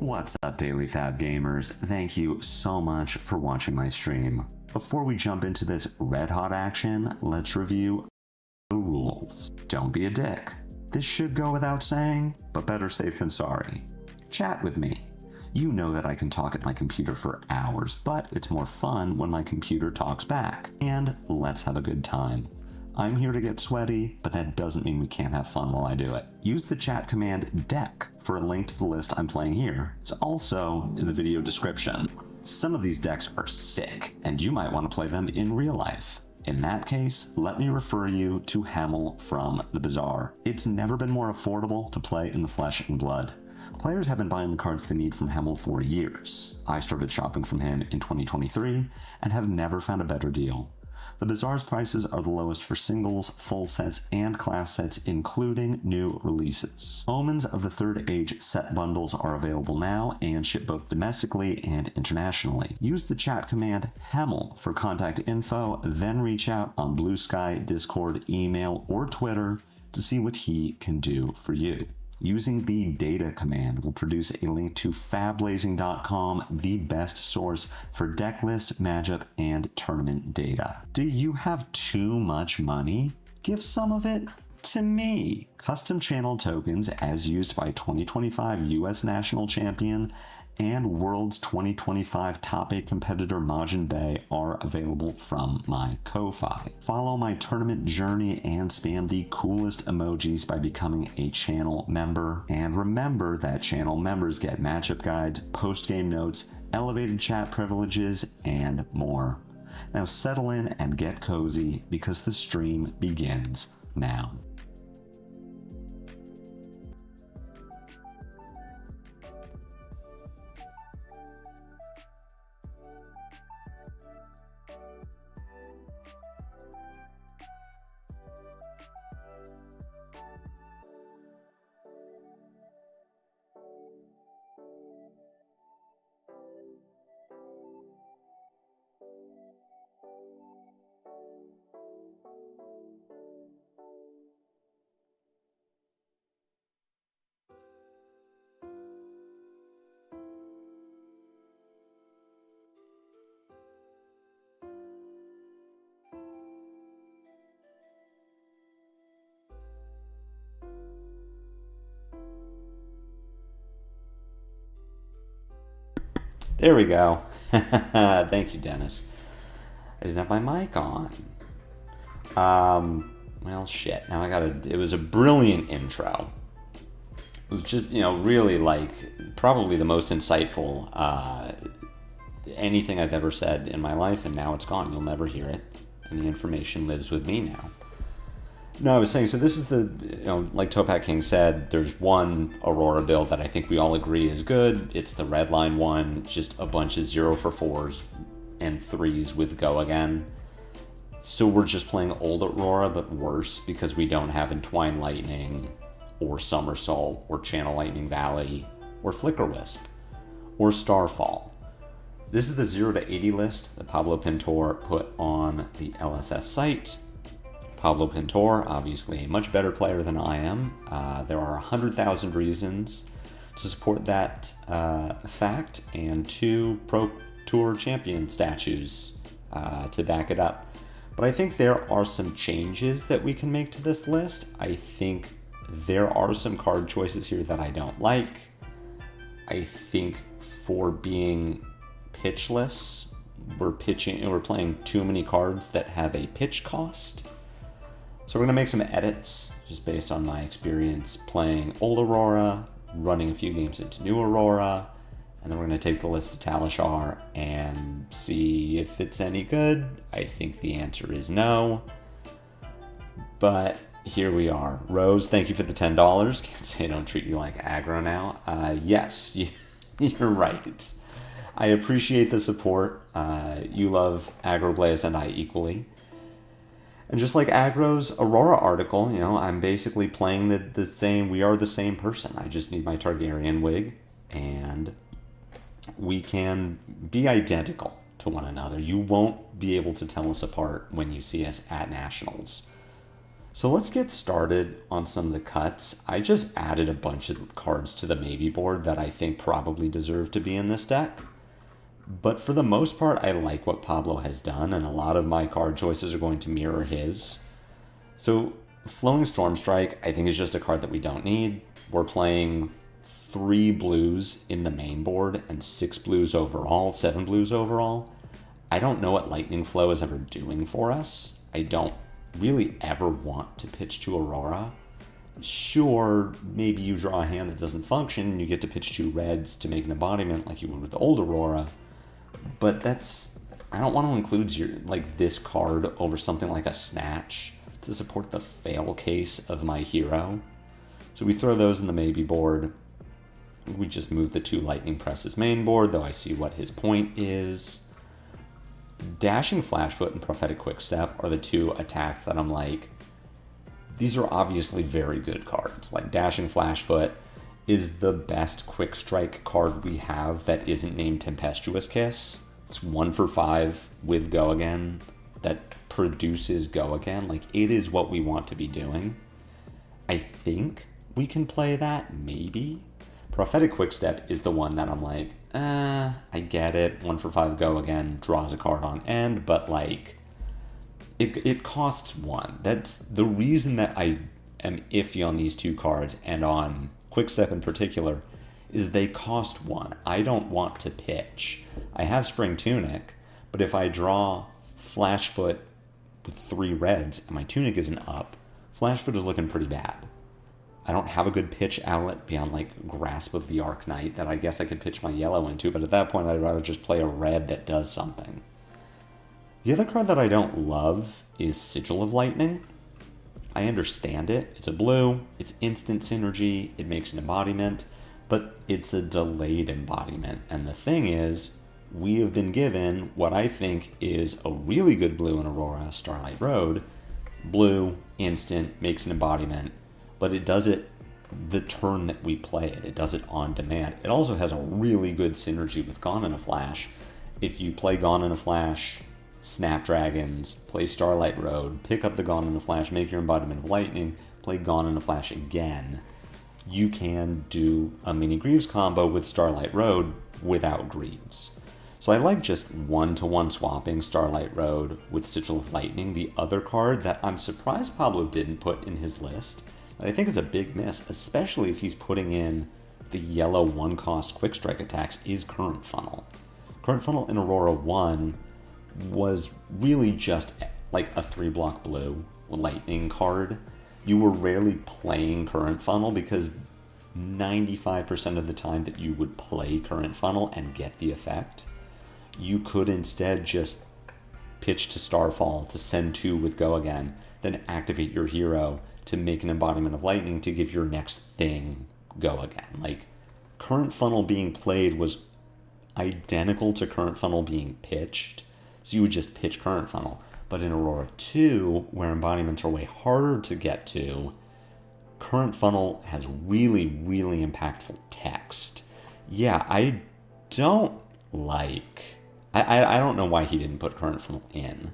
What's up, Daily Fab Gamers? Thank you so much for watching my stream. Before we jump into this red-hot action, let's review the rules. Don't be a dick. This should go without saying, but better safe than sorry. Chat with me. You know that I can talk at my computer for hours, but it's more fun when my computer talks back. And let's have a good time. I'm here to get sweaty, but that doesn't mean we can't have fun while I do it. Use the chat command deck for a link to the list I'm playing here. It's also in the video description. Some of these decks are sick, and you might want to play them in real life. In that case, let me refer you to Hamel from the Bazaar. It's never been more affordable to play in the flesh and blood. Players have been buying the cards they need from Hamel for years. I started shopping from him in 2023 and have never found a better deal. The Bazaar's prices are the lowest for singles, full sets, and class sets, including new releases. Omens of the Third Age set bundles are available now and ship both domestically and internationally. Use the chat command HAMEL for contact info, then reach out on Blue Sky, Discord, email, or Twitter to see what he can do for you. Using the data command will produce a link to Fablazing.com, the best source for deck list, matchup, and tournament data. Do you have too much money? Give some of it to me. Custom channel tokens, as used by 2025 US National Champion and World's 2025 Top 8 competitor Majin Bey, are available from my Ko-Fi. Follow my tournament journey and spam the coolest emojis by becoming a channel member. And remember that channel members get matchup guides, post-game notes, elevated chat privileges, and more. Now settle in and get cozy because the stream begins now. There we go. Thank you, Dennis. I didn't have my mic on. Well, shit. Now I gotta... It was a brilliant intro. It was just, you know, really, like, probably the most insightful anything I've ever said in my life, and now it's gone. You'll never hear it. And the information lives with me now. No, I was saying, so this is the, you know, like Topak King said, there's one Aurora build that I think we all agree is good. It's the Redline one, just a bunch of 0 for 4s and 3s with Go Again. So we're just playing old Aurora, but worse, because we don't have Entwine Lightning, or Somersault, or Channel Lightning Valley, or Flicker Wisp, or Starfall. This is the 0 to 80 list that Pablo Pintor put on the LSS site. Pablo Pintor, obviously a much better player than I am. There are 100,000 reasons to support that fact, and 2 Pro Tour champion statues to back it up. But I think there are some changes that we can make to this list. I think there are some card choices here that I don't like. I think for being pitchless, we're playing too many cards that have a pitch cost. So we're going to make some edits just based on my experience playing old Aurora, running a few games into new Aurora, and then we're going to take the list to Talishar and see if it's any good. I think the answer is no, but here we are. Rose, thank you for the $10. Can't say I don't treat you like aggro now. Yes, you're right. I appreciate the support. You love Aggro Blaze and I equally. And just like Aggro's Aurora article, you know, I'm basically playing the same, we are the same person. I just need my Targaryen wig, and we can be identical to one another. You won't be able to tell us apart when you see us at Nationals. So let's get started on some of the cuts. I just added a bunch of cards to the maybe board that I think probably deserve to be in this deck. But for the most part, I like what Pablo has done, and a lot of my card choices are going to mirror his. So Flowing Stormstrike, I think, is just a card that we don't need. We're playing 3 blues in the main board and 6 blues overall, 7 blues overall. I don't know what Lightning Flow is ever doing for us. I don't really ever want to pitch to Aurora. Sure, maybe you draw a hand that doesn't function and you get to pitch 2 reds to make an embodiment like you would with the old Aurora, but I don't want to include this card over something like a Snatch to support the fail case of my hero. So we throw those in the maybe board. We just move the 2 Lightning Presses main board, though I see what his point is. Dashing Flashfoot and Prophetic Quickstep are the 2 attacks that I'm like, these are obviously very good cards. Like, Dashing Flashfoot is the best quick strike card we have that isn't named Tempestuous Kiss. It's 1 for 5 with Go Again that produces Go Again. Like, it is what we want to be doing. I think we can play that, maybe. Prophetic Quickstep is the one that I'm like, I get it. 1 for 5 Go Again, draws a card on end, but like, it costs 1. That's the reason that I am iffy on these 2 cards, and on Quickstep in particular, is they cost 1. I don't want to pitch. I have Spring Tunic, but if I draw Flashfoot with 3 reds and my Tunic isn't up, Flashfoot is looking pretty bad. I don't have a good pitch outlet beyond like Grasp of the Arknight that I guess I could pitch my yellow into, but at that point I'd rather just play a red that does something. The other card that I don't love is Sigil of Lightning. I understand it. It's a blue, it's instant synergy, it makes an embodiment, but it's a delayed embodiment. And the thing is, we have been given what I think is a really good blue in Aurora, Starlight Road. Blue, instant, makes an embodiment, but it does it the turn that we play it. It does it on demand. It also has a really good synergy with Gone in a Flash. If you play Gone in a Flash, Snapdragons, play Starlight Road, pick up the Gone in a Flash, make your embodiment of lightning, play Gone in a Flash again, you can do a mini Greaves combo with Starlight Road without Greaves. So I like just 1-to-1 swapping Starlight Road with Sigil of Lightning. The other card that I'm surprised Pablo didn't put in his list, that I think is a big miss, especially if he's putting in the yellow 1-cost quick strike attacks, is Current Funnel. Current Funnel in Aurora 1 was really just like a 3-block blue lightning card. You were rarely playing Current Funnel because 95% of the time that you would play Current Funnel and get the effect, you could instead just pitch to Starfall to send 2 with Go Again, then activate your hero to make an embodiment of lightning to give your next thing Go Again. Like, Current Funnel being played was identical to Current Funnel being pitched, so you would just pitch Current Funnel. But in Aurora 2, where embodiments are way harder to get to, Current Funnel has really, really impactful text. Yeah, I don't like... I don't know why he didn't put Current Funnel in.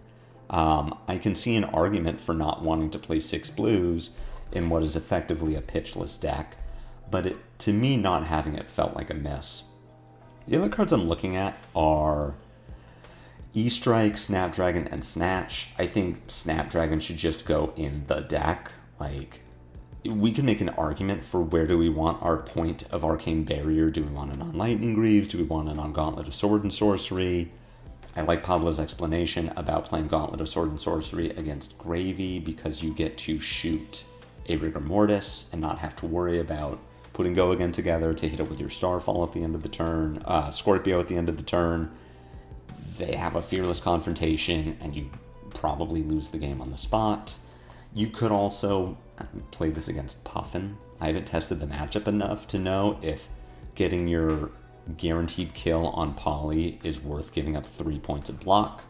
I can see an argument for not wanting to play 6 blues in what is effectively a pitchless deck, but to me, not having it felt like a miss. The other cards I'm looking at are E-Strike, Snapdragon, and Snatch. I think Snapdragon should just go in the deck. Like, we can make an argument for where do we want our point of Arcane Barrier. Do we want it on Lightning Greaves? Do we want it on Gauntlet of Sword and Sorcery? I like Pablo's explanation about playing Gauntlet of Sword and Sorcery against Gravy because you get to shoot a Rigor Mortis and not have to worry about putting Go Again together to hit it with your Starfall at the end of the turn, Scorpio at the end of the turn. They have a Fearless Confrontation and you probably lose the game on the spot. You could also play this against Puffin. I haven't tested the matchup enough to know if getting your guaranteed kill on Poly is worth giving up 3 points of block.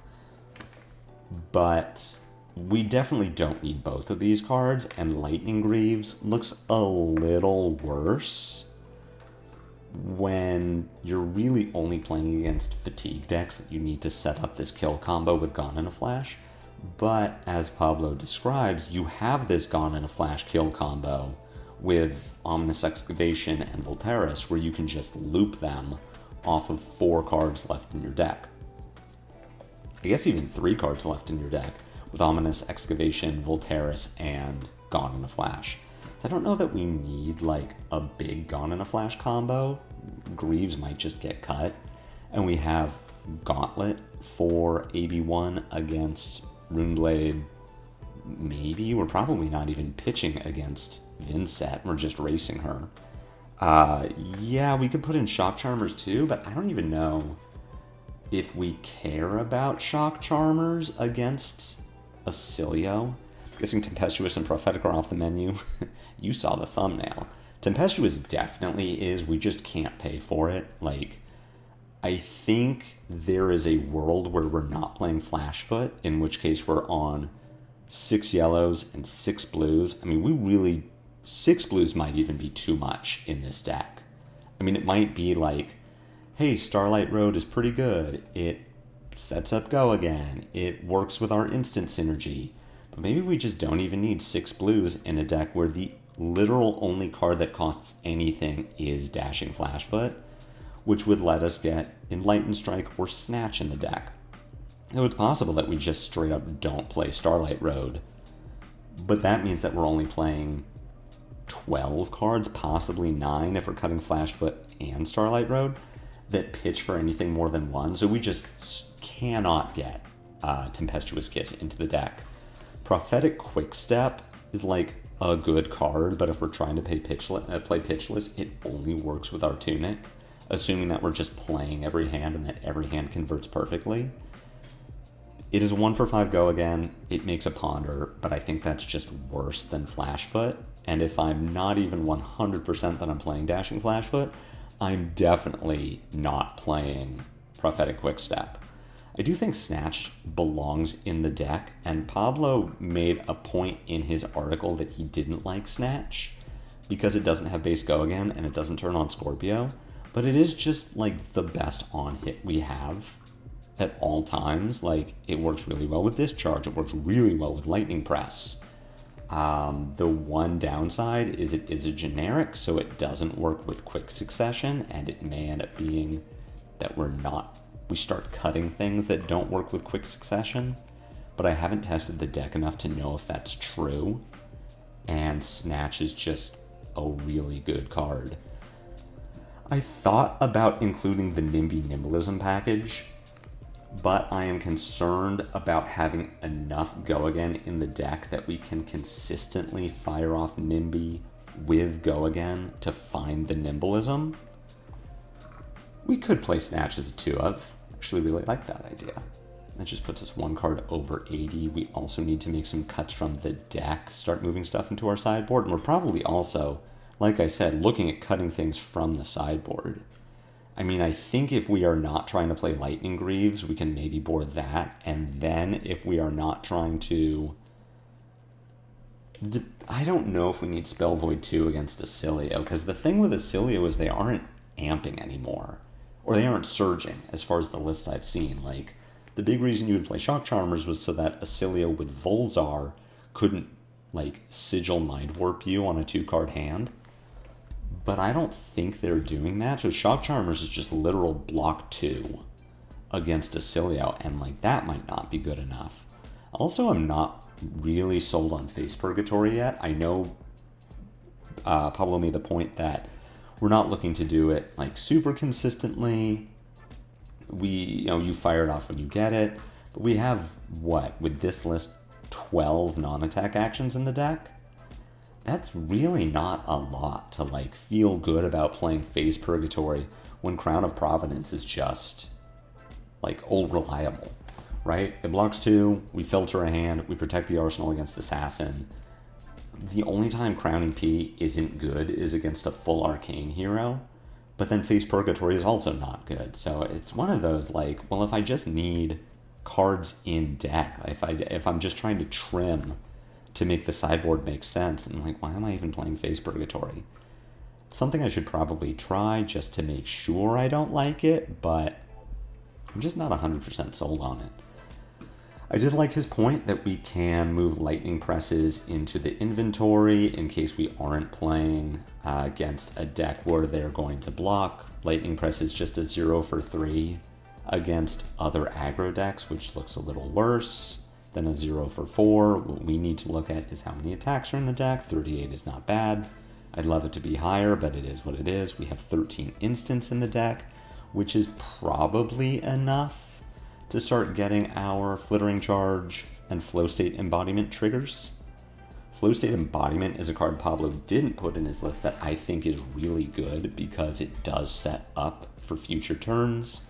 But we definitely don't need both of these cards, and Lightning Greaves looks a little worse when you're really only playing against fatigue decks that you need to set up this kill combo with Gone in a Flash. But as Pablo describes, you have this Gone in a Flash kill combo with Ominous Excavation and Volteris, where you can just loop them off of 4 cards left in your deck. I guess even 3 cards left in your deck with Ominous Excavation, Volteris, and Gone in a Flash. I don't know that we need like a big Gone in a Flash combo. Greaves might just get cut. And we have Gauntlet for AB1 against Runeblade. Maybe. We're probably not even pitching against Vincent. We're just racing her. Yeah, we could put in Shock Charmers too, but I don't even know if we care about Shock Charmers against Acilio. I'm guessing Tempestuous and Prophetic are off the menu. You saw the thumbnail. Tempestuous definitely is. We just can't pay for it. Like, I think there is a world where we're not playing Flashfoot, in which case we're on 6 yellows and 6 blues. I mean, 6 blues might even be too much in this deck. I mean, it might be like, hey, Starlight Road is pretty good. It sets up Go Again. It works with our instant synergy. But maybe we just don't even need 6 blues in a deck where the literal only card that costs anything is Dashing Flashfoot, which would let us get Enlightened Strike or Snatch in the deck. So it's possible that we just straight up don't play Starlight Road, but that means that we're only playing 12 cards, possibly 9 if we're cutting Flashfoot and Starlight Road, that pitch for anything more than 1, so we just cannot get Tempestuous Kiss into the deck. Prophetic Quickstep is like a good card, but if we're trying to play pitchless, it only works with our Tunic, assuming that we're just playing every hand and that every hand converts perfectly. It is a 1 for 5 Go Again. It makes a Ponder, but I think that's just worse than Flashfoot. And if I'm not even 100% that I'm playing Dashing Flashfoot, I'm definitely not playing Prophetic Quickstep. I do think Snatch belongs in the deck, and Pablo made a point in his article that he didn't like Snatch because it doesn't have base Go Again and it doesn't turn on Scorpio, but it is just like the best on hit we have at all times. Like, it works really well with Discharge, it works really well with Lightning Press. The one downside is it is a generic, so it doesn't work with Quick Succession, and it may end up being that we start cutting things that don't work with Quick Succession, but I haven't tested the deck enough to know if that's true, and Snatch is just a really good card. I thought about including the NIMBY Nimblism package, but I am concerned about having enough Go Again in the deck that we can consistently fire off NIMBY with Go Again to find the Nimblism. We could play Snatch as a 2-of. Actually really like that idea. That just puts us 1 card over 80. We also need to make some cuts from the deck, start moving stuff into our sideboard, and we're probably also, like I said, looking at cutting things from the sideboard. I mean, I think if we are not trying to play Lightning Greaves, we can maybe board that, and then if we are not trying to... I don't know if we need Spell Void 2 against Acilio, because the thing with Acilio is they aren't amping anymore, or they aren't surging, as far as the lists I've seen. Like, the big reason you would play Shock Charmers was so that Acilio with Volzar couldn't, like, Sigil Mind Warp you on a 2-card hand. But I don't think they're doing that, so Shock Charmers is just literal block 2 against Acilio, and like that might not be good enough. Also, I'm not really sold on Face Purgatory yet. I know Pablo made the point that we're not looking to do it like super consistently. You fire it off when you get it, but we have, what, with this list, 12 non-attack actions in the deck? That's really not a lot to like feel good about playing Phase Purgatory when Crown of Providence is just like old reliable, right? It blocks 2, we filter a hand, we protect the arsenal against Assassin. The only time Crowning P isn't good is against a full arcane hero, but then Phase Purgatory is also not good. So it's one of those like, well, if I just need cards in deck, if I'm just trying to trim to make the sideboard make sense, and like, why am I even playing Phase Purgatory? It's something I should probably try just to make sure I don't like it, but I'm just not 100% sold on it. I did like his point that we can move lightning presses into the inventory in case we aren't playing against a deck where they're going to block. Lightning press is just a 0 for 3 against other aggro decks, which looks a little worse than a 0 for 4. What we need to look at is how many attacks are in the deck. 38 is not bad. I'd love it to be higher, but it is what it is. We have 13 instants in the deck, which is probably enough to start getting our Flittering Charge and Flow State Embodiment triggers. Flow State Embodiment is a card Pablo didn't put in his list that I think is really good because it does set up for future turns.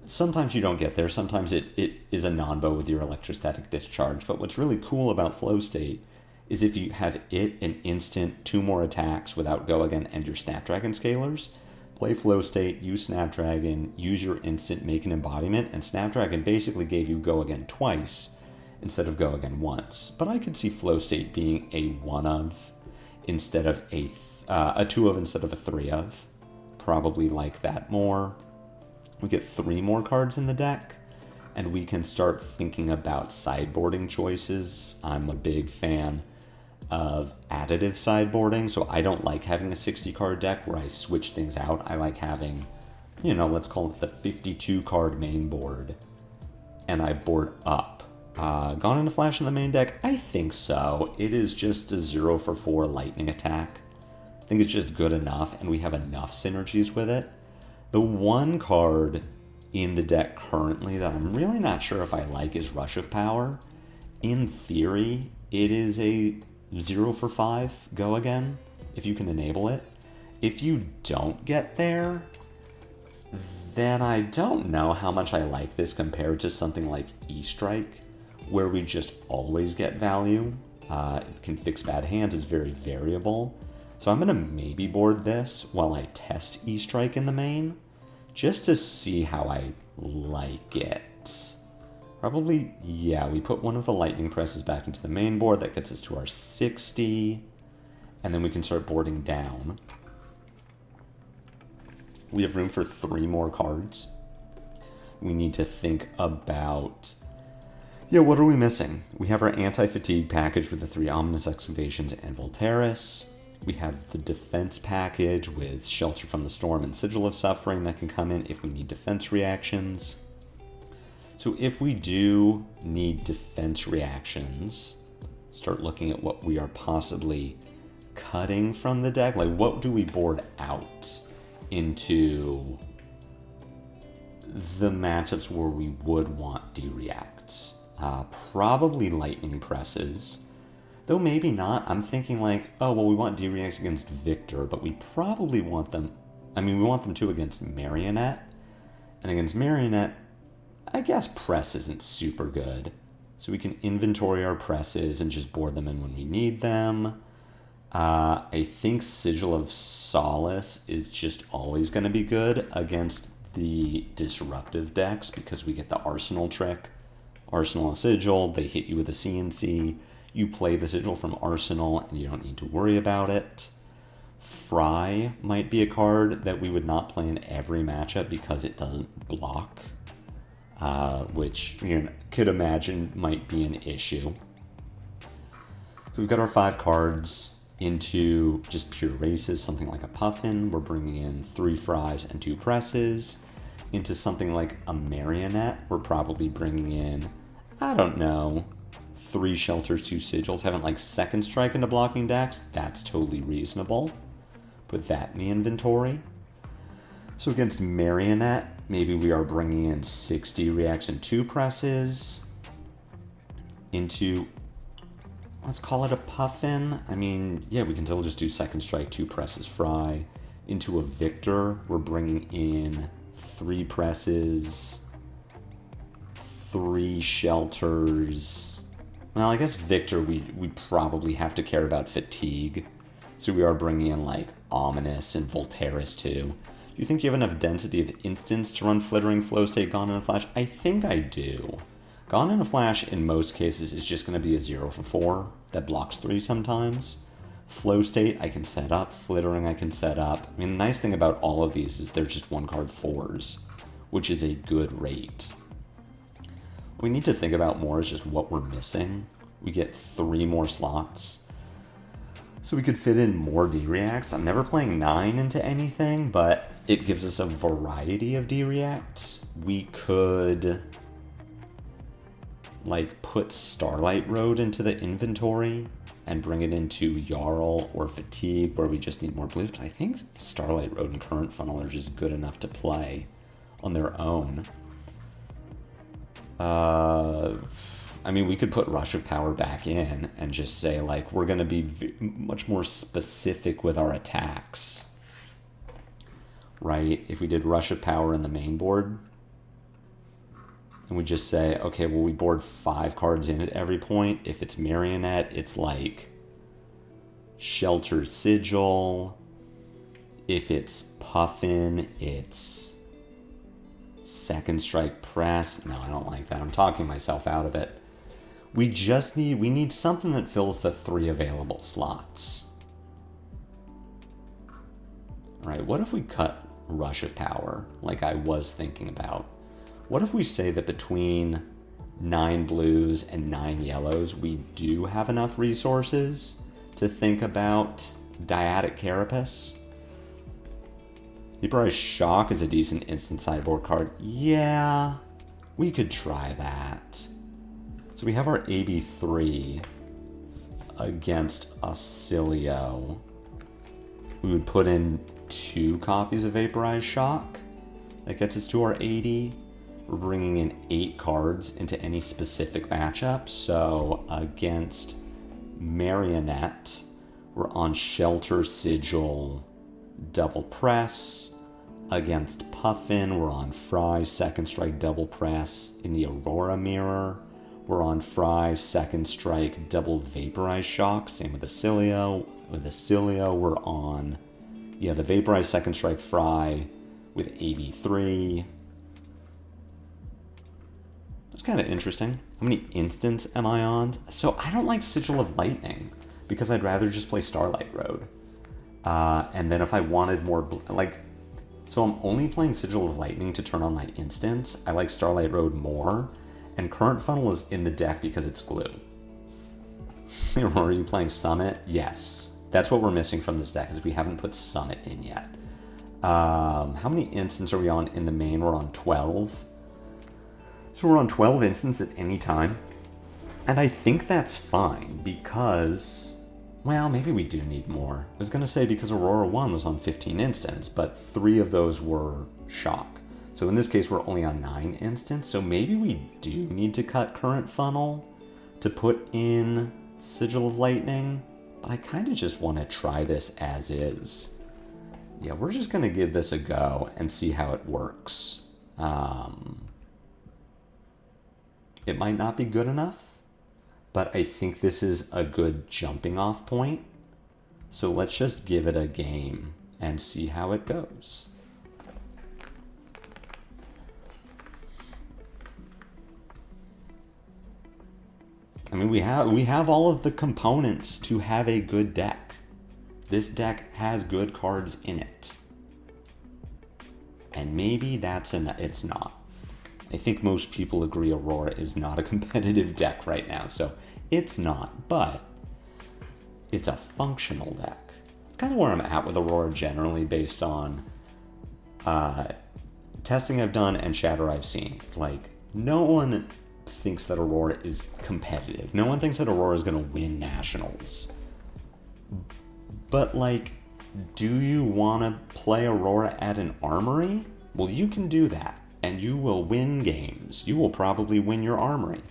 Sometimes you don't get there, sometimes it is a non-bow with your Electrostatic Discharge, but what's really cool about Flow State is if you have it an instant, 2 more attacks without Go Again and your Snapdragon Scalers, play Flow State, use Snapdragon, use your instant, make an embodiment, and Snapdragon basically gave you Go Again twice instead of Go Again once. But I could see Flow State being a 1 of instead of a 2 of instead of a 3 of. Probably like that more. We get 3 more cards in the deck, and we can start thinking about sideboarding choices. I'm a big fan of additive sideboarding, so I don't like having a 60 card deck where I switch things out. I like having, let's call it the 52 card main board, and I board up. Gone in a Flash in the main deck? I think so. It is just a 0 for 4 lightning attack. I think it's just good enough, and we have enough synergies with it. The one card in the deck currently that I'm really not sure if I like is Rush of Power. In theory, it is a 0 for 5 Go Again, if you can enable it. If you don't get there, then I don't know how much I like this compared to something like E-Strike, where we just always get value. It can fix bad hands, it's very variable. So I'm gonna maybe board this while I test E-Strike in the main, just to see how I like it. Probably, yeah, we put one of the lightning presses back into the main board. That gets us to our 60. And then we can start boarding down. We have room for 3 more cards. We need to think about, what are we missing? We have our anti-fatigue package with the 3 Ominous Excavations and Voltaris. We have the defense package with Shelter from the Storm and Sigil of Suffering that can come in if we need defense reactions. So if we do need defense reactions, start looking at what we are possibly cutting from the deck. Like, what do we board out into the matchups where we would want D-reacts? Probably lightning presses. Though maybe not. I'm thinking like, we want D-reacts against Victor, but we probably want them... we want them to against Marionette. And against Marionette, I guess press isn't super good. So we can inventory our presses and just board them in when we need them. I think Sigil of Solace is just always going to be good against the disruptive decks because we get the Arsenal trick. Arsenal and Sigil, they hit you with a CNC. You play the Sigil from Arsenal and you don't need to worry about it. Fry might be a card that we would not play in every matchup because it doesn't block. Which you could imagine might be an issue. So we've got our 5 cards into just pure races, something like a Puffin. We're bringing in 3 Fries and 2 presses. Into something like a Marionette, we're probably bringing in, 3 Shelters, 2 Sigils. Haven't like second strike into blocking decks. That's totally reasonable. Put that in the inventory. So against Marionette, maybe we are bringing in 60 reacts and 2 presses into, let's call it a Puffin. We can still just do second strike, 2 presses, Fry. Into a Victor, we're bringing in 3 presses, 3 Shelters. Well, I guess Victor, we probably have to care about fatigue. So we are bringing in like Ominous and Voltaris too. Do you think you have enough density of instants to run Flittering, Flow State, Gone in a Flash? I think I do. Gone in a Flash, in most cases, is just going to be a 0 for 4 that blocks 3 sometimes. Flow State, I can set up. Flittering, I can set up. The nice thing about all of these is they're just 1-card 4s, which is a good rate. we need to think about more is just what we're missing. We get 3 more slots. So we could fit in more D-Reacts. I'm never playing 9 into anything, but it gives us a variety of D-Reacts. We could, like, put Starlight Road into the inventory and bring it into Jarl or Fatigue, where we just need more blues. But I think Starlight Road and Current Funnel are just good enough to play on their own. I mean, we could put Rush of Power back in and just say, like, we're going to be much more specific with our attacks, right? If we did Rush of Power in the main board, and we just say, okay, well, we board 5 cards in at every point. If it's Marionette, it's like Shelter Sigil. If it's Puffin, it's Second Strike Press. No, I don't like that. I'm talking myself out of it. We need something that fills the 3 available slots. All right, what if we cut Rush of Power, like I was thinking about? What if we say that between 9 blues and 9 yellows, we do have enough resources to think about Dyadic Carapace? Vaporized Shock is a decent instant sideboard card. Yeah, we could try that. So we have our AB3 against Auxilio. We would put in 2 copies of Vaporized Shock. That gets us to our 80. We're bringing in 8 cards into any specific matchup. So against Marionette, we're on Shelter Sigil, Double Press. Against Puffin, we're on Fry, Second Strike, Double Press. In the Aurora Mirror, we're on Fry, Second Strike, Double Vaporized Shock. Same with Auxilio. With Auxilio, we're on, the Vaporized Second Strike Fry with AB3. That's kind of interesting. How many instants am I on? So I don't like Sigil of Lightning because I'd rather just play Starlight Road. And then if I wanted more, so I'm only playing Sigil of Lightning to turn on my instants. I like Starlight Road more. And Current Funnel is in the deck because it's glue. Are you playing Summit? Yes. That's what we're missing from this deck, is we haven't put Summit in yet. How many instants are we on in the main? We're on 12. So we're on 12 instants at any time. And I think that's fine because, well, maybe we do need more. I was going to say because Aurora 1 was on 15 instants, but 3 of those were Shock. So in this case, we're only on 9 instants. So maybe we do need to cut Current Funnel to put in Sigil of Lightning. But I kind of just want to try this as is. Yeah, we're just going to give this a go and see how it works. It might not be good enough, but I think this is a good jumping off point. So let's just give it a game and see how it goes. I mean, we have all of the components to have a good deck. This deck has good cards in it. And maybe it's not. I think most people agree Aurora is not a competitive deck right now, so it's not, but it's a functional deck. It's kind of where I'm at with Aurora generally based on testing I've done and chatter I've seen. Like, no one thinks that Aurora is competitive. No one thinks that Aurora is going to win nationals. But, like, do you want to play Aurora at an armory? Well, you can do that, and you will win games. You will probably win your armory.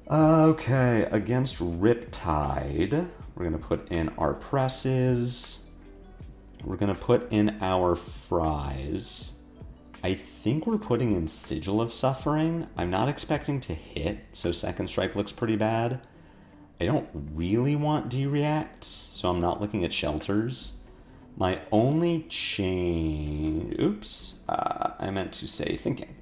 Okay, against Riptide, we're going to put in our presses. We're going to put in our fries. I think we're putting in Sigil of Suffering. I'm not expecting to hit, so Second Strike looks pretty bad. I don't really want D-Reacts, so I'm not looking at shelters. My only change... Oops, I meant to say thinking.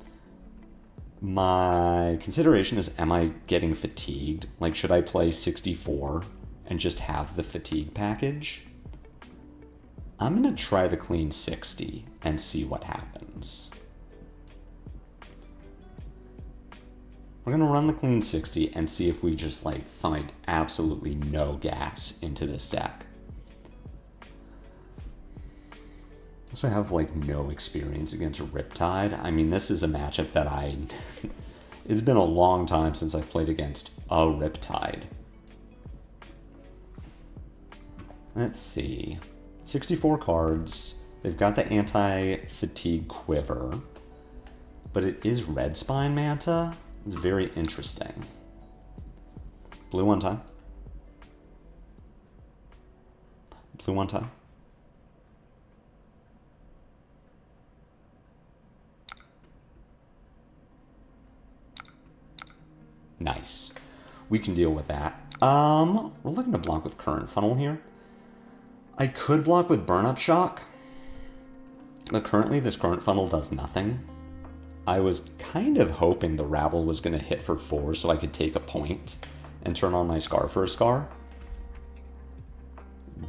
My consideration is, am I getting fatigued? Like, should I play 64 and just have the fatigue package? I'm going to try the clean 60 and see what happens. We're going to run the clean 60 and see if we just like find absolutely no gas into this deck. Also have like no experience against Riptide. I mean, this is a matchup that it's been a long time since I've played against a Riptide. Let's see. 64 cards. They've got the anti-fatigue quiver, but it is Red Spine Manta. It's very interesting. Blue one time. Blue one time. Nice. We can deal with that. We're looking to block with Current Funnel here. I could block with Burn Up Shock, but currently this Current Funnel does nothing. I was kind of hoping the Rabble was going to hit for 4 so I could take a point and turn on my Scar for a Scar.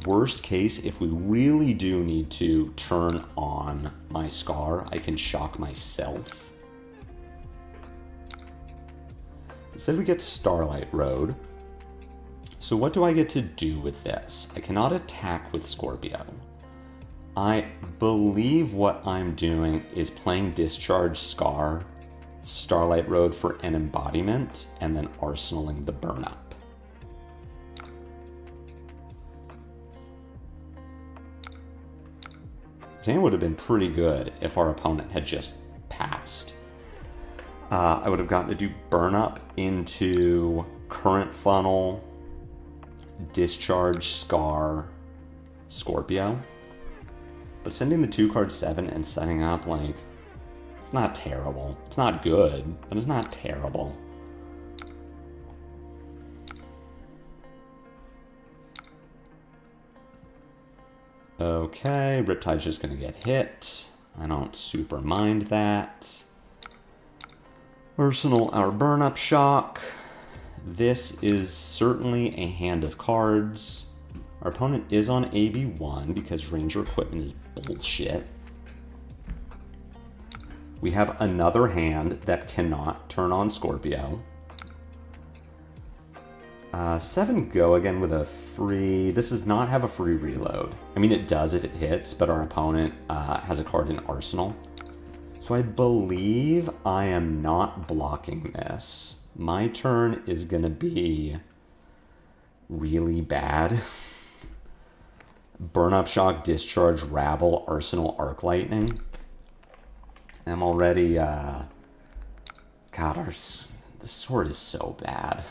Worst case, if we really do need to turn on my Scar, I can shock myself. Instead we get Starlight Road. So what do I get to do with this? I cannot attack with Scorpio. I believe what I'm doing is playing Discharge Scar, Starlight Road for an embodiment, and then arsenaling the Burn Up. It would have been pretty good if our opponent had just passed. I would have gotten to do Burn Up into Current Funnel, Discharge, Scar, Scorpio. But sending the 2-card 7 and setting up, like, it's not terrible. It's not good, but it's not terrible. Okay, Riptide's just gonna get hit. I don't super mind that. Arsenal our Burn Up Shock. This is certainly a hand of cards. Our opponent is on AB1 because Ranger equipment is bullshit. We have another hand that cannot turn on Scorpio. 7 go again with a free... This does not have a free reload. I mean, it does if it hits, but our opponent has a card in Arsenal. So I believe I am not blocking this. My turn is going to be really bad. Burn Up Shock, Discharge, Rabble, Arsenal, Arc Lightning. I'm already... God, the sword is so bad.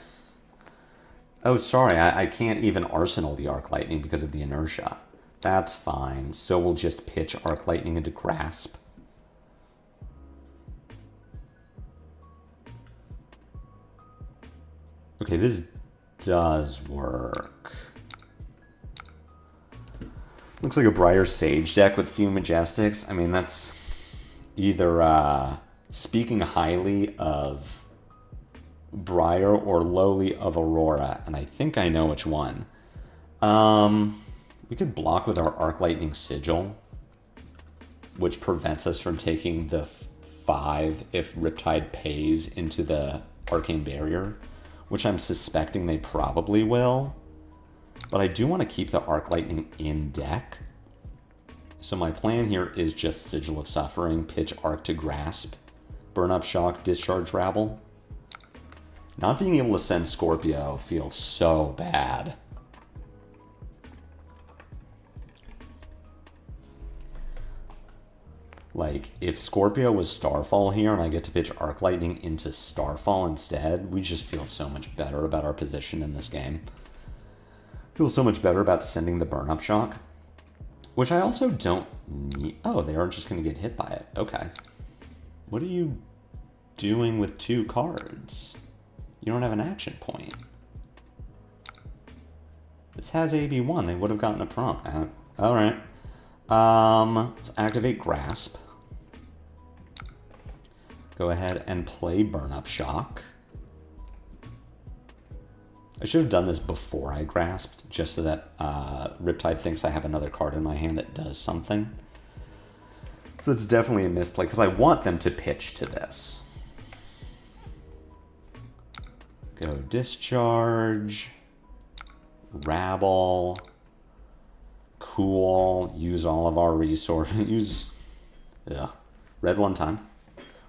Oh, sorry, I can't even Arsenal the Arc Lightning because of the inertia. That's fine. So we'll just pitch Arc Lightning into Grasp. Okay, this does work. Looks like a Briar Sage deck with few Majestics. I mean, that's either speaking highly of Briar or lowly of Aurora, and I think I know which one. We could block with our Arc Lightning Sigil, which prevents us from taking the 5 if Riptide pays into the Arcane Barrier, which I'm suspecting they probably will. But I do want to keep the Arc Lightning in deck. So my plan here is just Sigil of Suffering, pitch Arc to Grasp, Burn Up Shock, Discharge Rabble. Not being able to send Scorpio feels so bad. Like, if Scorpio was Starfall here and I get to pitch Arc Lightning into Starfall instead, we just feel so much better about our position in this game. Feel so much better about sending the Burn Up Shock, which I also don't need. Oh, they are just going to get hit by it. Okay. What are you doing with 2 cards? You don't have an action point. This has AB1. They would have gotten a prompt. All right. Let's activate Grasp. Go ahead and play Burn Up Shock. I should have done this before I grasped, just so that Riptide thinks I have another card in my hand that does something. So it's definitely a misplay, because I want them to pitch to this. Go discharge. Rabble. Cool. Use all of our resources. Use... Ugh. Red one time.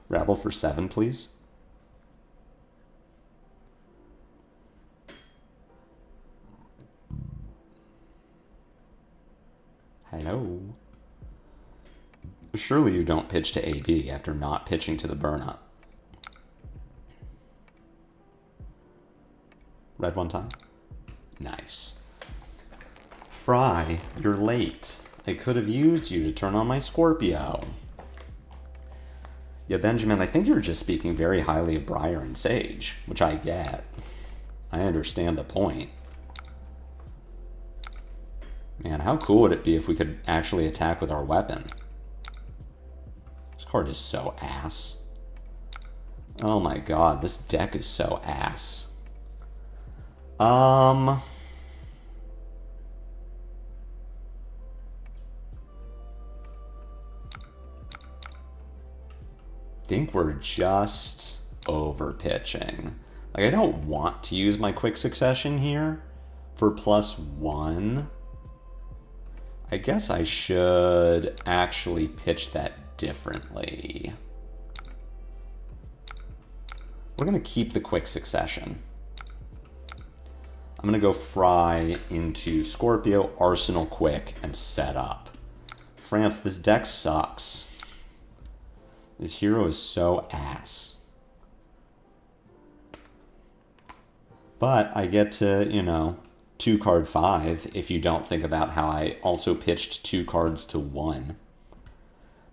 Rabble for 7, please. Hello. Surely you don't pitch to AB after not pitching to the burn-up. Red one time. Nice. Fry, you're late. I could have used you to turn on my Scorpio. Yeah, Benjamin, I think you're just speaking very highly of Briar and Sage, which I get. I understand the point. Man, how cool would it be if we could actually attack with our weapon? This card is so ass. Oh my god, this deck is so ass. Think we're just over pitching. Like, I don't want to use my quick succession here for +1. I guess I should actually pitch that differently. We're gonna keep the quick succession. I'm gonna go Fry into Scorpio, Arsenal quick, and set up. France, this deck sucks. This hero is so ass. But I get to, you know, 2 card 5 if you don't think about how I also pitched 2 cards to 1.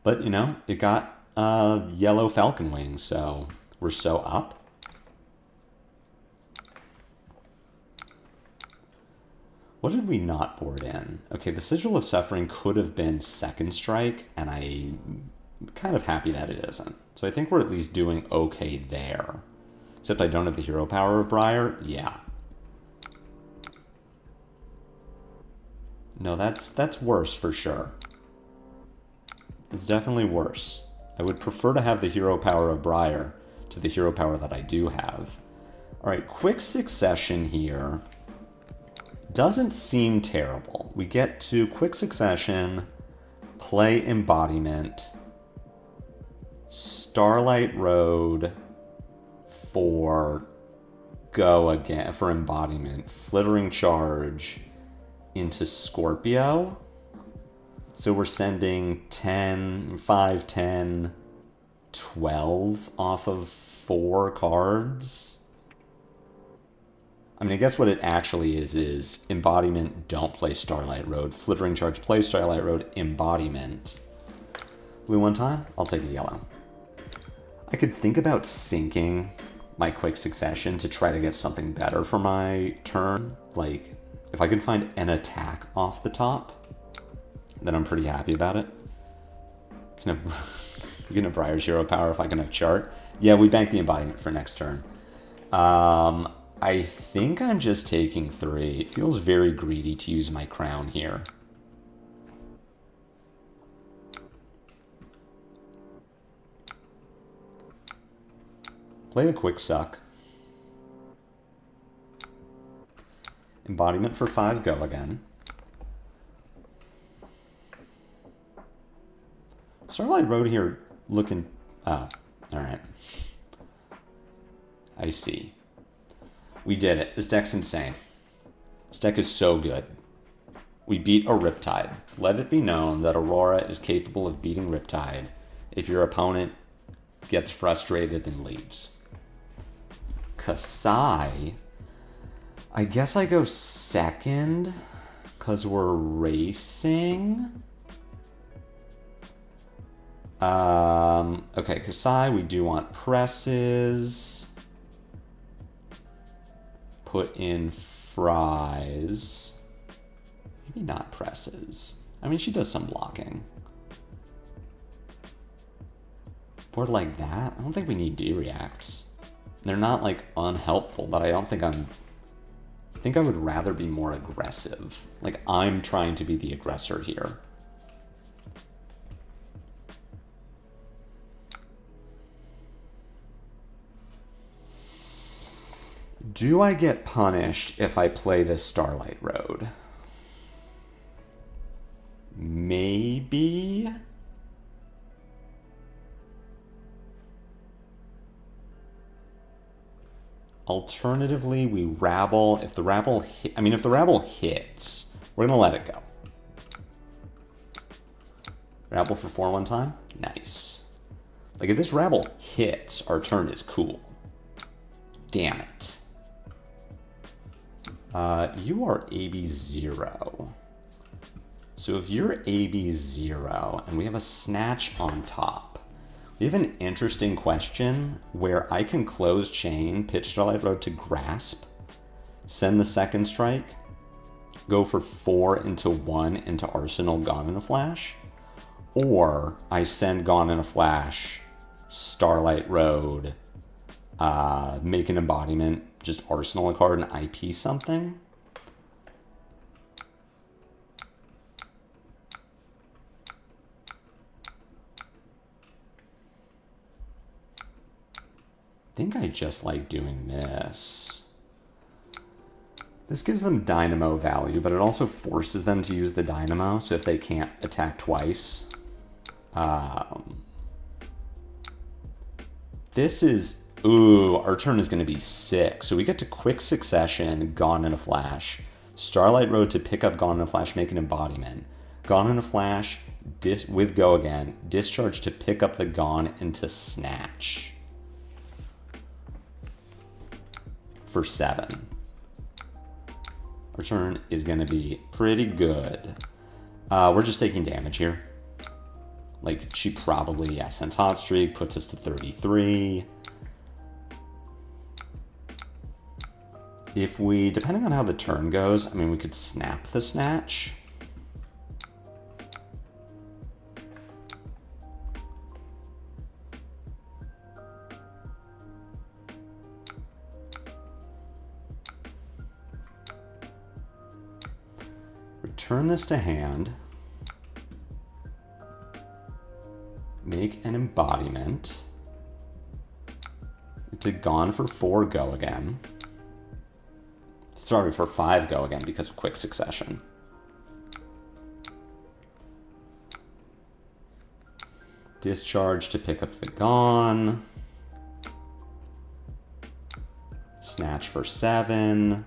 But, you know, it got yellow Falcon Wings, so we're so up. What did we not board in? Okay, the Sigil of Suffering could have been second strike, and I'm kind of happy that it isn't. So I think we're at least doing okay there. Except I don't have the hero power of Briar. Yeah. No, that's worse for sure. It's definitely worse. I would prefer to have the hero power of Briar to the hero power that I do have. Alright, quick succession here. Doesn't seem terrible. We get to quick succession, play embodiment, Starlight Road for go again for embodiment, flittering charge into Scorpio. So we're sending 10, 5, 10, 12 off of 4 cards. I mean, I guess what it actually is embodiment, don't play Starlight Road. Flittering charge, play Starlight Road, embodiment. Blue one time, I'll take a yellow. I could think about sinking my quick succession to try to get something better for my turn. Like, if I can find an attack off the top, then I'm pretty happy about it. You can have Briar's hero power if I can have chart. Yeah, we bank the embodiment for next turn. I think I'm just taking 3. It feels very greedy to use my crown here. Play a quick suck. Embodiment for 5, go again. Starlight Road here looking... Oh, alright. I see. We did it. This deck's insane. This deck is so good. We beat a Riptide. Let it be known that Aurora is capable of beating Riptide if your opponent gets frustrated and leaves. Kassai. I guess I go second because we're racing. Okay, Kassai, we do want presses. Put in Fries. Maybe not presses. I mean, she does some blocking. Board like that? I don't think we need D-reacts. They're not, like, unhelpful, but I don't think I think I would rather be more aggressive. Like, I'm trying to be the aggressor here. Do I get punished if I play this Starlight Road? Maybe? Alternatively, we rabble. If the rabble if the rabble hits, we're gonna let it go. Rabble for 4 one time? Nice. Like, if this rabble hits, our turn is cool. Damn it. You are AB0. So if you're AB0 and we have a snatch on top, we have an interesting question where I can close chain, pitch Starlight Road to grasp, send the second strike, go for 4 into 1 into Arsenal, Gone in a Flash, or I send Gone in a Flash, Starlight Road, make an embodiment, just Arsenal a card and IP something. I think I just like doing this. This gives them dynamo value, but it also forces them to use the dynamo, so if they can't attack twice. This is... Ooh, our turn is going to be sick. So we get to quick succession, Gone in a Flash. Starlight Road to pick up Gone in a Flash, make an embodiment. Gone in a Flash, with Go Again. Discharge to pick up the Gone into Snatch. For 7. Our turn is going to be pretty good. We're just taking damage here. Like, she probably, yeah, sends Hot Streak, puts us to 33. If we, depending on how the turn goes, I mean, we could snap the Snatch. Return this to hand. Make an embodiment. To Gone for 4, Go Again. Sorry, for 5, Go Again because of quick succession. Discharge to pick up the Gone. Snatch for 7.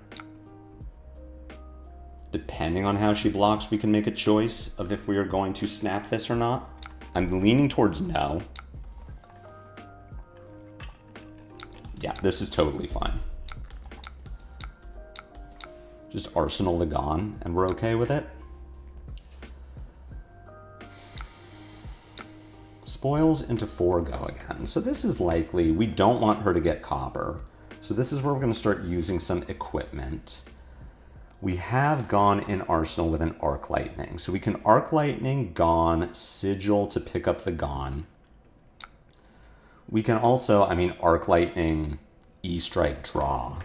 Depending on how she blocks, we can make a choice of if we are going to snap this or not. I'm leaning towards no. Yeah, this is totally fine. Just Arsenal the Gone, and we're okay with it. Spoils into 4, Go Again. So this is likely, we don't want her to get copper. So this is where we're going to start using some equipment. We have Gone in Arsenal with an Arc Lightning. So we can Arc Lightning, Gone, Sigil to pick up the Gone. We can also, Arc Lightning, E-Strike, draw.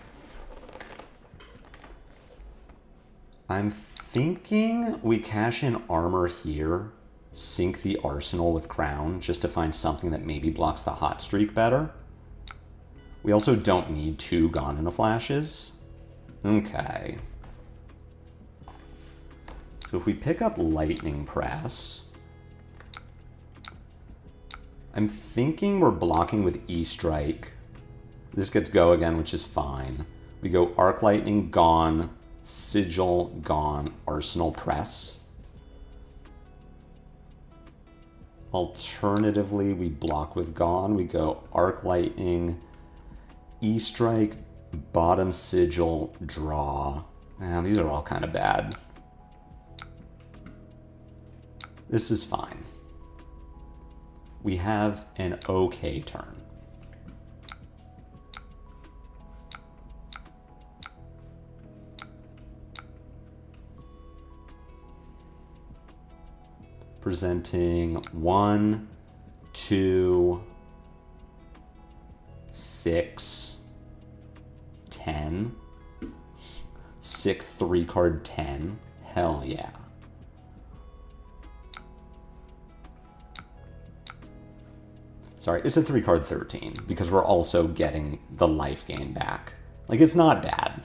I'm thinking we cash in armor here, sync the Arsenal with Crown, just to find something that maybe blocks the Hot Streak better. We also don't need 2 Gone in a Flashes. Okay. So if we pick up Lightning Press, I'm thinking we're blocking with E-Strike. This gets Go Again, which is fine. We go Arc Lightning, Gone, Sigil, Gone, Arsenal Press. Alternatively, we block with Gone. We go Arc Lightning, E-Strike, bottom Sigil, draw. These are all kind of bad. This is fine. We have an okay turn. Presenting 1, 2, 6, 10. Sick 3-card 10. Hell yeah. Sorry, it's a 3-card 13 because we're also getting the life gain back Like, it's not bad.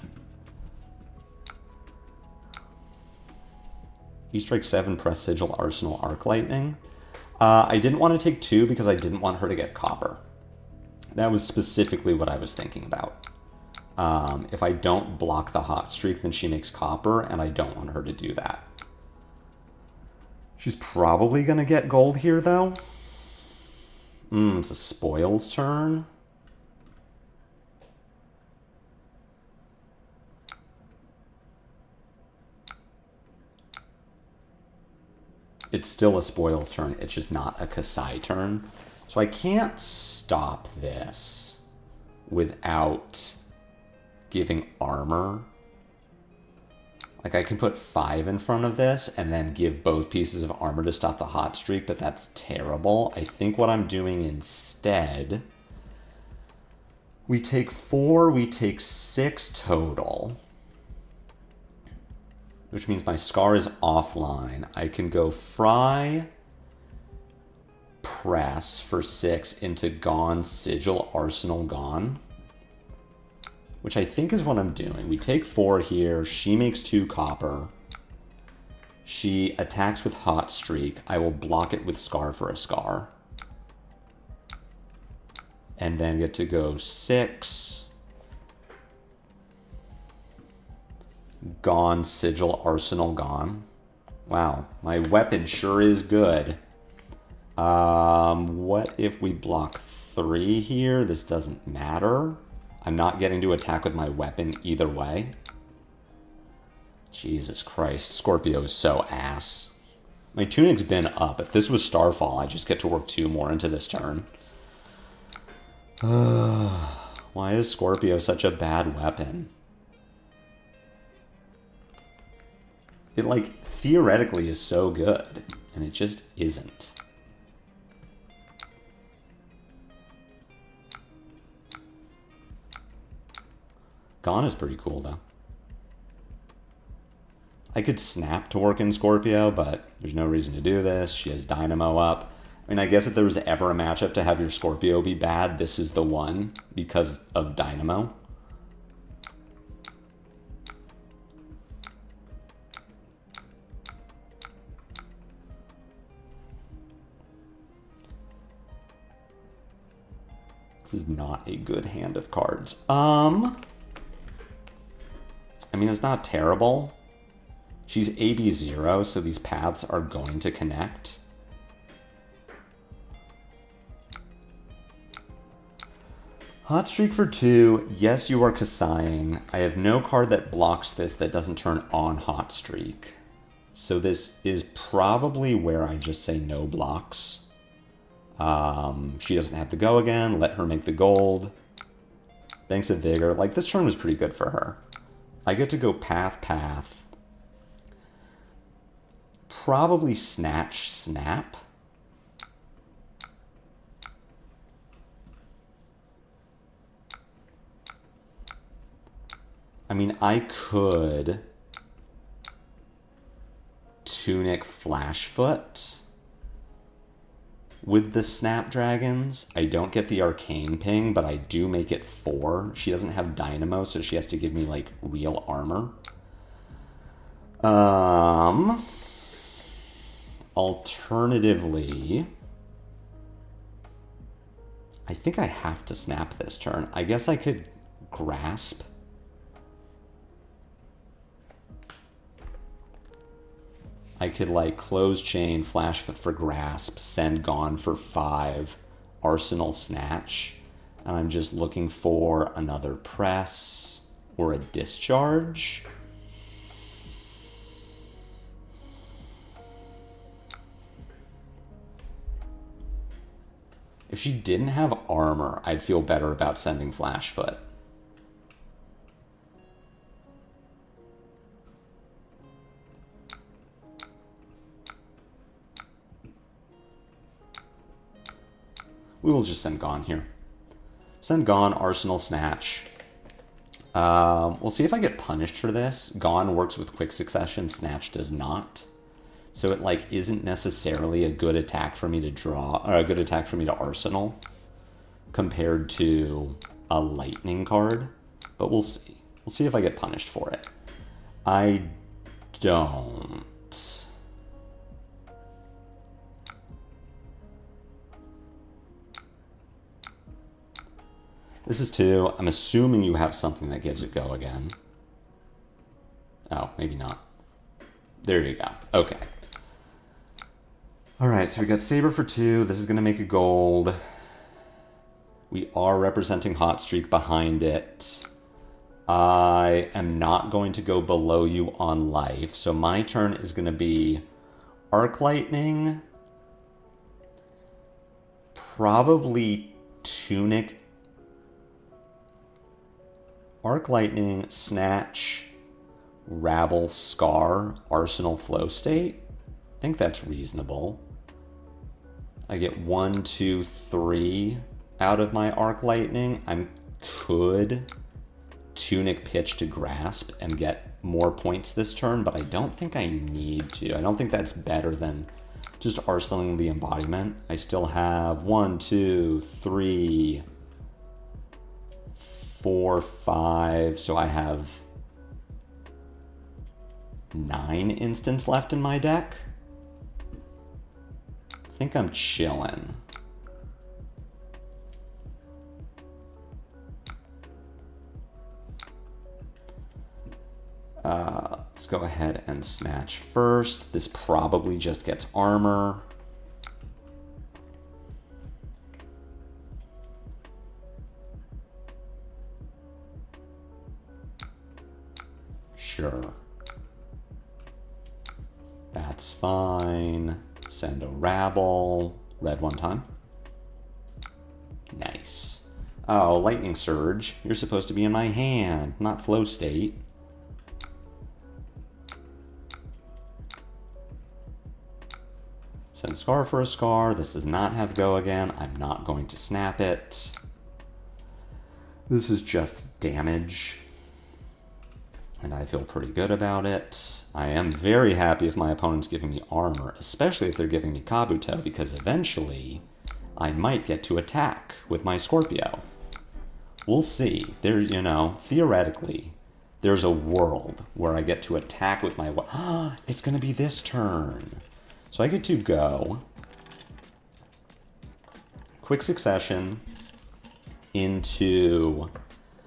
E-Strike 7, Press Sigil, Arsenal, Arc Lightning. I didn't want to take 2 because I didn't want her to get copper. That was specifically what I was thinking about. If I don't block the hot streak, then she makes copper, and I don't want her to do that. She's probably going to get gold here, though. It's a spoils turn. It's still a spoils turn. It's just not a Kassai turn. So I can't stop this without giving armor. Like, I can put 5 in front of this and then give both pieces of armor to stop the hot streak, but that's terrible. I think what I'm doing instead, we take 4, we take 6 total, which means my Scar is offline. I can go Fry, Press for 6 into Gone, Sigil, Arsenal, Gone, which I think is what I'm doing. We take 4 here. She makes 2 copper. She attacks with Hot Streak. I will block it with Scar for a Scar. And then get to go 6. Gone, Sigil, Arsenal, Gone. Wow, my weapon sure is good. What if we block 3 here? This doesn't matter. I'm not getting to attack with my weapon either way. Jesus Christ, Scorpio is so ass. My tunic's been up. If this was Starfall, I just get to work 2 more into this turn. Why is Scorpio such a bad weapon? It, like, theoretically is so good, and it just isn't. Gone is pretty cool, though. I could snap to work in Scorpio, but there's no reason to do this. She has Dynamo up. I mean, I guess if there was ever a matchup to have your Scorpio be bad, this is the one because of Dynamo. This is not a good hand of cards. I mean, it's not terrible. She's AB0, so these paths are going to connect. Hot Streak for 2. Yes, you are Kassaiing. I have no card that blocks this that doesn't turn on Hot Streak. So this is probably where I just say no blocks. She doesn't have to go again. Let her make the gold. Thanks to Vigor. Like, this turn was pretty good for her. I get to go path. Probably snatch, snap. I mean, I could Tunic Flashfoot with the Snapdragons. I don't get the Arcane Ping, but I do make it 4. She doesn't have Dynamo, so she has to give me, like, real armor. Alternatively, I think I have to snap this turn. I guess I could Grasp. I could, like, Close Chain, Flashfoot for Grasp, send Gone for 5, Arsenal Snatch, and I'm just looking for another Press or a Discharge. If she didn't have armor, I'd feel better about sending Flashfoot. We will just send Gone here. Send Gone, Arsenal Snatch. We'll see if I get punished for this. Gone works with quick succession, Snatch does not. So it, like, isn't necessarily a good attack for me to draw, or a good attack for me to Arsenal, compared to a Lightning card. but we'll see. We'll see if I get punished for it. I don't. This is 2. I'm assuming you have something that gives it go again. Oh, maybe not. There you go. Okay. All right, so we got Saber for 2. This is going to make a gold. We are representing Hot Streak behind it. I am not going to go below you on life, so my turn is going to be Arc Lightning, probably Tunic, Arc Lightning, Snatch, Rabble, Scar, Arsenal, Flow State. I think that's reasonable. I get 1, 2, 3 out of my Arc Lightning. I could Tunic Pitch to Grasp and get more points this turn, but I don't think I need to. I don't think that's better than just arsenaling the embodiment. I still have 1, 2, 3, 4, 5, so I have 9 instants left in my deck. I think I'm chilling. Let's go ahead and snatch first. This probably just gets armor. Sure. That's fine. Send a Rabble. Red 1 time. Nice. Oh, Lightning Surge. You're supposed to be in my hand, not Flow State. Send Scar for a Scar. This does not have go again. I'm not going to snap it. This is just damage. And I feel pretty good about it. I am very happy if my opponent's giving me armor, especially if they're giving me Kabuto, because eventually I might get to attack with my Scorpio. We'll see. There's, you know, theoretically, there's a world where I get to attack with my... It's going to be this turn. So I get to go Quick Succession into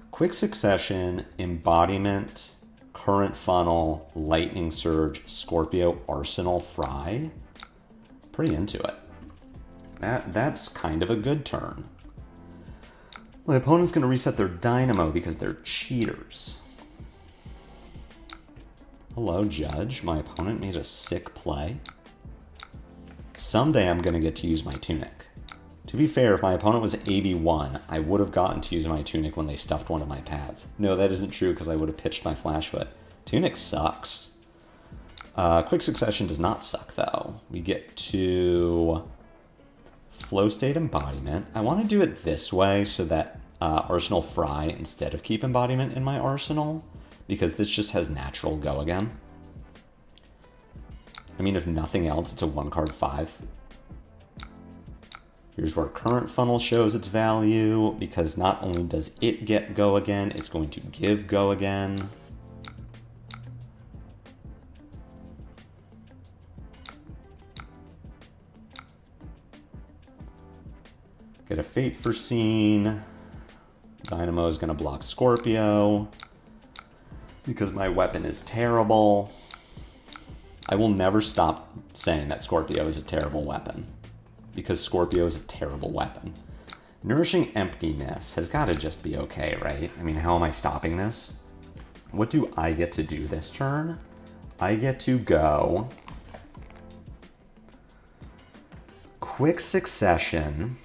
Quick Succession, Embodiment, Current Funnel, Lightning Surge, Scorpio, Arsenal, Fry. Pretty into it. That's kind of a good turn. My opponent's going to reset their Dynamo because they're cheaters. Hello, Judge. My opponent made a sick play. Someday I'm going to get to use my Tunic. To be fair, if my opponent was AB1, I would have gotten to use my Tunic when they stuffed one of my paths. No, that isn't true because I would have pitched my Flash Foot. Tunic sucks. Quick Succession does not suck, though. We get to Flow State Embodiment. I want to do it this way so that Arsenal Fry instead of keep Embodiment in my arsenal, because this just has natural go again. I mean, if nothing else, it's a 1-card 5. Here's where Current Funnel shows its value, because not only does it get go again, it's going to give go again. Get a Fate Foreseen. Dynamo is going to block Scorpio, because my weapon is terrible. I will never stop saying that Scorpio is a terrible weapon, because Scorpio is a terrible weapon. Nourishing Emptiness has got to just be okay, right? I mean, how am I stopping this? What do I get to do this turn? I get to go Quick Succession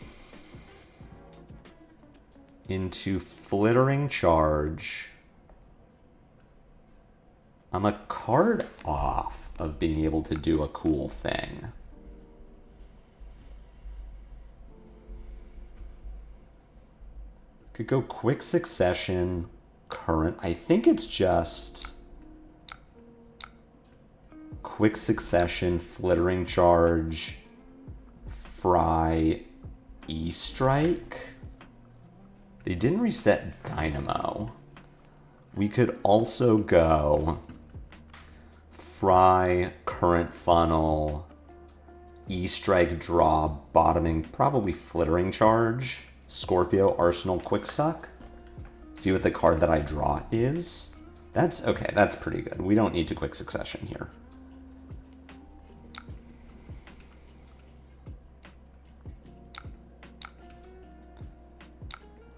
into Flittering Charge. I'm a card off of being able to do a cool thing. Could go Quick Succession, Current. I think it's just Quick Succession, Flittering Charge, Fry, E-Strike. They didn't reset Dynamo. We could also go Fry, Current Funnel, E-Strike, Draw, Bottoming, probably Flittering Charge, Scorpio, Arsenal, Quicksuck. See what the card that I draw is. That's okay, that's pretty good. We don't need to quick succession here.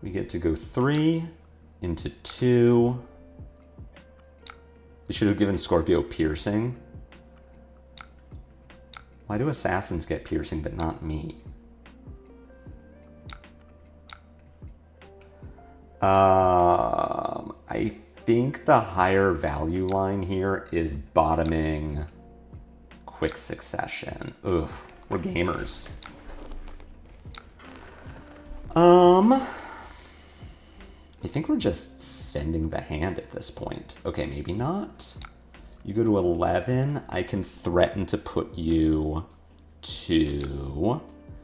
We get to go 3 into 2. They should have given Scorpio Piercing. Why do Assassins get Piercing but not me? I think the higher value line here is bottoming quick succession. Oof, we're gamers. I think we're just sending the hand at this point. Okay, maybe not. You go to 11. I can threaten to put you to...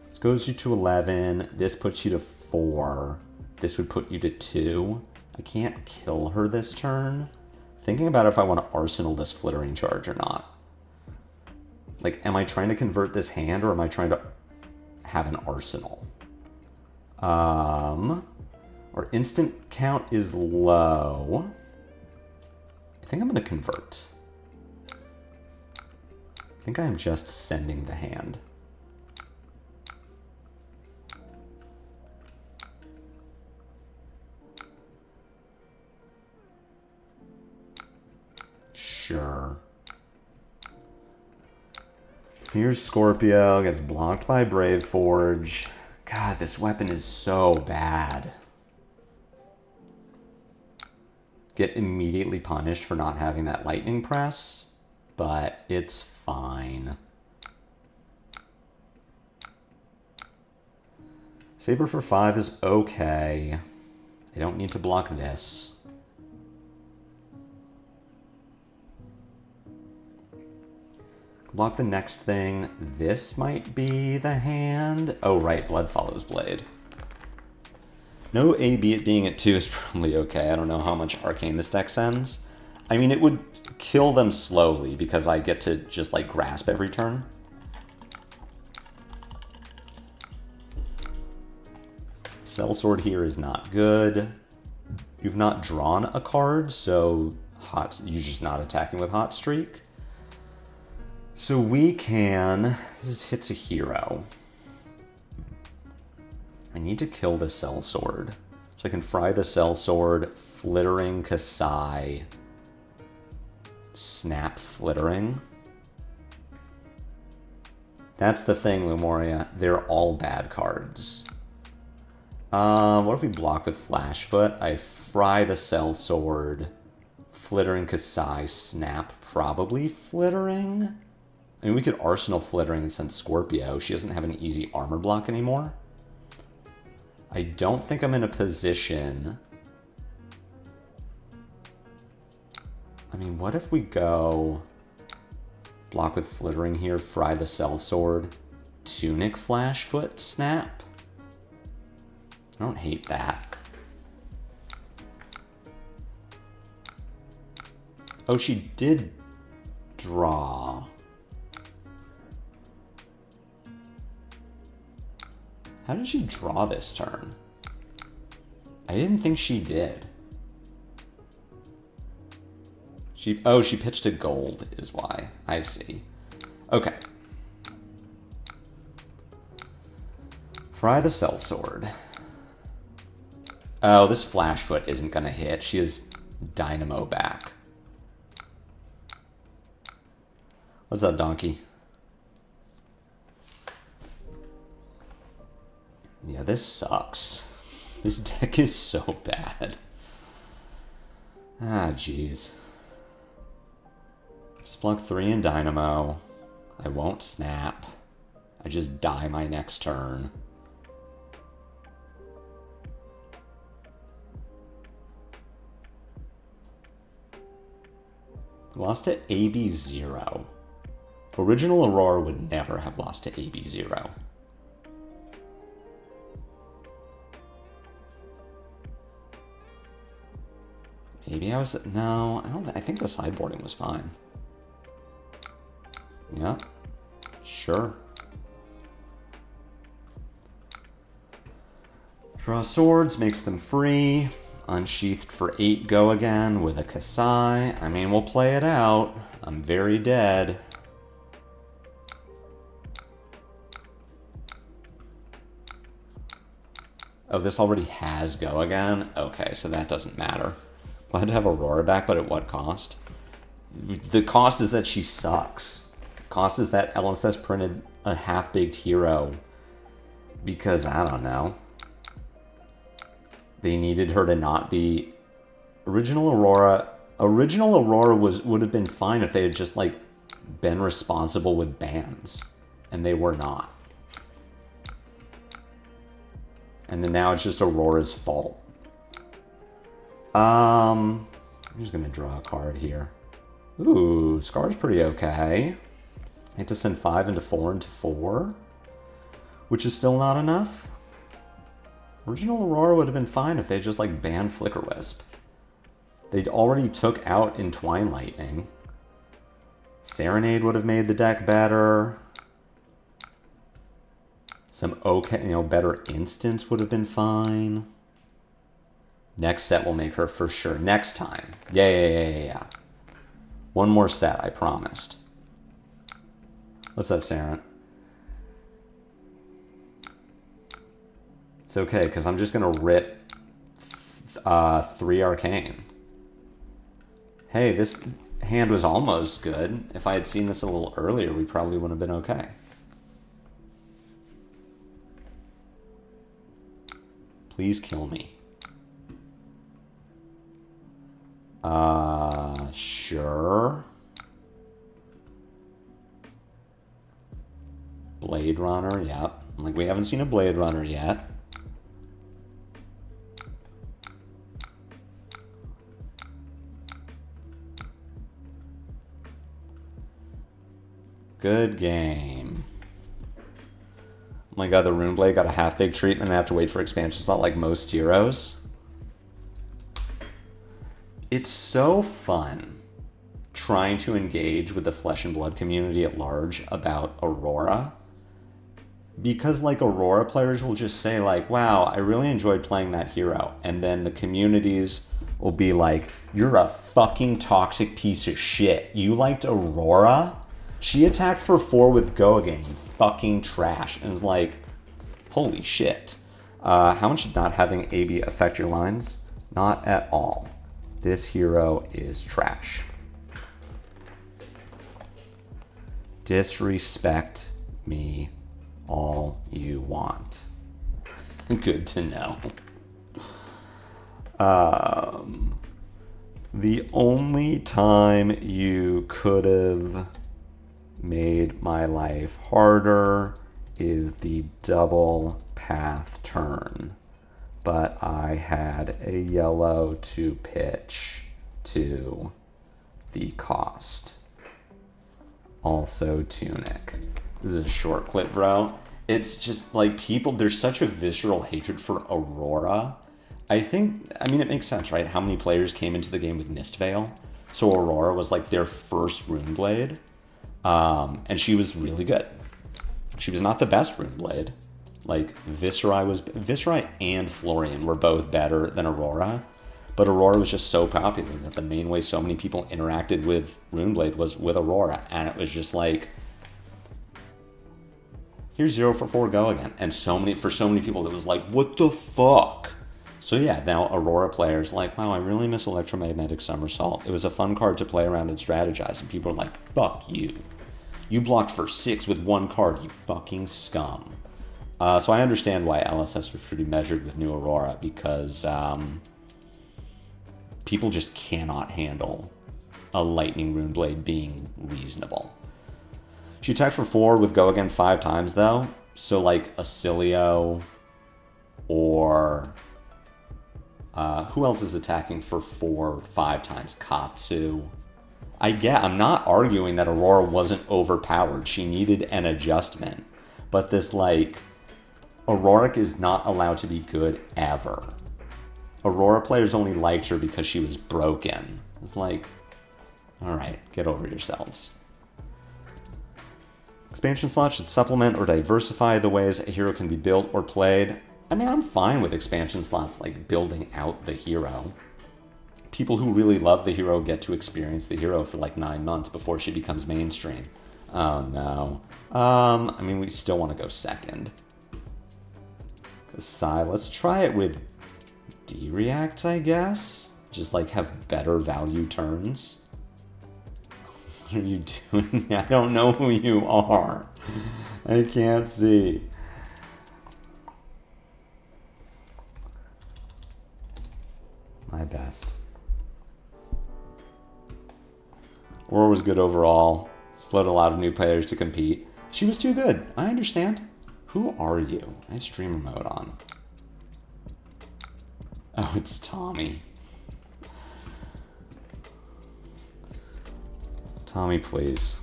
This goes you to 11. This puts you to 4. This would put you to 2. I can't kill her this turn. Thinking about if I want to arsenal this Flittering Charge or not. Like, am I trying to convert this hand or am I trying to have an arsenal? Our instant count is low. I think I'm going to convert. I think I am just sending the hand. Sure. Here's Scorpio, gets blocked by Brave Forge. God, this weapon is so bad. Get immediately punished for not having that lightning press, but it's fine. Saber for 5 is okay. I don't need to block this. Block the next thing. This might be the hand. Oh, right. Blood follows blade. No AB it being at 2 is probably okay. I don't know how much Arcane this deck sends. I mean, it would kill them slowly because I get to just, like, grasp every turn. Sellsword here is not good. You've not drawn a card, so you're just not attacking with Hot Streak. So we can... This hits a hero. I need to kill the Sellsword. So I can fry the Sellsword, Flittering Kassai, Snap Flittering. That's the thing, Lumoria. They're all bad cards. What if we block with Flashfoot? I fry the Sellsword, Flittering Kassai, Snap, probably Flittering? I mean, we could Arsenal Flittering and send Scorpio. She doesn't have an easy armor block anymore. I don't think I'm in a position... I mean, what if we go... Block with Flittering here, fry the Sellsword, Tunic Flashfoot, Snap? I don't hate that. Oh, she did draw. How did she draw this turn? I didn't think she did. Oh, she pitched a gold is why. I see. Okay. Fry the Sellsword. Oh, this Flashfoot isn't gonna hit. She has Dynamo back. What's up, Donkey? Yeah, this sucks. This deck is so bad. Ah, jeez. Just block 3 in Dynamo. I won't snap. I just die my next turn. Lost to AB0. Original Aurora would never have lost to AB0. Maybe I was... No, I think the sideboarding was fine. Yep. Sure. Draw swords, makes them free. Unsheathed for 8, go again with a Kassai. I mean, we'll play it out. I'm very dead. Oh, this already has go again? Okay, so that doesn't matter. Glad to have Aurora back, but at what cost? The cost is that she sucks. Cost is that LSS printed a half-baked hero because, I don't know, they needed her to not be... Original Aurora would have been fine if they had just, like, been responsible with bans, and they were not. And then now it's just Aurora's fault. I'm just gonna draw a card here. Ooh, Scar's pretty okay. I had to send 5 into 4 into 4, which is still not enough. Original Aurora would have been fine if they just like banned Flicker Wisp. They'd already took out Entwine Lightning. Serenade would have made the deck better. Some okay, better instance would have been fine. Next set will make her for sure. Next time. Yeah. One more set, I promised. What's up, Savant? It's okay, because I'm just going to rip 3 Arcane. Hey, this hand was almost good. If I had seen this a little earlier, we probably would have been okay. Please kill me. Sure. Blade Runner, yep. Like, we haven't seen a Blade Runner yet. Good game. Oh my god, the Runeblade got a half-baked treatment and I have to wait for expansion. It's not like most heroes. It's so fun trying to engage with the Flesh and Blood community at large about Aurora. Because, like, Aurora players will just say, like, wow, I really enjoyed playing that hero. And then the communities will be like, you're a fucking toxic piece of shit. You liked Aurora? She attacked for 4 with go again, you fucking trash. And it's like, holy shit. How much did not having AB affect your lines? Not at all. This hero is trash. Disrespect me all you want. Good to know. The only time you could have made my life harder is the double path turn, but I had a yellow to pitch to the cost. Also Tunic. This is a short clip, bro. It's just like people, there's such a visceral hatred for Aurora. I mean, it makes sense, right? How many players came into the game with Mistveil? So Aurora was like their first Runeblade. And she was really good. She was not the best Runeblade. Like, Viserai and Florian were both better than Aurora. But Aurora was just so popular that the main way so many people interacted with Runeblade was with Aurora. And it was just like, here's 0 for 4, go again. And for so many people, it was like, what the fuck? So yeah, now Aurora players like, wow, I really miss Electromagnetic Somersault. It was a fun card to play around and strategize. And people are like, fuck you. You blocked for 6 with 1 card, you fucking scum. So I understand why LSS was pretty measured with new Aurora, because people just cannot handle a Lightning Runeblade being reasonable. She attacked for 4 with go again 5 times, though. So, like, Acilio or... who else is attacking for 4 5 times? Katsu. I'm not arguing that Aurora wasn't overpowered. She needed an adjustment. But this, like... Auroric is not allowed to be good ever. Aurora players only liked her because she was broken. It's like, alright, get over yourselves. Expansion slots should supplement or diversify the ways a hero can be built or played. I mean, I'm fine with expansion slots like building out the hero. People who really love the hero get to experience the hero for like 9 months before she becomes mainstream. Oh no. I mean, we still want to go second. Kassai, let's try it with D-React, I guess? Just like have better value turns. What are you doing? I don't know who you are. I can't see. My best. Aurora was good overall. Slowed a lot of new players to compete. She was too good. I understand. Who are you? I have streamer mode on. Oh, it's Tommy. Tommy, please.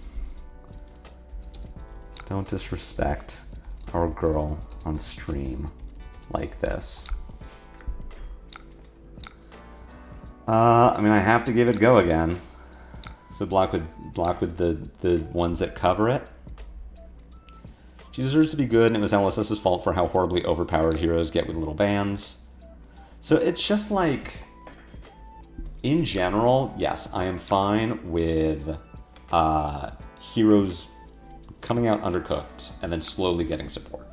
Don't disrespect our girl on stream like this. I mean, I have to give it go again. So block with the ones that cover it. She deserves to be good, and it was LSS's fault for how horribly overpowered heroes get with little bans. So it's just like, in general, yes, I am fine with heroes coming out undercooked and then slowly getting support.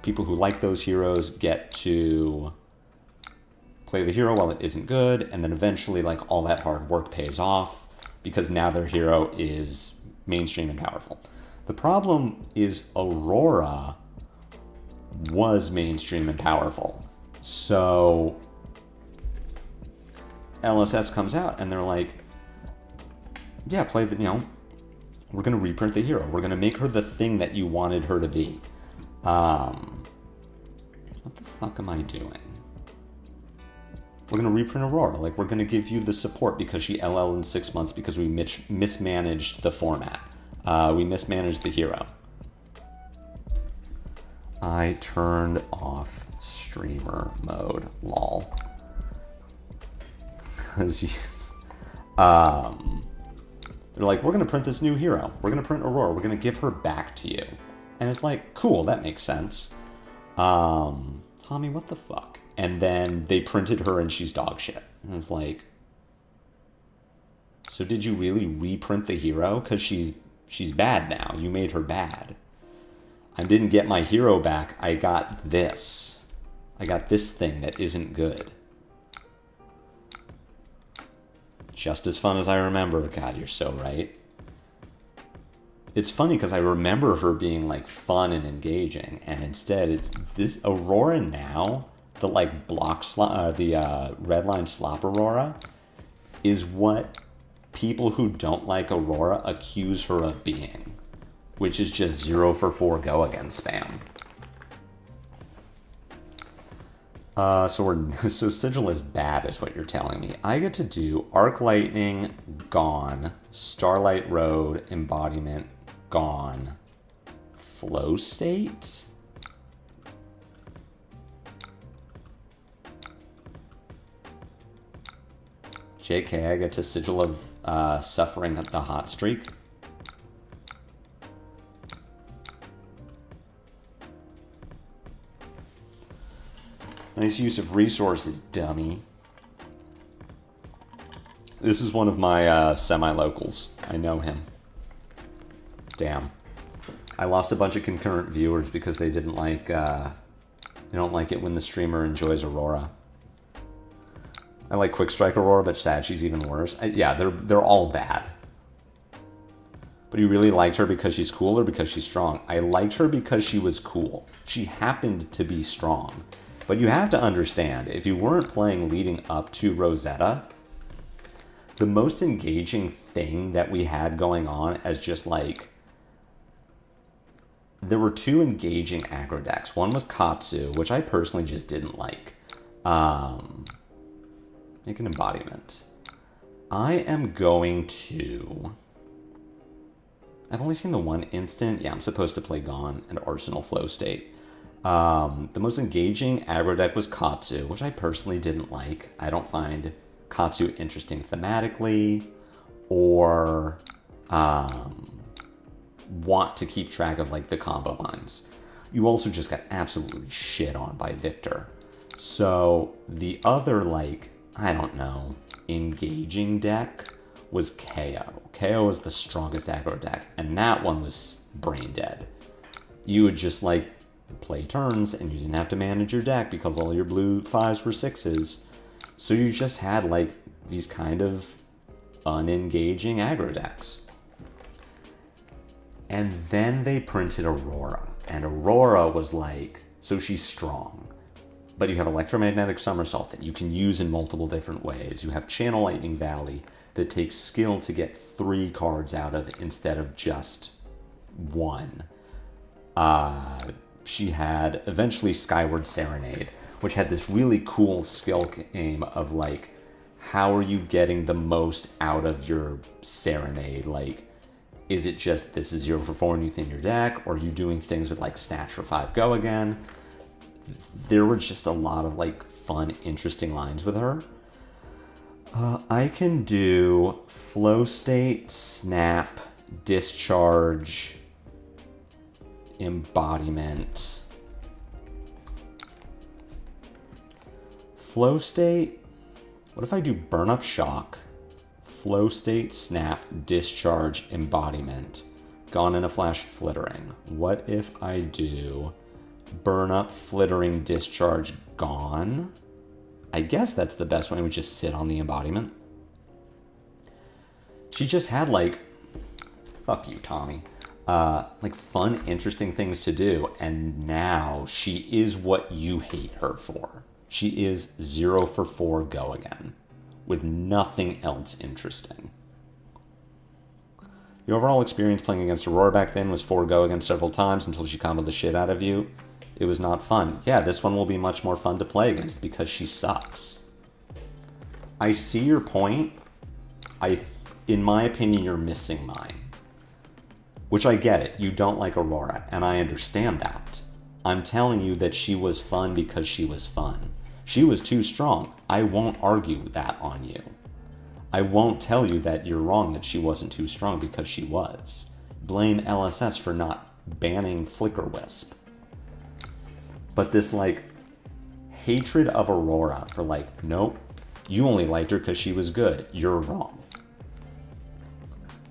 People who like those heroes get to play the hero while it isn't good, and then eventually like all that hard work pays off because now their hero is mainstream and powerful. The problem is Aurora was mainstream and powerful. So LSS comes out and they're like, yeah, play the, we're going to reprint the hero. We're going to make her the thing that you wanted her to be. What the fuck am I doing? We're going to reprint Aurora. Like, we're going to give you the support because she LL in 6 months because we mismanaged the format. We mismanaged the hero. I turned off streamer mode, lol. Because they're like, we're going to print this new hero. We're going to print Aurora. We're going to give her back to you. And it's like, cool, that makes sense. Tommy, what the fuck? And then they printed her and she's dog shit. And it's like, so did you really reprint the hero? Because she's bad now. You made her bad. I didn't get my hero back. I got this. I got this thing that isn't good. Just as fun as I remember. God, you're so right. It's funny because I remember her being like fun and engaging, and instead it's this Aurora now, the like block slot, the Redline slop Aurora, is what people who don't like Aurora accuse her of being, which is just 0 for 4 go again spam. So Sigil is bad is what you're telling me. I get to do Arc Lightning, gone. Starlight Road, Embodiment, gone. Flow State? JK, I get to Sigil of Suffering the Hot Streak. Nice use of resources, dummy. This is one of my semi-locals. I know him. Damn. I lost a bunch of concurrent viewers because they didn't like, they don't like it when the streamer enjoys Aurora. I like Quick Strike Aurora, but sad she's even worse. Yeah, they're all bad. But you really liked her because she's cool or because she's strong? I liked her because she was cool. She happened to be strong. But you have to understand, if you weren't playing leading up to Rosetta, the most engaging thing that we had going on as just like, there were 2 engaging aggro decks. One was Katsu, which I personally just didn't like. Make an embodiment. I am going to... I've only seen the one instant. Yeah, I'm supposed to play Gone and Arsenal Flow State. The most engaging aggro deck was Katsu, which I personally didn't like. I don't find Katsu interesting thematically or want to keep track of like the combo lines. You also just got absolutely shit on by Victor. So the other, like, I don't know, engaging deck was KO. KO was the strongest aggro deck, and that one was brain dead. You would just like play turns and you didn't have to manage your deck because all your blue 5s were 6s. So you just had like these kind of unengaging aggro decks. And then they printed Aurora. And Aurora was like, so she's strong. But you have Electromagnetic Somersault that you can use in multiple different ways. You have Channel Lightning Valley that takes skill to get 3 cards out of instead of just 1. She had eventually Skyward Serenade, which had this really cool skill game of like, how are you getting the most out of your Serenade? Like, is it just this is 0 for 4 and you thin your deck? Or are you doing things with like Snatch for 5 go again? There were just a lot of like fun, interesting lines with her. I can do Flow State, Snap, Discharge, Embodiment. Flow State, what if I do Burn Up Shock, Flow State, Snap, Discharge, Embodiment, Gone in a Flash, Flittering? What if I do Burn Up, Flittering, Discharge, Gone? I guess that's the best one. We just sit on the Embodiment. She just had like, fuck you, Tommy, like fun, interesting things to do. And now she is what you hate her for. She is 0 for 4 go again with nothing else interesting. The overall experience playing against Aurora back then was 4 go again several times until she comboed the shit out of you. It was not fun. Yeah, this one will be much more fun to play against because she sucks. I see your point. In my opinion, you're missing mine. Which I get it. You don't like Aurora, and I understand that. I'm telling you that she was fun because she was fun. She was too strong. I won't argue that on you. I won't tell you that you're wrong that she wasn't too strong because she was. Blame LSS for not banning Flicker Wisp. But this, like, hatred of Aurora for, like, nope, you only liked her because she was good. You're wrong.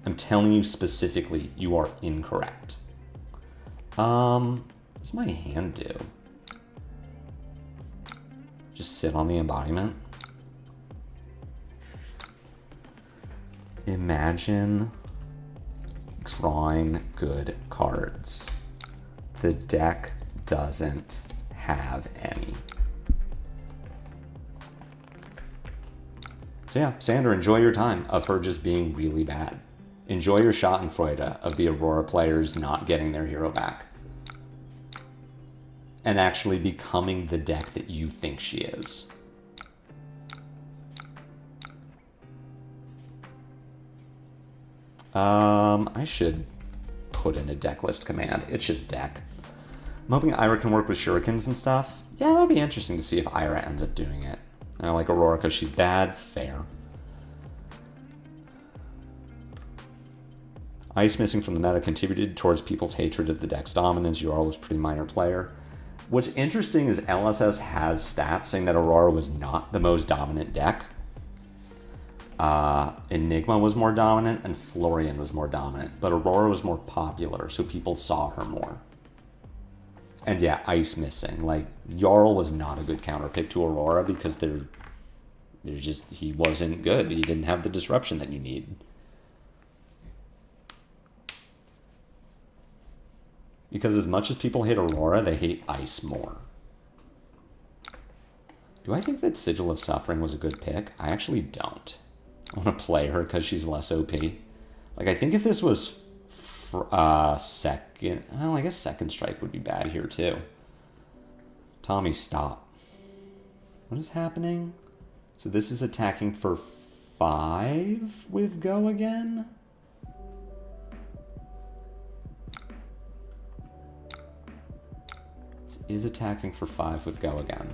I'm telling you specifically, you are incorrect. What's my hand do? Just sit on the Embodiment? Imagine drawing good cards. The deck doesn't have any. So yeah, Sandra, enjoy your time of her just being really bad. Enjoy your Schadenfreude of the Aurora players not getting their hero back. And actually becoming the deck that you think she is. I should put in a deck list command. It's just deck. I'm hoping Ira can work with shurikens and stuff. Yeah, that'll be interesting to see if Ira ends up doing it. I like Aurora because she's bad. Fair. Ice missing from the meta contributed towards people's hatred of the deck's dominance. Jarl was a pretty minor player. What's interesting is LSS has stats saying that Aurora was not the most dominant deck. Enigma was more dominant and Florian was more dominant, but Aurora was more popular, so people saw her more. And yeah, Ice missing. Like, Jarl was not a good counter pick to Aurora because he wasn't good. He didn't have the disruption that you need. Because as much as people hate Aurora, they hate Ice more. Do I think that Sigil of Suffering was a good pick? I actually don't. I want to play her because she's less OP. Like, I think if this was second... Well, I guess Second Strike would be bad here, too. Tommy, stop. What is happening? So this is attacking for 5 with Go again? is attacking for 5 with Go again.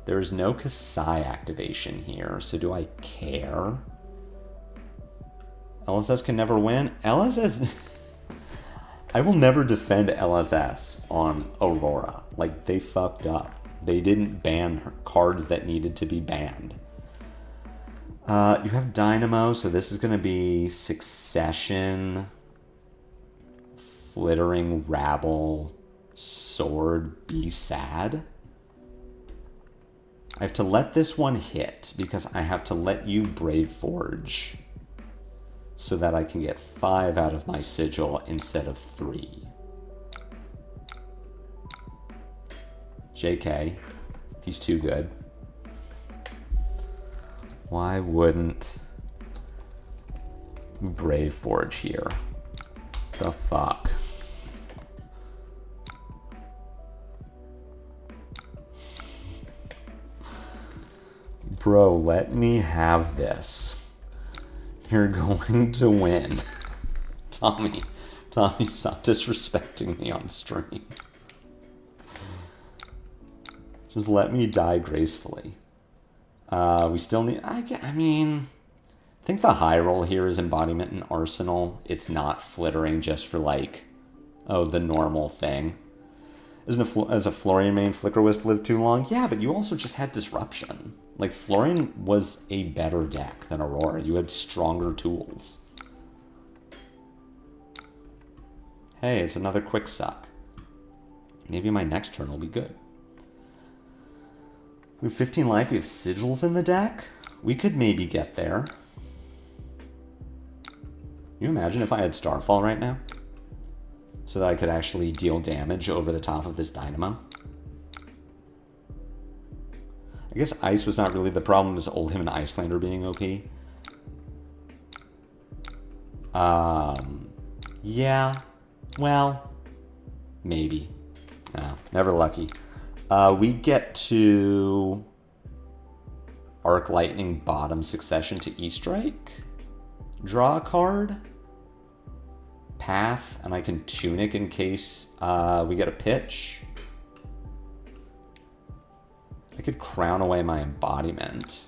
There's no Kassai activation here, so do I care? LSS can never win? LSS... I will never defend LSS on Aurora. Like, they fucked up. They didn't ban cards that needed to be banned. You have Dynamo, so this is going to be Succession, Flittering Rabble, Sword, Be Sad. I have to let this one hit because I have to let you Brave Forge so that I can get 5 out of my sigil instead of 3. JK, he's too good. Why wouldn't Brave Forge here? The fuck? Bro, let me have this. You're going to win. Tommy, stop disrespecting me on stream. Just let me die gracefully. We still need... I think the high roll here is Embodiment and Arsenal. It's not Flittering just for, like, the normal thing. As a Florian main, Flicker Wisp lived too long? Yeah, but you also just had Disruption. Like, Florian was a better deck than Aurora. You had stronger tools. Hey, it's another quick suck. Maybe my next turn will be good. We have 15 life. We have sigils in the deck. We could maybe get there. Can you imagine if I had Starfall right now? So that I could actually deal damage over the top of this Dynamo. I guess Ice was not really the problem. It was Oldhim and Icelander being OP. Yeah. Well, maybe. No, never lucky. We get to Arc Lightning bottom Succession to E-Strike. Draw a card. Path, and I can Tunic in case we get a pitch. I could Crown away my Embodiment.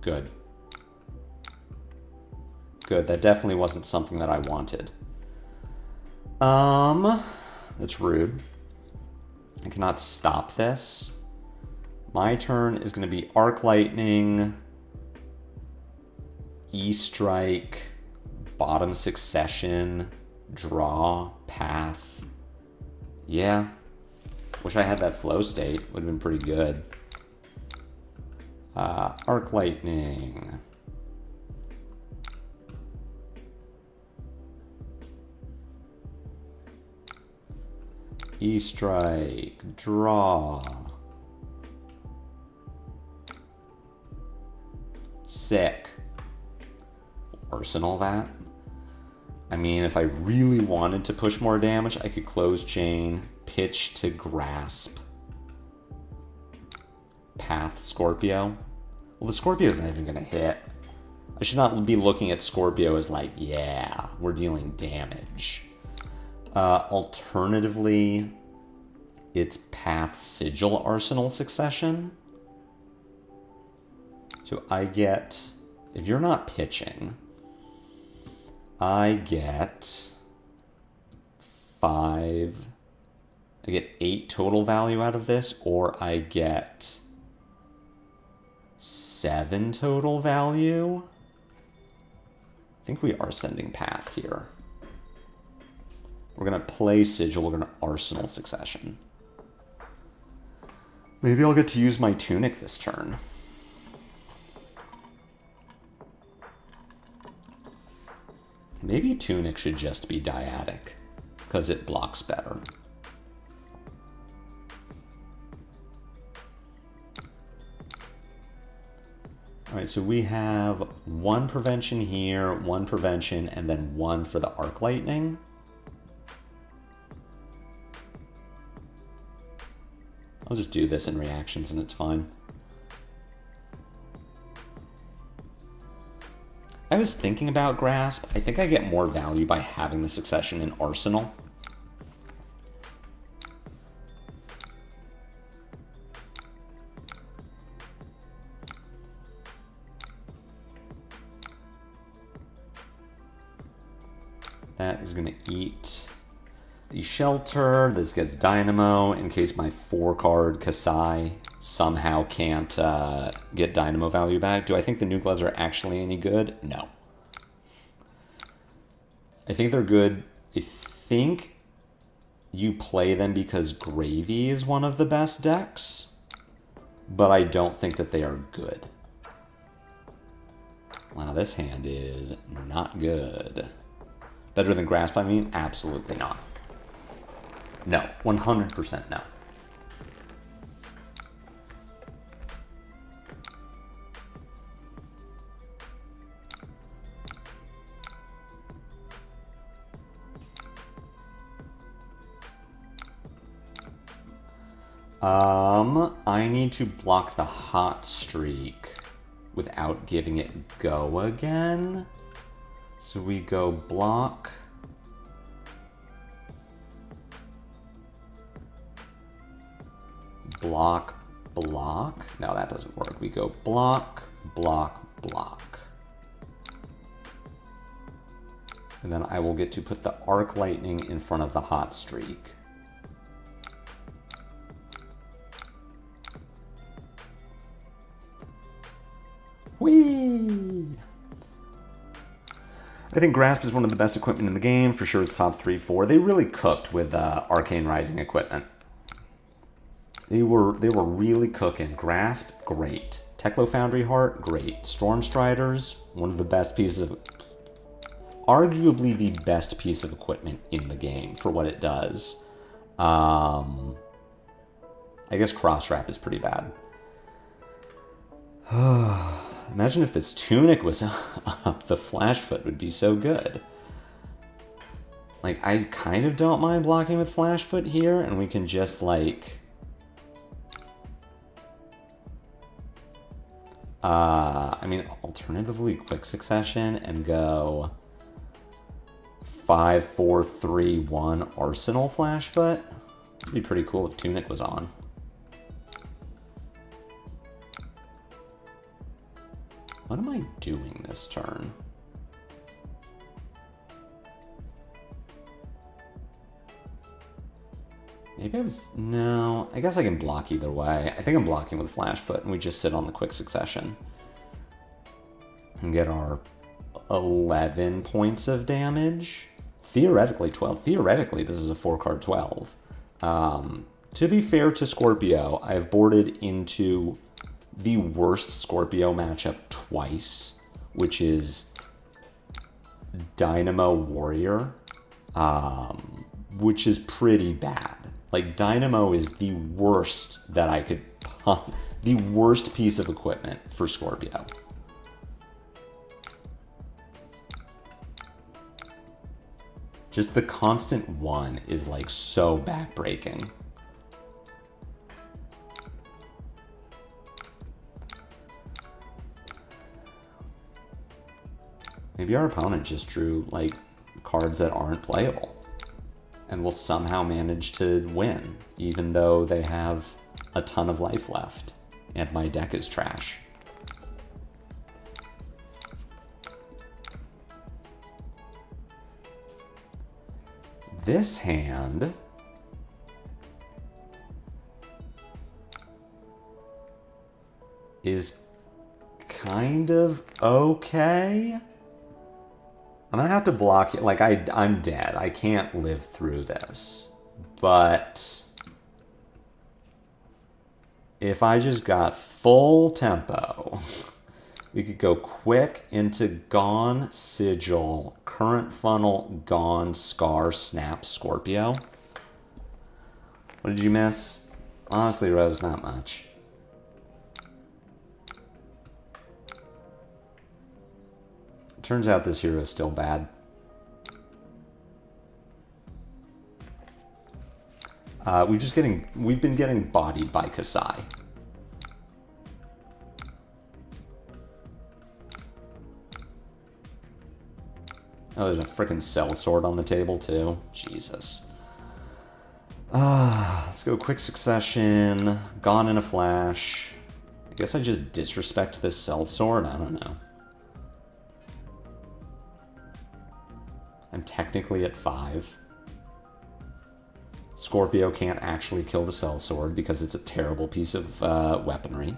Good. Good, that definitely wasn't something that I wanted. That's rude. I cannot stop this. My turn is going to be Arc Lightning, E-Strike, bottom Succession, draw, path. Yeah. Wish I had that flow state. Would have been pretty good. Arc Lightning. E-Strike, draw. Sick. Arsenal that. I mean, if I really wanted to push more damage, I could Close Chain, pitch to Grasp, Path Scorpio. Well, the Scorpio's not even going to hit. I should not be looking at Scorpio as like, yeah, we're dealing damage. Alternatively, it's Path Sigil Arsenal Succession. So I get, if you're not pitching, I get 5, I get 8 total value out of this, or I get 7 total value. I think we are sending Path here. We're going to play Sigil, we're going to Arsenal Succession. Maybe I'll get to use my Tunic this turn. Maybe Tunic should just be Dyadic, because it blocks better. Alright, so we have 1 prevention here, 1 prevention, and then 1 for the Arc Lightning. I'll just do this in reactions and it's fine. I was thinking about Grasp. I think I get more value by having the Succession in Arsenal. That is going to eat the Shelter. This gets Dynamo in case my 4-card Kassai somehow can't get Dynamo value back. Do I think the new gloves are actually any good? No. I think they're good. I think you play them because Gravy is one of the best decks, but I don't think that they are good. Wow, this hand is not good. Better than Grasp, I mean? Absolutely not. No, 100% no. I need to block the Hot Streak without giving it go again. So we go block. Block, block. No, that doesn't work. We go block, block, block. And then I will get to put the Arc Lightning in front of the Hot Streak. Whee! I think Grasp is one of the best equipment in the game. For sure it's top 3, 4. They really cooked with Arcane Rising equipment. They were really cooking. Grasp, great. Teklo Foundry Heart, great. Storm Striders, one of the best pieces of... Arguably the best piece of equipment in the game for what it does. I guess Cross Wrap is pretty bad. Imagine if this Tunic was up. The Flash Foot would be so good. Like, I kind of don't mind blocking with Flash Foot here, and we can just, like... I mean, alternatively, Quick Succession and go 5, 4, 3, 1 Arsenal Flash Foot. It'd be pretty cool if Tunic was on. What am I doing this turn? Maybe I was... No, I guess I can block either way. I think I'm blocking with Flash Foot, and we just sit on the Quick Succession. And get our 11 points of damage. Theoretically, 12. Theoretically, this is a 4-card 12. To be fair to Scorpio, I have boarded into the worst Scorpio matchup twice, which is Dynamo Warrior, which is pretty bad. Like, Dynamo is the worst that I could... the worst piece of equipment for Scorpio. Just the constant 1 is, like, so backbreaking. Maybe our opponent just drew, like, cards that aren't playable and will somehow manage to win, even though they have a ton of life left and my deck is trash. This hand is kind of okay. I'm gonna have to block it. Like, I'm dead. I can't live through this. But if I just got full tempo, we could go quick into Gone, Sigil, Current Funnel, Gone, Scar, Snap, Scorpio. What did you miss? Honestly, Rose, not much. Turns out this hero is still bad. We've been getting bodied by Kassai. Oh, there's a freaking sellsword on the table, too. Jesus. Let's go quick succession. Gone in a flash. I guess I just disrespect this sellsword? I don't know. I'm technically at 5. Scorpio can't actually kill the sellsword because it's a terrible piece of weaponry.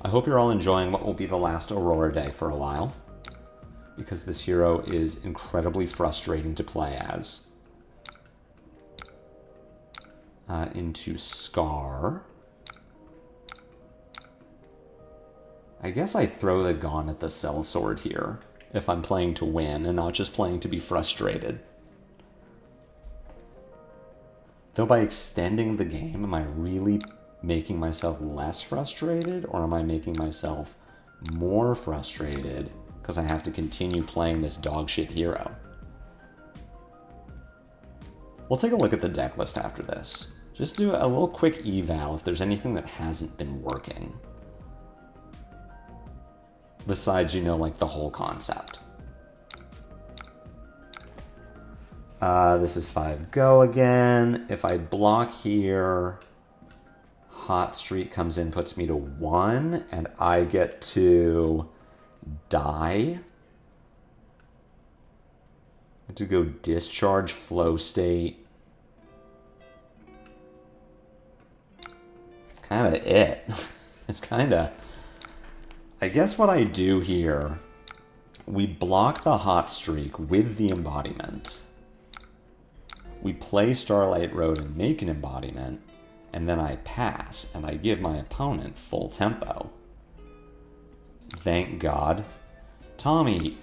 I hope you're all enjoying what will be the last Aurora day for a while, because this hero is incredibly frustrating to play as. Into Scar. I guess I throw the gaunt at the sellsword here, if I'm playing to win and not just playing to be frustrated. Though by extending the game, am I really making myself less frustrated, or am I making myself more frustrated because I have to continue playing this dogshit hero? We'll take a look at the deck list after this. Just do a little quick eval if there's anything that hasn't been working. Besides, you know, like the whole concept. This is 5 go again. If I block here, Hot Streak comes in, puts me to 1, and I get to die. I have to go discharge, flow state. It's kind of it. It's kind of... I guess what I do here, we block the Hot Streak with the embodiment. We play Starlight Road and make an embodiment, and then I pass, and I give my opponent full tempo. Thank God. Tommy,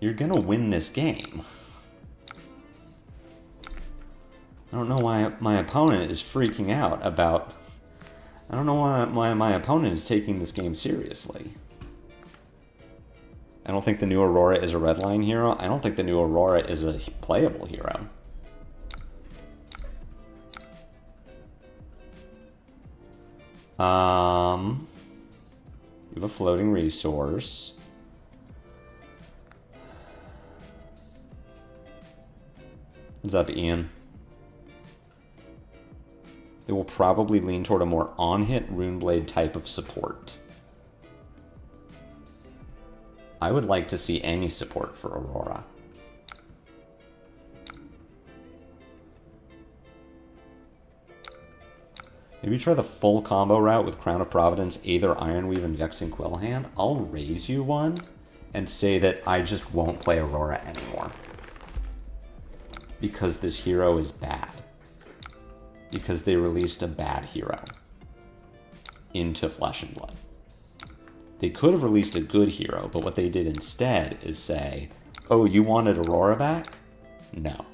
you're gonna win this game. I don't know why my opponent is freaking out about... I don't know why my opponent is taking this game seriously. I don't think the new Aurora is a Redline hero. I don't think the new Aurora is a playable hero. You have a floating resource. What's up, Ian? They will probably lean toward a more on-hit Runeblade type of support. I would like to see any support for Aurora. Maybe try the full combo route with Crown of Providence, Aether, Ironweave, and Vexing Quillhand. I'll raise you one and say that I just won't play Aurora anymore. Because this hero is bad. Because they released a bad hero into Flesh and Blood. They could have released a good hero, but what they did instead is say, oh, you wanted Aurora back? No.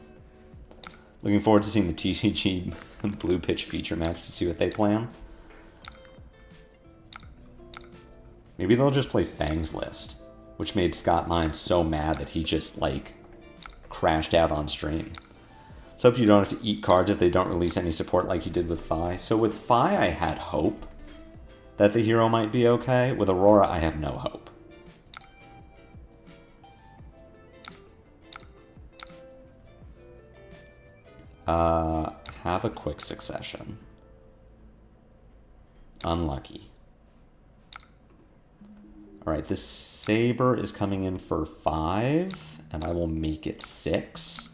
Looking forward to seeing the TCG Blue Pitch feature match to see what they plan. Maybe they'll just play Fang's list, which made Scott Mines so mad that he just, like, crashed out on stream. Let's hope you don't have to eat cards if they don't release any support like you did with Fi. So with Fi, I had hope that the hero might be okay. With Aurora, I have no hope. Have a quick succession. Unlucky. Alright, this Saber is coming in for 5, and I will make it 6.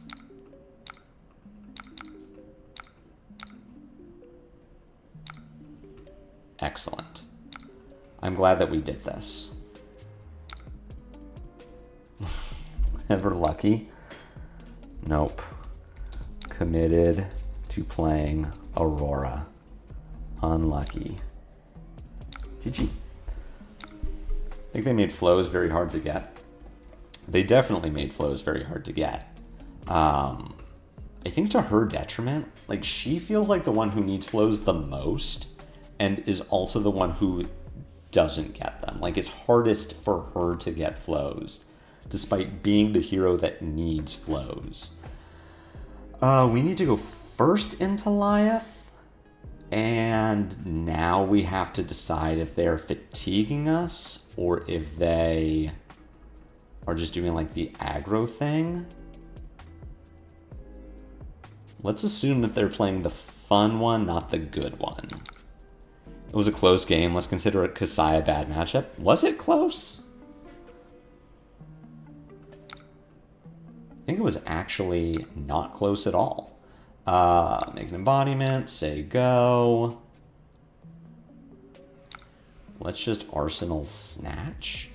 Excellent. I'm glad that we did this. Ever lucky? Nope. Committed to playing Aurora. Unlucky. GG. I think they made flows very hard to get. They definitely made flows very hard to get. I think to her detriment, like, she feels like the one who needs flows the most and is also the one who doesn't get them. Like, it's hardest for her to get flows, despite being the hero that needs flows. We need to go first into Lyath. And now we have to decide if they're fatiguing us or if they are just doing like the aggro thing. Let's assume that they're playing the fun one, not the good one. It was a close game. Let's consider it Kassai a bad matchup. Was it close? I think it was actually not close at all. Make an embodiment, say go. Let's just Arsenal Snatch.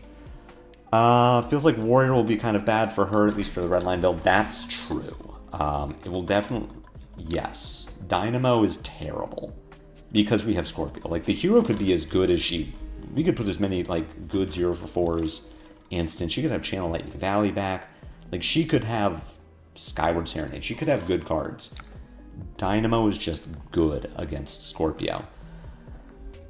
Feels like Warrior will be kind of bad for her, at least for the Redline build. That's true. It will definitely... Yes. Dynamo is terrible. Because we have Scorpio. Like, the hero could be as good as she... We could put as many, like, good 0-for-4s instant. She could have Channel Lightning Valley back. Like, she could have Skyward Serenade. She could have good cards. Dynamo is just good against Scorpio.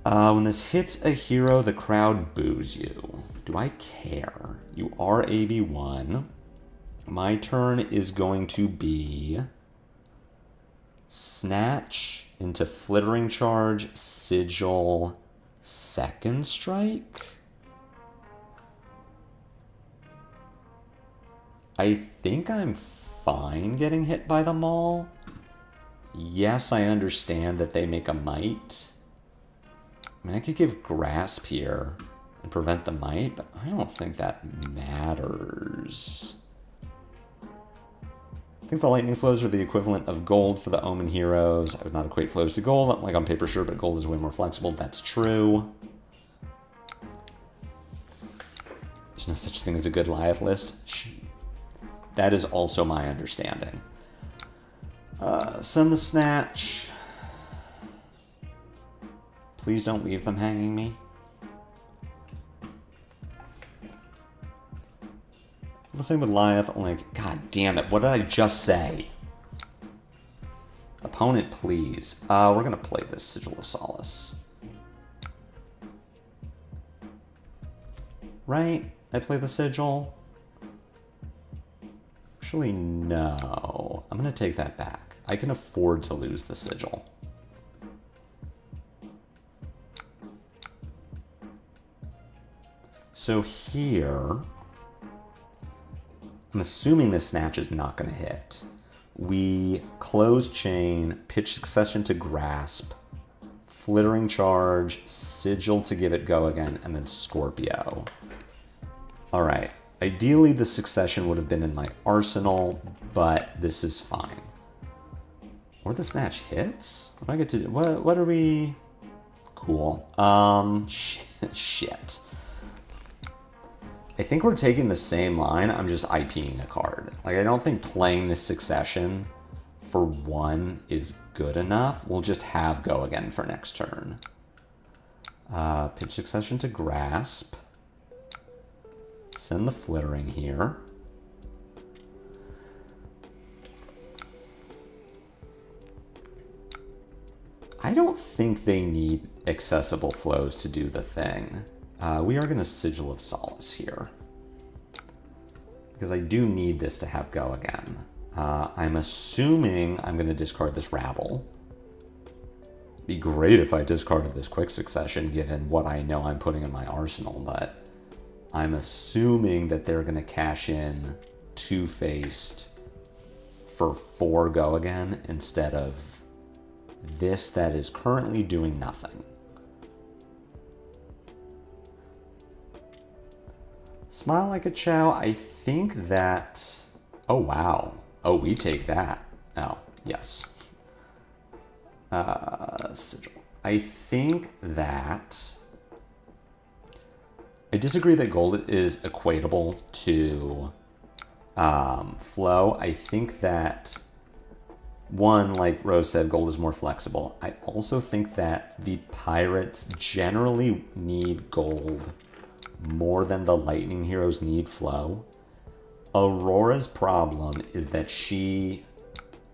When this hits a hero, the crowd boos you. Do I care? You are AB1. My turn is going to be Snatch into Flittering Charge, Sigil, Second Strike. I think I'm fine getting hit by them all. Yes, I understand that they make a Might. I mean, I could give Grasp here and prevent the Might, but I don't think that matters. I think the Lightning Flows are the equivalent of gold for the Omen heroes. I would not equate flows to gold, like on paper, sure, but gold is way more flexible. That's true. There's no such thing as a good Lyath list. That is also my understanding. Send the Snatch. Please don't leave them hanging me. The same with Lyath, only like, god damn it, what did I just say? Opponent, please. We're gonna play this Sigil of Solace. Right? I play the Sigil? Actually, no. I'm gonna take that back. I can afford to lose the Sigil. So here... I'm assuming this Snatch is not going to hit. We close Chain, pitch Succession to Grasp, Flittering Charge, Sigil to give it go again, and then Scorpio. Alright, ideally the Succession would have been in my arsenal, but this is fine. Or the Snatch hits? What do I get to do? What are we... Cool. Shit. I think we're taking the same line, I'm just IPing a card. Like, I don't think playing this Succession for one is good enough. We'll just have go again for next turn. Pitch Succession to Grasp. Send the Flittering here. I don't think they need accessible flows to do the thing. We are going to Sigil of Solace here. Because I do need this to have go again. I'm assuming I'm going to discard this Rabble. Be great if I discarded this Quick Succession, given what I know I'm putting in my arsenal, but I'm assuming that they're going to cash in Two-Faced for 4 go again, instead of this that is currently doing nothing. Smile Like a Chow, I think that... Oh, wow. Oh, we take that. Oh, yes. Sigil. I think that... I disagree that gold is equatable to flow. I think that, one, like Rose said, gold is more flexible. I also think that the pirates generally need gold more than the lightning heroes need flow. Aurora's problem is that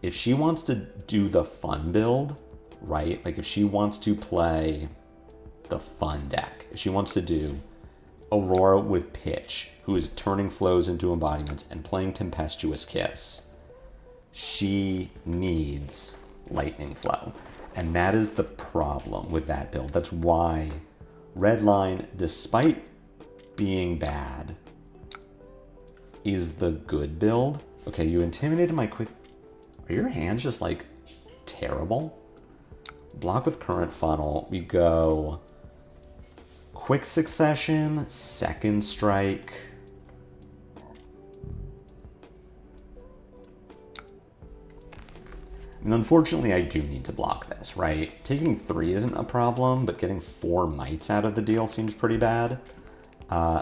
if she wants to do the fun build, right? Like if she wants to play the fun deck, if she wants to do Aurora with Pitch, who is turning flows into embodiments and playing Tempestuous Kiss, she needs lightning flow. And that is the problem with that build. That's why Redline, despite being bad, is the good build. Okay, you intimidated my quick... Are your hands just, like, terrible? Block with Current Funnel. We go Quick Succession, Second Strike. And unfortunately, I do need to block this, right? Taking 3 isn't a problem, but getting 4 mites out of the deal seems pretty bad.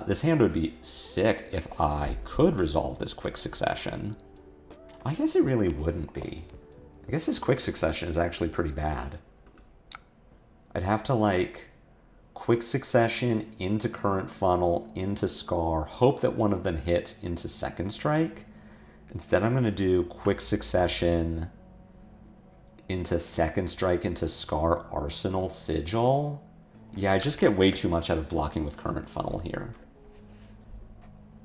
This hand would be sick if I could resolve this Quick Succession. I guess it really wouldn't be. I guess this Quick Succession is actually pretty bad. I'd have to, like, Quick Succession into Current Funnel, into Scar, hope that one of them hits into Second Strike. Instead, I'm going to do Quick Succession into Second Strike, into Scar, Arsenal, Sigil. Yeah, I just get way too much out of blocking with Current Funnel here.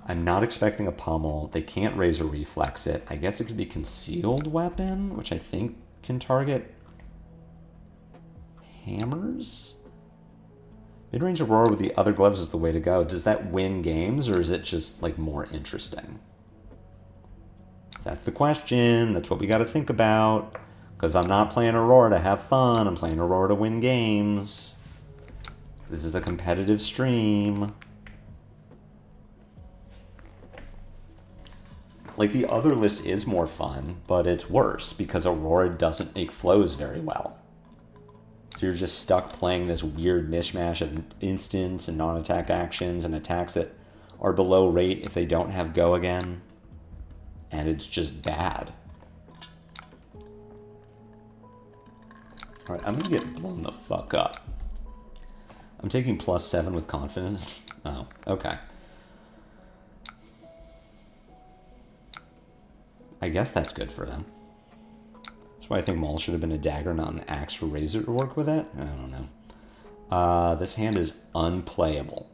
I'm not expecting a pummel. They can't raise or reflex it. I guess it could be Concealed Weapon, which I think can target hammers? Mid-range Aurora with the other gloves is the way to go. Does that win games, or is it just, like, more interesting? That's the question. That's what we got to think about. Because I'm not playing Aurora to have fun. I'm playing Aurora to win games. This is a competitive stream. Like, the other list is more fun, but it's worse because Aurora doesn't make flows very well. So you're just stuck playing this weird mishmash of instants and non-attack actions and attacks that are below rate if they don't have go again. And it's just bad. Alright, I'm gonna get blown the fuck up. I'm taking +7 with confidence. Oh, okay. I guess that's good for them. That's why I think Maul should have been a dagger, not an axe for Razor to work with it. I don't know. This hand is unplayable.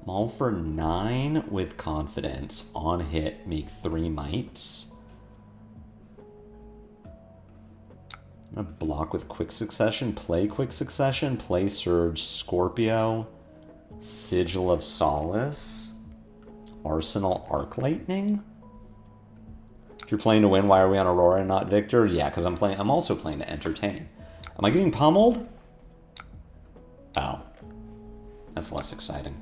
Maul for 9 with confidence. On hit, make 3 mites. I'm going to block with Quick Succession, play Quick Succession, play Surge, Scorpio, Sigil of Solace, Arsenal, Arc Lightning. If you're playing to win, why are we on Aurora and not Victor? Yeah, because I'm also playing to entertain. Am I getting pummeled? Oh. That's less exciting.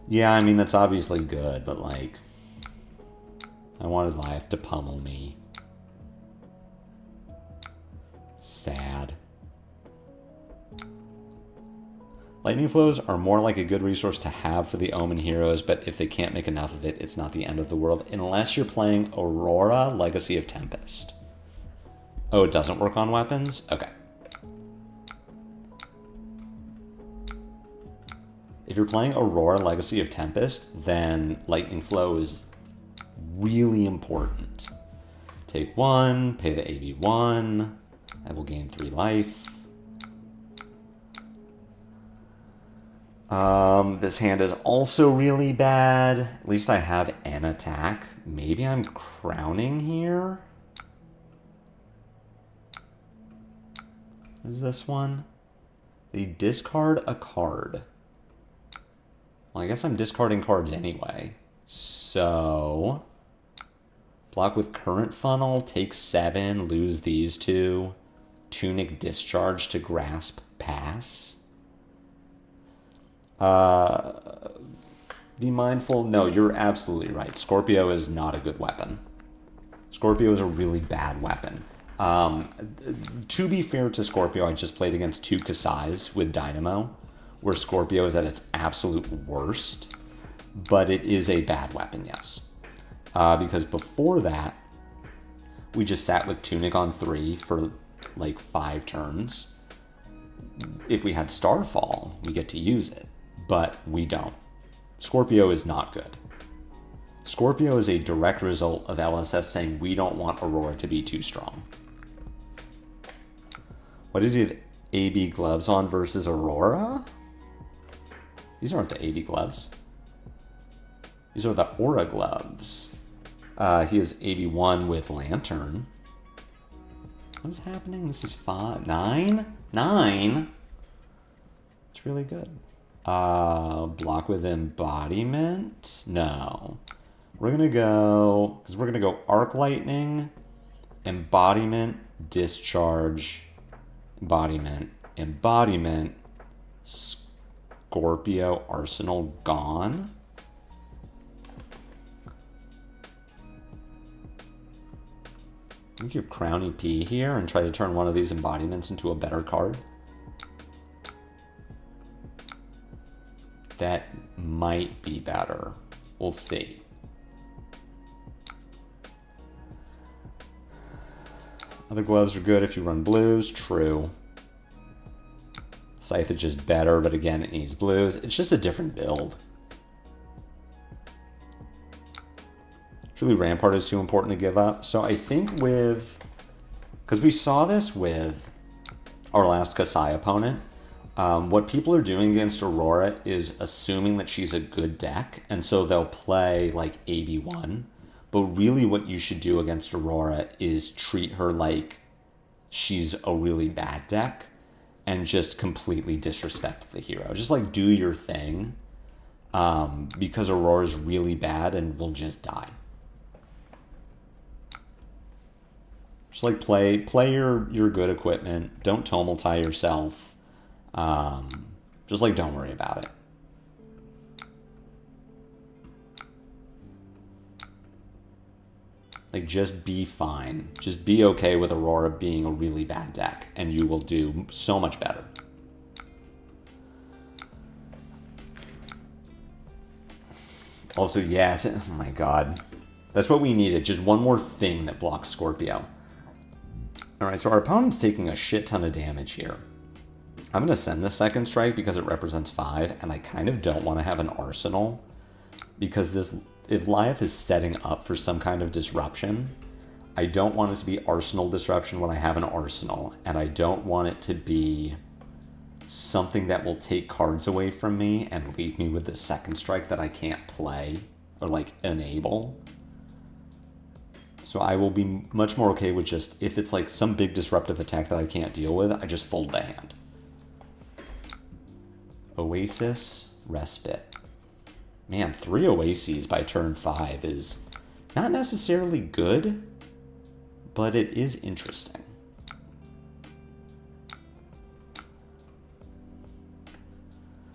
Yeah, I mean, that's obviously good, but, like, I wanted Lyath to pummel me. Sad. Lightning flows are more like a good resource to have for the Omen heroes, but if they can't make enough of it, it's not the end of the world, unless you're playing Aurora, Legacy of Tempest. Oh, it doesn't work on weapons? Okay. If you're playing Aurora, Legacy of Tempest, then Lightning Flow is really important. Take 1, pay the AB1, I will gain 3 life. This hand is also really bad. At least I have an attack. Maybe I'm crowning here. What is this one? They discard a card. Well, I guess I'm discarding cards anyway. So, block with Current Funnel, take 7, lose these 2. Tunic Discharge to Grasp, pass. Be mindful. No, you're absolutely right. Scorpio is not a good weapon. Scorpio is a really bad weapon. To be fair to Scorpio, I just played against 2 Kassais with Dynamo, where Scorpio is at its absolute worst, but it is a bad weapon, yes. Because before that, we just sat with Tunic on 3 for like 5 turns. If we had Starfall, we get to use it, but we don't. Scorpio is not good. Scorpio is a direct result of LSS saying we don't want Aurora to be too strong. What does he have AB gloves on versus Aurora? These aren't the AB gloves. These are the Aura gloves. He is 81 with Lantern. What is happening? This is 5, 9? 9? It's really good. Block with Embodiment? No. We're going to go, because we're going to go Arc Lightning, Embodiment, Discharge, Embodiment, Scorpio, Arsenal, gone. I think you have Crown EP here and try to turn one of these embodiments into a better card. That might be better. We'll see. Other gloves are good if you run blues. True. Scythe is just better, but again, it needs blues. It's just a different build. Truly, Rampart is too important to give up. So I think with... because we saw this with our last Kassai opponent. What people are doing against Aurora is assuming that she's a good deck, and so they'll play like AB1. But really what you should do against Aurora is treat her like she's a really bad deck and just completely disrespect the hero. Just like do your thing, because Aurora's really bad and will just die. Just like play your good equipment. Don't tumulty yourself. Just like don't worry about it. Like, just be fine. Just be okay with Aurora being a really bad deck, and you will do so much better. Also, yes, oh my god. That's what we needed, just one more thing that blocks Scorpio. Alright, so our opponent's taking a shit ton of damage here. I'm going to send the second strike because it represents 5, and I kind of don't want to have an arsenal, because this... if Lyath is setting up for some kind of disruption, I don't want it to be Arsenal disruption when I have an Arsenal, and I don't want it to be something that will take cards away from me and leave me with the second strike that I can't play or, like, enable. So I will be much more okay with just, if it's, like, some big disruptive attack that I can't deal with, I just fold the hand. Oasis, Respite. Man, 3 Oases by turn 5 is not necessarily good, but it is interesting.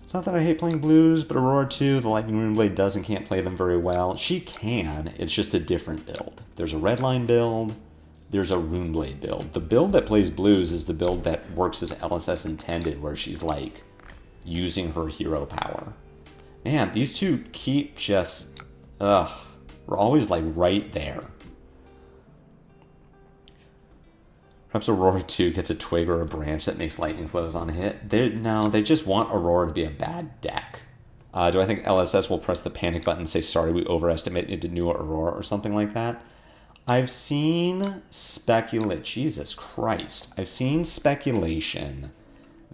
It's not that I hate playing blues, but Aurora 2, the Lightning Runeblade does and can't play them very well. She can, it's just a different build. There's a Redline build, there's a Runeblade build. The build that plays blues is the build that works as LSS intended, where she's like using her hero power. Man, these two keep just, we're always like right there. Perhaps Aurora 2 gets a twig or a branch that makes lightning flows on hit. No, they just want Aurora to be a bad deck. Do I think LSS will press the panic button and say, sorry, we overestimated new Aurora or something like that? I've seen Jesus Christ. I've seen speculation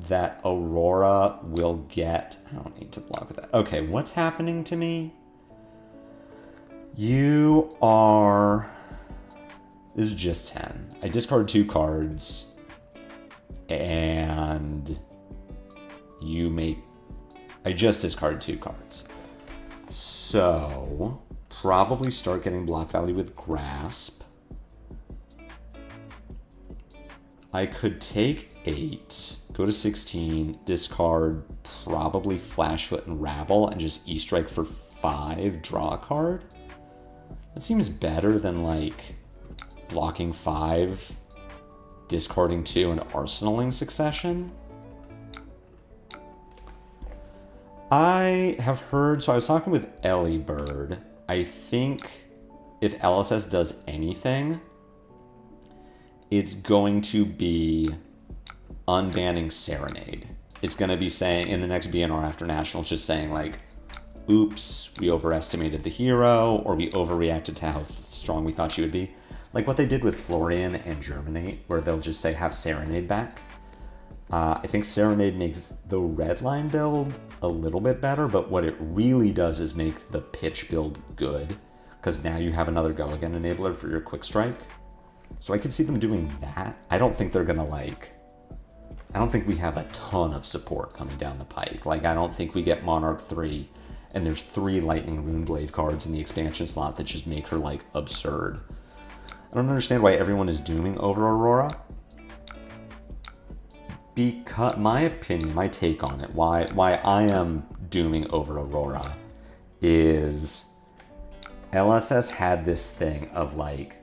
that Aurora will get... I don't need to block with that. Okay, what's happening to me? You are... This is just 10. I discard 2 cards, and you make... I just discard 2 cards. So, probably start getting block value with Grasp. I could take 8, go to 16, discard probably Flashfoot and Rabble, and just E-Strike for 5, draw a card. That seems better than, like, blocking 5, discarding 2, and arsenaling Succession. I have heard, so I was talking with Ellie Bird. I think if LSS does anything, it's going to be unbanning Serenade. It's going to be saying, in the next BNR after Nationals, just saying like, oops, we overestimated the hero, or we overreacted to how strong we thought she would be. Like what they did with Florian and Germinate, where they'll just say, have Serenade back. I think Serenade makes the Redline build a little bit better, but what it really does is make the pitch build good. because now you have another go again enabler for your quick strike. So I could see them doing that. I don't think they're gonna like, I don't think we have a ton of support coming down the pike. Like, I don't think we get Monarch 3 and there's 3 Lightning Runeblade cards in the expansion slot that just make her like absurd. I don't understand why everyone is dooming over Aurora. Because, my opinion, my take on it, why I am dooming over Aurora is LSS had this thing of like,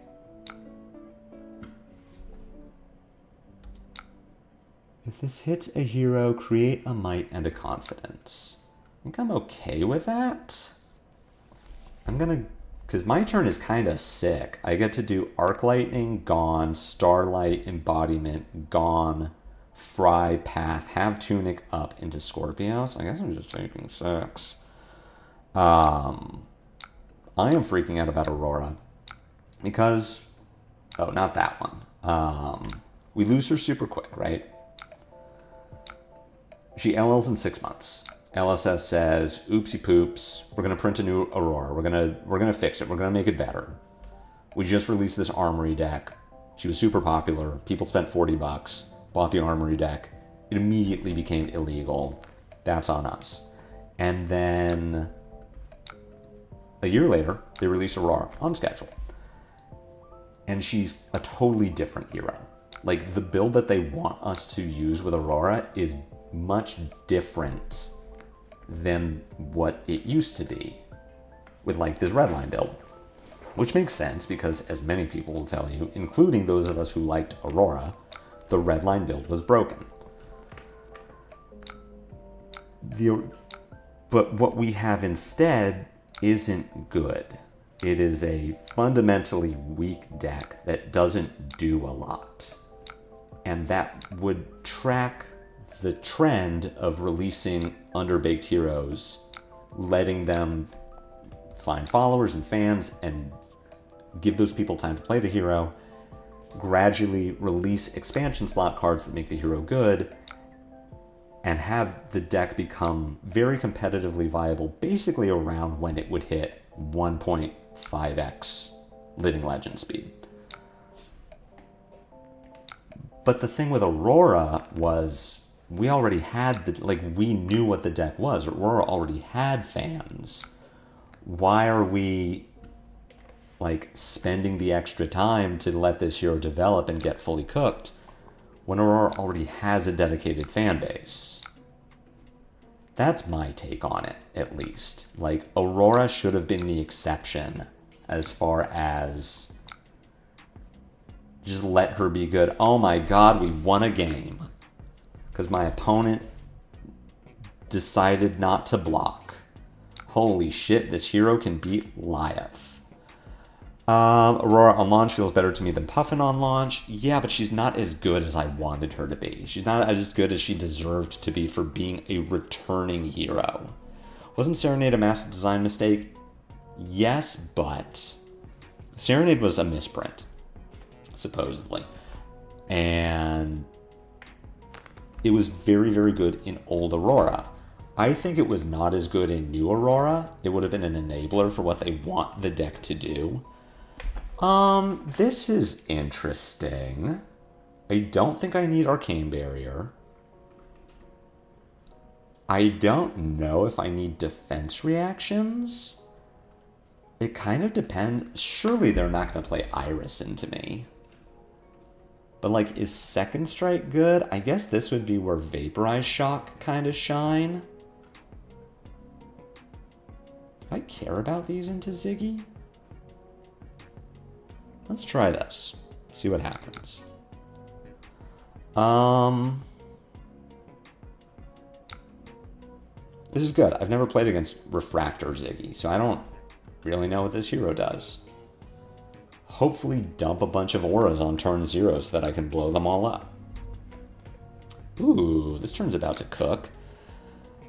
if this hits a hero, create a might and a confidence. I think I'm okay with that. I'm gonna, because my turn is kind of sick. I get to do Arc Lightning, gone, Starlight, Embodiment, gone, Fry, Path, have Tunic up into Scorpio. So I guess I'm just taking 6. I am freaking out about Aurora because, oh, not that one. We lose her super quick, right? She LLs in 6 months. LSS says, oopsie poops, we're gonna print a new Aurora. We're gonna fix it. We're gonna make it better. We just released this Armory deck. She was super popular. People spent $40, bought the Armory deck. It immediately became illegal. That's on us. And then a year later, they release Aurora on schedule. And she's a totally different hero. Like, the build that they want us to use with Aurora is much different than what it used to be with like this Redline build, which makes sense because, as many people will tell you, including those of us who liked Aurora, the Redline build was broken. But what we have instead isn't good. It is a fundamentally weak deck that doesn't do a lot. And that would track the trend of releasing underbaked heroes, letting them find followers and fans and give those people time to play the hero, gradually release expansion slot cards that make the hero good, and have the deck become very competitively viable basically around when it would hit 1.5x Living Legend speed. But the thing with Aurora was, we already had we knew what the deck was. Aurora already had fans. Why are we like spending the extra time to let this hero develop and get fully cooked when Aurora already has a dedicated fan base? That's my take on it, at least. Like, Aurora should have been the exception as far as just let her be good. Oh my god, we won a game because my opponent decided not to block. Holy shit, this hero can beat Lyath. Aurora on launch feels better to me than Puffin on launch. Yeah, but she's not as good as I wanted her to be. She's not as good as she deserved to be for being a returning hero. Wasn't Serenade a massive design mistake? Yes, but Serenade was a misprint, supposedly. And it was very, very good in old Aurora. I think it was not as good in new Aurora. It would have been an enabler for what they want the deck to do. This is interesting. I don't think I need Arcane Barrier. I don't know if I need defense reactions. It kind of depends. Surely they're not going to play Iris into me. But, like, is Second Strike good? I guess this would be where Vaporize Shock kind of shine. Do I care about these into Zyggy? Let's try this. See what happens. This is good. I've never played against Refractor Zyggy, so I don't really know what this hero does. Hopefully dump a bunch of auras on turn 0 so that I can blow them all up. Ooh, this turn's about to cook.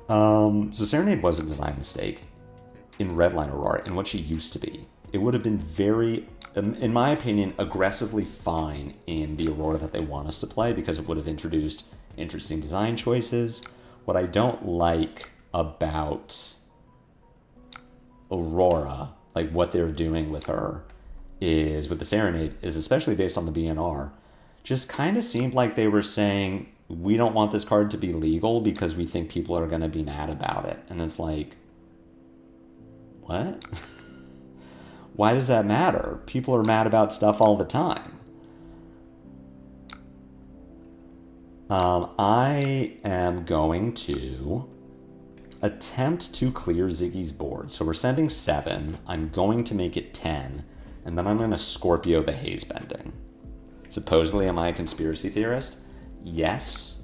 So Serenade was a design mistake in Redline Aurora, in what she used to be. It would have been very, in my opinion, aggressively fine in the Aurora that they want us to play because it would have introduced interesting design choices. What I don't like about Aurora like what they're doing with her is, with the Serenade, is especially based on the BNR, just kind of seemed like they were saying, we don't want this card to be legal because we think people are going to be mad about it. And it's like, what? Why does that matter? People are mad about stuff all the time. I am going to attempt to clear Ziggy's board. So we're sending 7. I'm going to make it 10. And then I'm going to Scorpio the Haze Bending. Supposedly, am I a conspiracy theorist? Yes.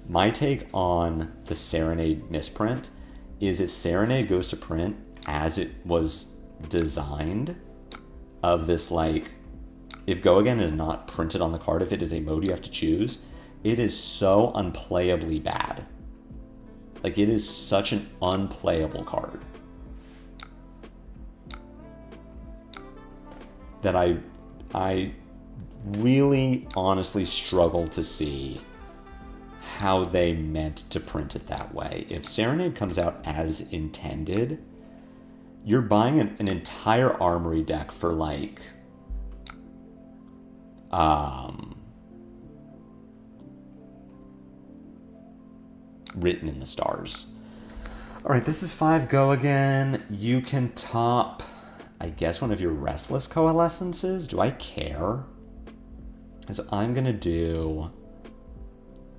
My take on the Serenade misprint is if Serenade goes to print as it was designed, of this, like, if Go Again is not printed on the card, if it is a mode you have to choose, it is so unplayably bad. Like, it is such an unplayable card that I really honestly struggle to see how they meant to print it that way. If Serenade comes out as intended, you're buying an entire armory deck for, like, written in the stars. All right, this is 5 Go Again. You can top, I guess, one of your Restless Coalescences. Do I care? As I'm gonna do,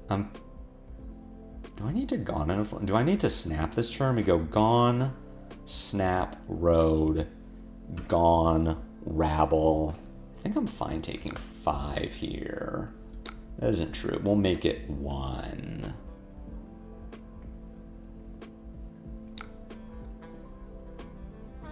do I need to Gone in a, do I need to snap this turn? We go Gone, Snap, Road, Gone, Rabble. I think I'm fine taking 5 here. That isn't true. We'll make it 1.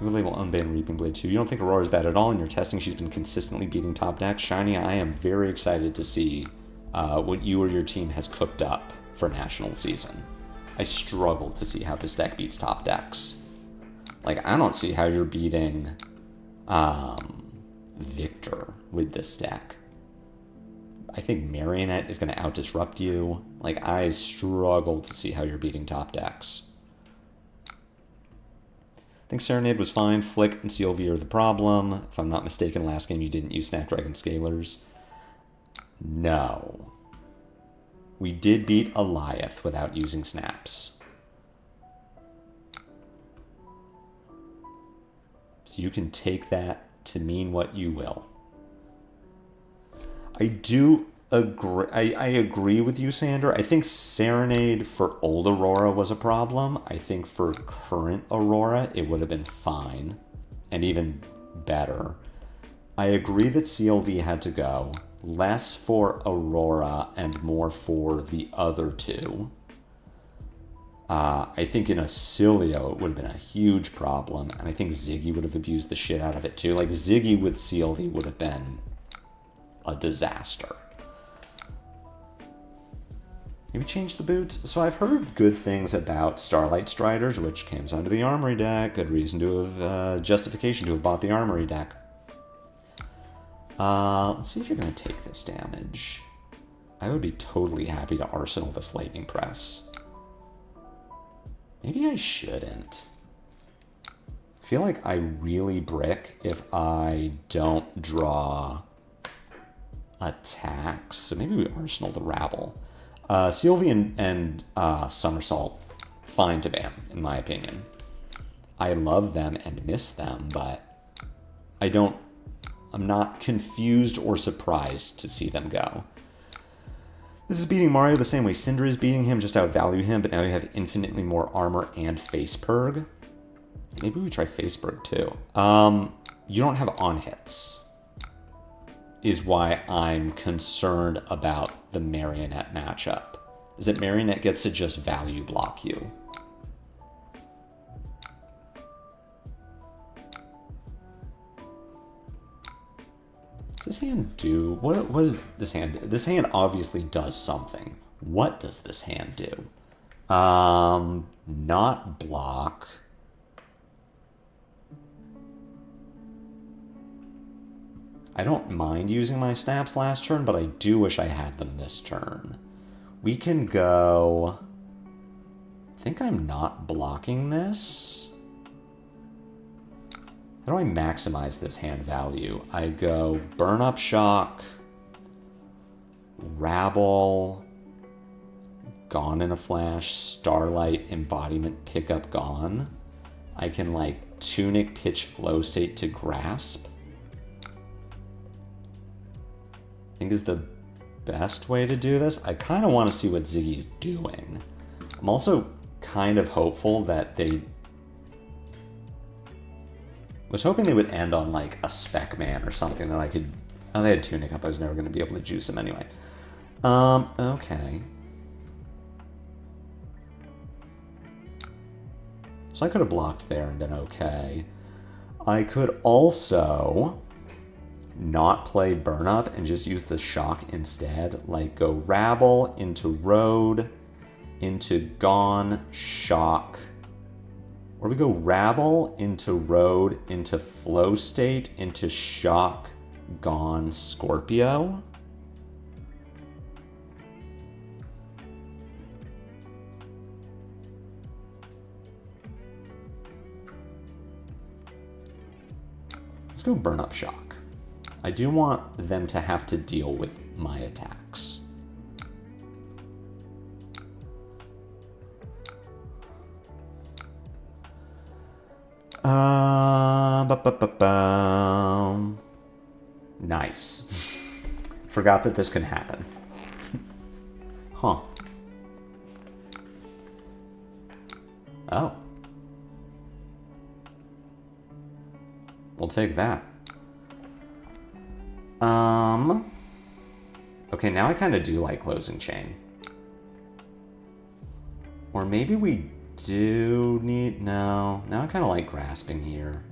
We label Unban Reaping Blade 2. You don't think Aurora is bad at all in your testing? She's been consistently beating top decks. Shiny, I am very excited to see what you or your team has cooked up for National season. I struggle to see how this deck beats top decks. Like, I don't see how you're beating Victor with this deck. I think Marionette is going to out-disrupt you. Like, I struggle to see how you're beating top decks. I think Serenade was fine. Flick and CLV are the problem. If I'm not mistaken, last game you didn't use Snapdragon Scalers. No. We did beat a Lyath without using snaps. So you can take that to mean what you will. I do agree. I agree with you, Sander. I think Serenade for old Aurora was a problem. I think for current Aurora, it would have been fine and even better. I agree that CLV had to go. Less for Aurora and more for the other two. I think in Acilio, it would have been a huge problem. And I think Zyggy would have abused the shit out of it too. Like, Zyggy with CLV would have been a disaster. Maybe change the boots. So I've heard good things about Starlight Striders, which came onto the Armory deck. Good reason to have, justification to have bought the Armory deck. Let's see if you're going to take this damage. I would be totally happy to Arsenal this Lightning Press. Maybe I shouldn't. I feel like I really brick if I don't draw attacks. So maybe we Arsenal the Rabble. CLV and Somersault, fine to ban, in my opinion. I love them and miss them, but I'm not confused or surprised to see them go. This is beating Mario the same way Cinder is beating him, just outvalue him, but now you have infinitely more armor and face purg. Maybe we try face purg too. You don't have on hits, is why I'm concerned about the Marionette matchup. Is that Marionette gets to just value block you. Does this hand do? What does this hand do? This hand obviously does something. What does this hand do? Not block. I don't mind using my snaps last turn, but I do wish I had them this turn. We can go... I think I'm not blocking this. How do I maximize this hand value? I go Burn Up Shock, Rabble, Gone in a Flash, Starlight, Embodiment, Pickup, Gone. I can like Tunic, Pitch, Flow State to Grasp. I think is the best way to do this. I kind of want to see what Ziggy's doing. I'm also kind of hopeful that they... was hoping they would end on like a Spec Man or something that I could... oh, they had Tunic up. I was never going to be able to juice him anyway. Okay. So I could have blocked there and been okay. I could also not play Burn Up and just use the Shock instead. Like go Rabble into Road, into Gone, Shock. Or we go Rabble into Road, into Flow State, into Shock, Gone, Scorpio. Let's go Burn Up Shock. I do want them to have to deal with my attacks. Nice. Forgot that this can happen. Huh. Oh. We'll take that. Okay, now I kind of do like Closing Chain. Or maybe we do need... no. Now I kind of like Grasping here.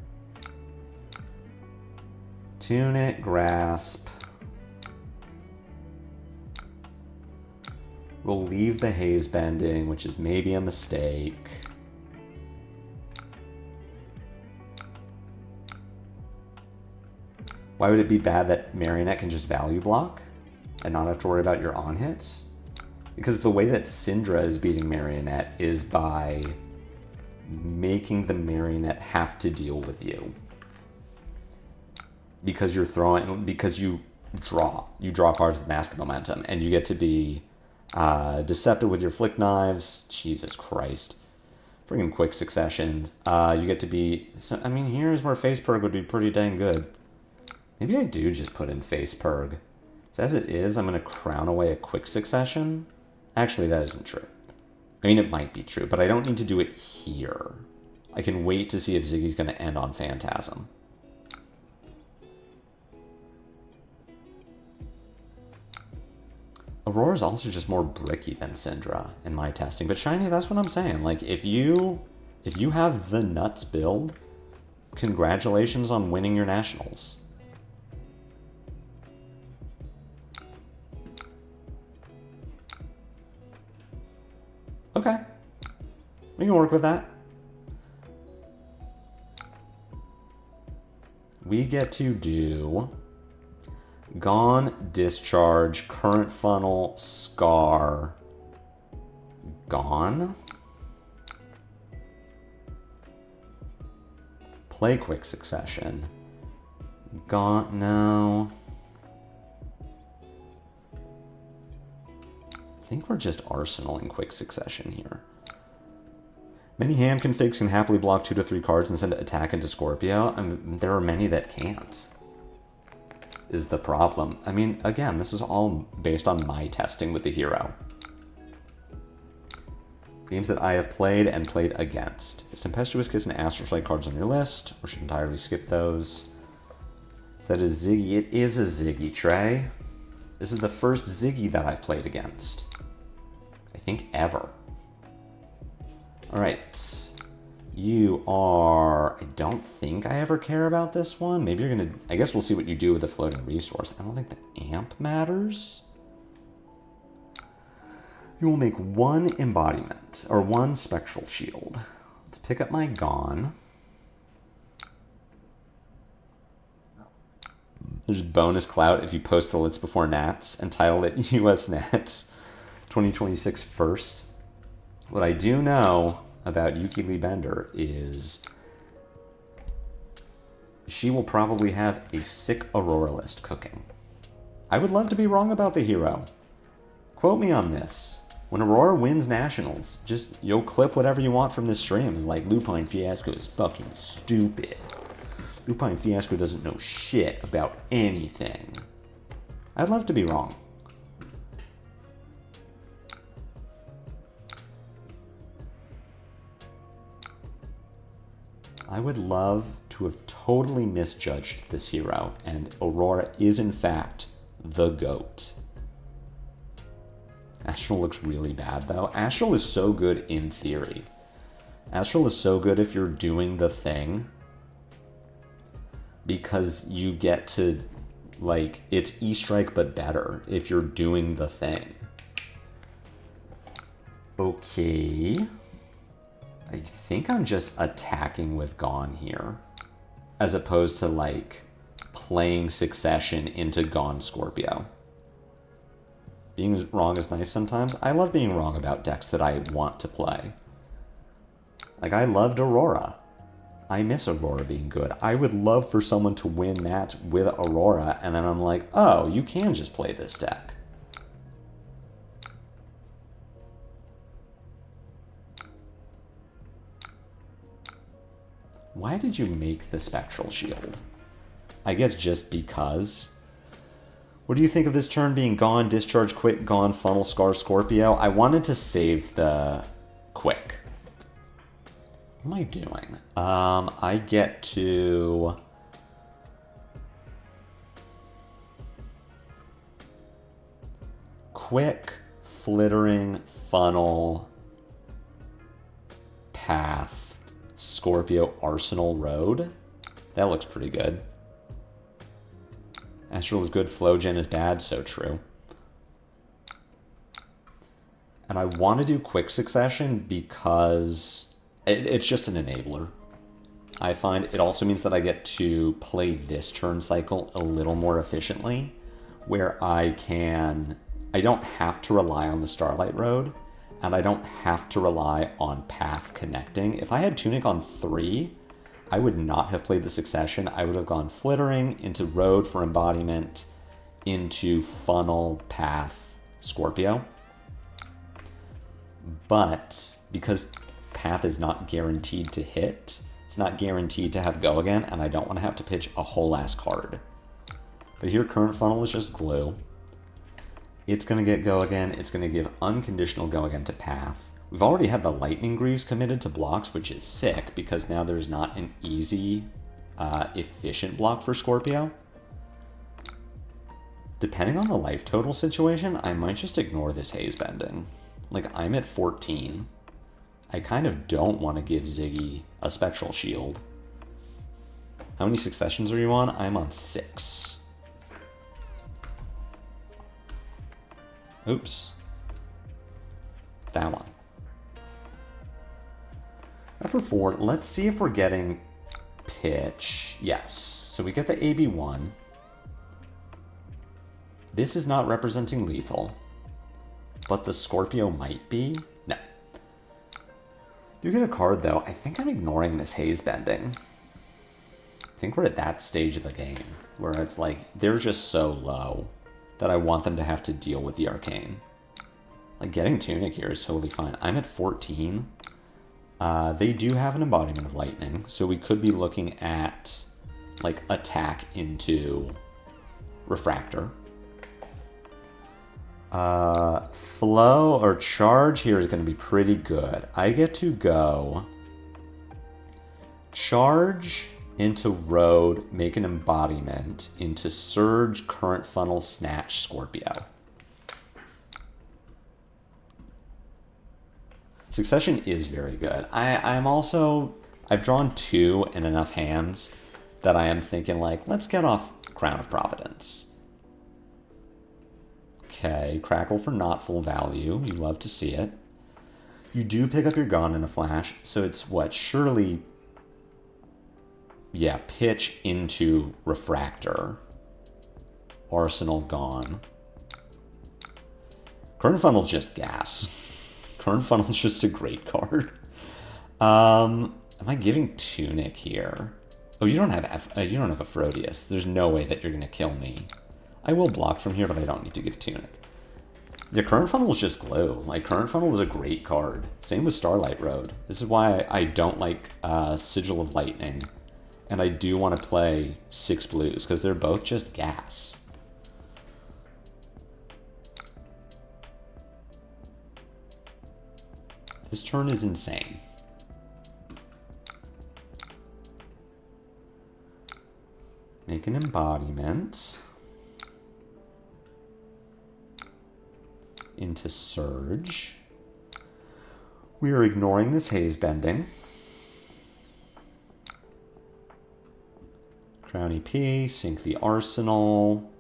Tunic, Grasp. We'll leave the Haze Bending, which is maybe a mistake. Why would it be bad that Marionette can just value block and not have to worry about your on hits? Because the way that Syndra is beating Marionette is by making the Marionette have to deal with you. Because you're throwing, because you draw cards with Mask of Momentum, and you get to be deceptive with your Flick Knives. Jesus Christ. Friggin' Quick Succession. You get to be, so, I mean, here's where Face Purg would be pretty dang good. Maybe I do just put in Face Purg. So as it is, I'm going to crown away a Quick Succession. Actually, that isn't true. I mean, it might be true, but I don't need to do it here. I can wait to see if Ziggy's going to end on Phantasm. Aurora's also just more bricky than Syndra in my testing. But Shiny, that's what I'm saying. Like, if you have the nuts build, congratulations on winning your nationals. Okay. We can work with that. We get to do Gone, Discharge, Current Funnel, Scar, Gone. Play Quick Succession. Gone, no. I think we're just Arsenal in Quick Succession here. Many hand configs can happily block 2 to 3 cards and send attack into Scorpio. There are many that can't. Is the problem. I mean, again, this is all based on my testing with the hero. Games that I have played and played against. Is Tempestuous Kiss and Astrostrike cards on your list, or should entirely skip those? Is that a Ziggy? It is a Ziggy, Trey. This is the first Ziggy that I've played against. I think ever. Alright. You are... I don't think I ever care about this one. Maybe you're going to... I guess we'll see what you do with the floating resource. I don't think the amp matters. You will make 1 embodiment, or 1 spectral shield. Let's pick up my Gone. There's bonus clout if you post the Lits Before Nats and title it US Nats 2026 first. What I do know about Yuki Lee Bender is she will probably have a sick Aurora list cooking. I would love to be wrong about the hero. Quote me on this. When Aurora wins Nationals, just, you'll clip whatever you want from this stream. It's like, Lupine Fiasco is fucking stupid. Lupine Fiasco doesn't know shit about anything. I'd love to be wrong. I would love to have totally misjudged this hero, and Aurora is in fact the GOAT. Astral looks really bad though. Astral is so good in theory. Astral is so good if you're doing the thing, because you get to, like, it's E-Strike but better if you're doing the thing. Okay. I think I'm just attacking with Gone here, as opposed to, like, playing Succession into Gone Scorpio. Being wrong is nice sometimes. I love being wrong about decks that I want to play. Like, I loved Aurora. I miss Aurora being good. I would love for someone to win match with Aurora, and then I'm like, oh, you can just play this deck. Why did you make the Spectral Shield? I guess just because. What do you think of this turn being Gone, Discharge, Quick, Gone, Funnel, Scar, Scorpio? I wanted to save the Quick. What am I doing? I get to... Quick, Flittering, Funnel, Path, Scorpio, Arsenal, Road. That looks pretty good. Astral is good, Flow Gen is bad, so true. And I want to do Quick Succession because it's just an enabler. I find it also means that I get to play this turn cycle a little more efficiently, where I don't have to rely on the Starlight Road, and I don't have to rely on Path connecting. If I had Tunic on 3, I would not have played the Succession. I would have gone Flittering into Road for embodiment, into Funnel, Path, Scorpio. But because Path is not guaranteed to hit, it's not guaranteed to have Go Again, and I don't want to have to pitch a whole ass card. But here, Current Funnel is just glue. It's going to get Go Again. It's going to give unconditional Go Again to Path. We've already had the Lightning Greaves committed to blocks, which is sick, because now there's not an easy, efficient block for Scorpio. Depending on the life total situation, I might just ignore this Haze Bending. Like, I'm at 14. I kind of don't want to give Zyggy a Spectral Shield. How many Successions are you on? I'm on 6. Oops. That one. Now for 4, let's see if we're getting pitch. Yes. So we get the AB1. This is not representing lethal, but the Scorpio might be. No. You get a card, though. I think I'm ignoring this Haze Bending. I think we're at that stage of the game where it's like, they're just so low that I want them to have to deal with the Arcane. Like, getting Tunic here is totally fine. I'm at 14. They do have an embodiment of Lightning, so we could be looking at, like, attack into Refractor. Flow or charge here is going to be pretty good. I get to go charge into Road, make an embodiment, into Surge, Current Funnel, Snatch, Scorpio. Succession is very good. I've drawn 2 in enough hands that I am thinking, like, let's get off Crown of Providence. Okay, Crackle for not full value. You love to see it. You do pick up your Gone in a flash, so it's what? Surely, yeah, pitch into Refractor. Arsenal Gone. Current Funnel's just gas. Current Funnel's just a great card. Am I giving Tunic here? Oh, you don't have a Frodius. There's no way that you're gonna kill me. I will block from here, but I don't need to give Tunic. The Current Funnel is just glue. Like, Current Funnel is a great card. Same with Starlight Road. This is why I don't like Sigil of Lightning. And I do want to play 6 blues, because they're both just gas. This turn is insane. Make an embodiment. Into Surge. We are ignoring this haze bending. Crown EP, sink the arsenal.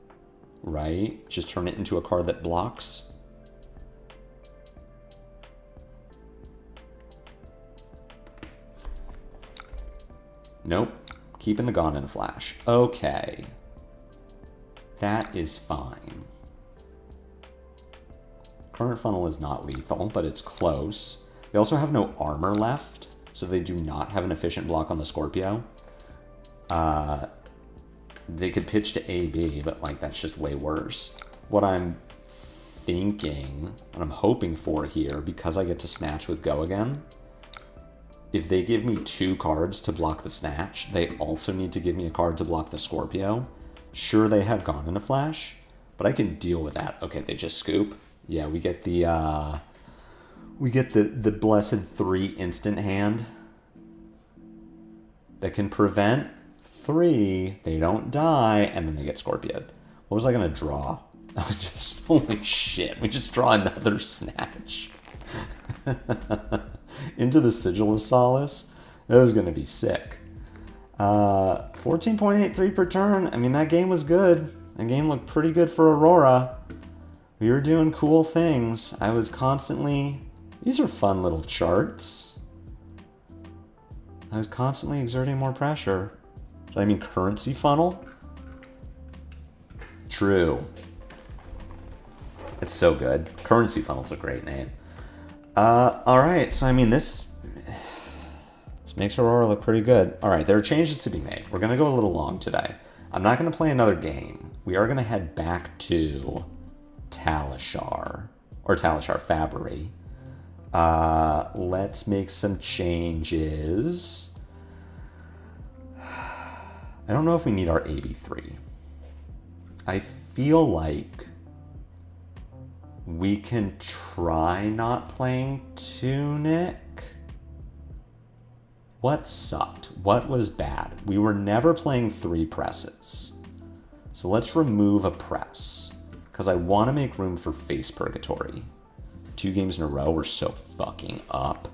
Right? Just turn it into a card that blocks. Nope. Keeping the Gone in a Flash. Okay. That is fine. Current Funnel is not lethal, but it's close. They also have no armor left, so they do not have an efficient block on the Scorpio. They could pitch to AB, but like that's just way worse. What I'm thinking, what I'm hoping for here, because I get to Snatch with Go again, if they give me 2 cards to block the Snatch, they also need to give me a card to block the Scorpio. Sure, they have Gone in a Flash, but I can deal with that. Okay, they just scoop. Yeah, we get the blessed 3 instant hand that can prevent 3. They don't die, and then they get Scorpioed. What was I gonna draw? I was just, holy shit, we just draw another Snatch. Into the Sigil of Solace. That was gonna be sick. 14.83 per turn. I mean, that game was good. That game looked pretty good for Aurora. We were doing cool things. I was constantly... These are fun little charts. I was constantly exerting more pressure. Did I mean Currency Funnel? True. It's so good. Currency Funnel's a great name. Alright, so I mean this makes Aurora look pretty good. Alright, there are changes to be made. We're going to go a little long today. I'm not going to play another game. We are going to head back to Talishar, or Talishar Fabry. Let's make some changes. I don't know if we need our AB3. I feel like we can try not playing Tunic. What sucked? What was bad? We were never playing 3 presses. So let's remove a press, because I want to make room for Face Purgatory. 2 games in a row, we're so fucking up.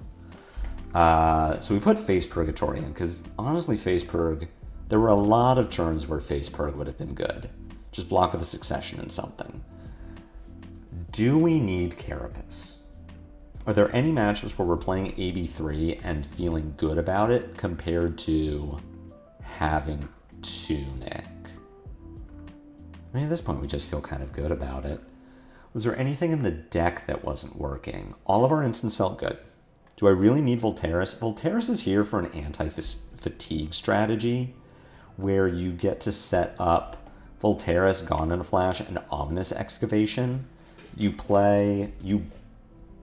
So we put Face Purgatory in, because honestly, Face Purg, there were a lot of turns where Face Purg would have been good. Just block with a Succession and something. Do we need Carapace? Are there any matchups where we're playing AB3 and feeling good about it compared to having Tunic? I mean, at this point, we just feel kind of good about it. Was there anything in the deck that wasn't working? All of our instants felt good. Do I really need Volteris? Volteris is here for an anti-fatigue strategy where you get to set up Volteris, Gone in a Flash, and Ominous Excavation. You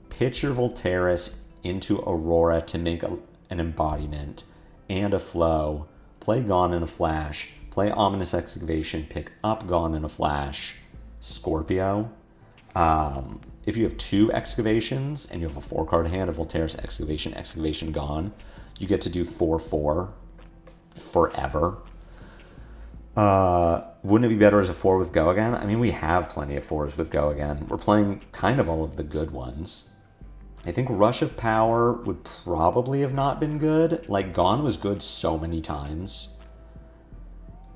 pitch your Volteris into Aurora to make an embodiment and a flow, play Gone in a Flash, play Ominous Excavation, pick up Gone in a Flash, Scorpio. If you have 2 excavations and you have a 4-card hand of Volteris, Excavation, Excavation, Gone, you get to do 4/4 forever. Wouldn't it be better as a 4 with Go Again? I mean, we have plenty of 4s with Go Again. We're playing kind of all of the good ones. I think Rush of Power would probably have not been good. Like, Gone was good so many times.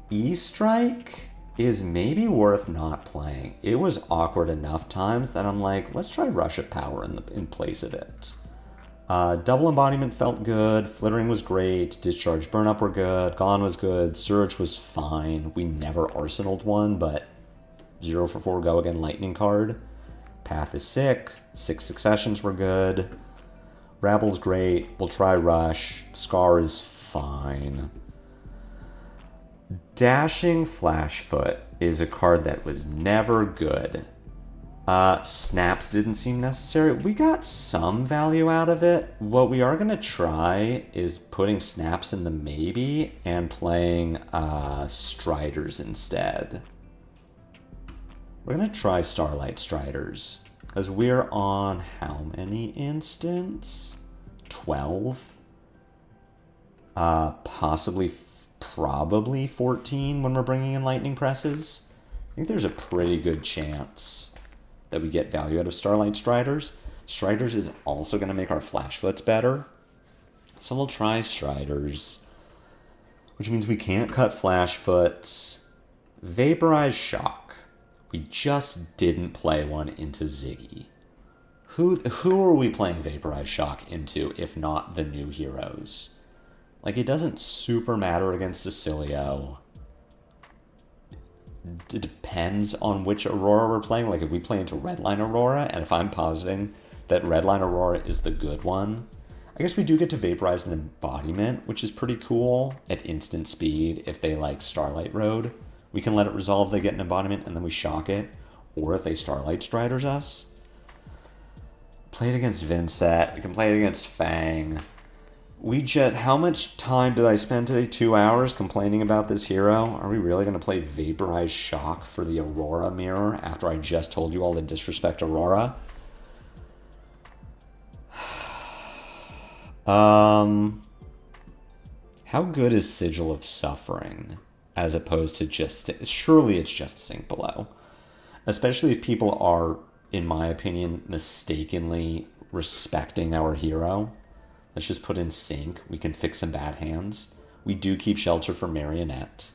E-Strike is maybe worth not playing. It was awkward enough times that I'm like, let's try Rush of Power in place of it. Double Embodiment felt good. Flittering was great. Discharge, Burn Up were good. Gone was good. Surge was fine. We never arsenaled one, but 0 for 4 Go Again Lightning card. Path is sick. 6 Successions were good. Rabble's great. We'll try Rush. Scar is fine. Dashing Flashfoot is a card that was never good. Snaps didn't seem necessary. We got some value out of it. What we are going to try is putting Snaps in the maybe and playing Striders instead. We're going to try Starlight Striders. As we're on how many instants? 12? Probably 14 when we're bringing in Lightning Presses. I think there's a pretty good chance that we get value out of Starlight Striders. Striders is also going to make our Flashfoots better. So we'll try Striders, which means we can't cut Flashfoots. Vaporize Shock. We just didn't play one into Zyggy. Who are we playing Vaporize Shock into if not the new heroes? Like, it doesn't super matter against Acilio. It depends on which Aurora we're playing. Like, if we play into Redline Aurora, and if I'm positing that Redline Aurora is the good one, I guess we do get to vaporize an embodiment, which is pretty cool at instant speed. If they like Starlight Road, we can let it resolve, they get an embodiment, and then we shock it. Or if they Starlight Striders us. Play it against Vincent. We can play it against Fang. How much time did I spend today? 2 hours complaining about this hero? Are we really going to play Vaporize Shock for the Aurora mirror after I just told you all to disrespect Aurora? How good is Sigil of Suffering as opposed to just... Surely it's just Sink Below. Especially if people are, in my opinion, mistakenly respecting our hero. Let's just put in Sync. We can fix some bad hands. We do keep Shelter for Marionette.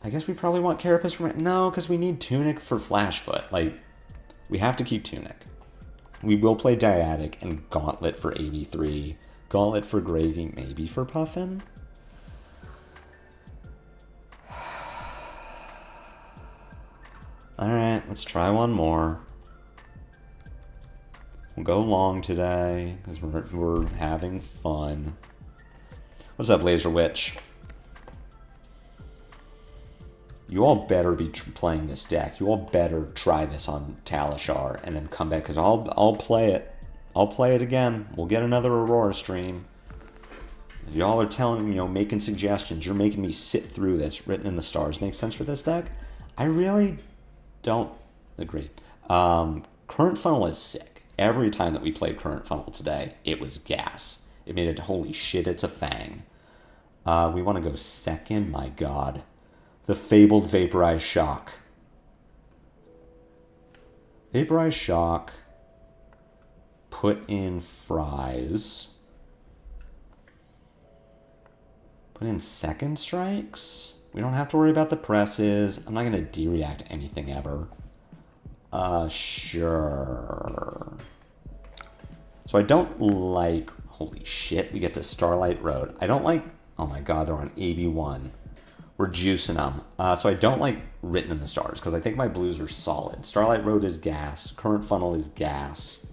I guess we probably want Carapace for... No, because we need Tunic for Flashfoot. Like, we have to keep Tunic. We will play Dyadic and Gauntlet for 83. Gauntlet for Gravy, maybe for Puffin? Alright, let's try one more. We'll go long today, because we're having fun. What's up, Laser Witch? You all better be playing this deck. You all better try this on Talishar, and then come back, because I'll play it. I'll play it again. We'll get another Aurora stream. If y'all are telling me, making suggestions, you're making me sit through this. Written in the Stars makes sense for this deck? I really don't agree. Current Funnel is sick. Every time that we played Current Funnel today, it was gas. It made it, holy shit, it's a Fang. We want to go second, my god. The fabled Vaporize Shock. Vaporize Shock. Put in Fries. Put in Second Strikes. We don't have to worry about the presses. I'm not going to de-react anything ever. Sure. So I don't like... Holy shit, we get to Starlight Road. I don't like... Oh my god, they're on AB1. We're juicing them. So I don't like Written in the Stars, because I think my blues are solid. Starlight Road is gas. Current Funnel is gas.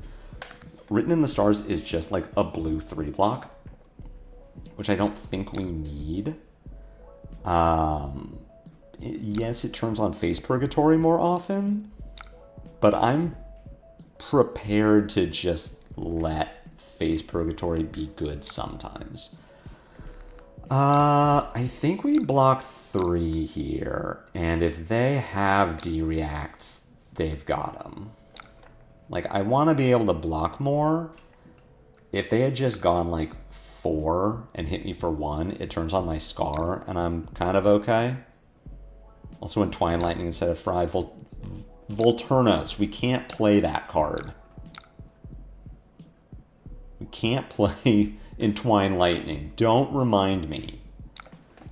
Written in the Stars is just like a blue 3-block, which I don't think we need. Yes, it turns on Face Purgatory more often, but I'm prepared to just let Face Purgatory be good sometimes. I think we block 3 here, and if they have D-reacts, they've got them. Like, I want to be able to block more. If they had just gone, like, 4 and hit me for 1, it turns on my Scar, and I'm kind of okay. Also, Entwine Lightning instead of Fry. Volturnos, we can't play that card. We can't play Entwine Lightning. Don't remind me.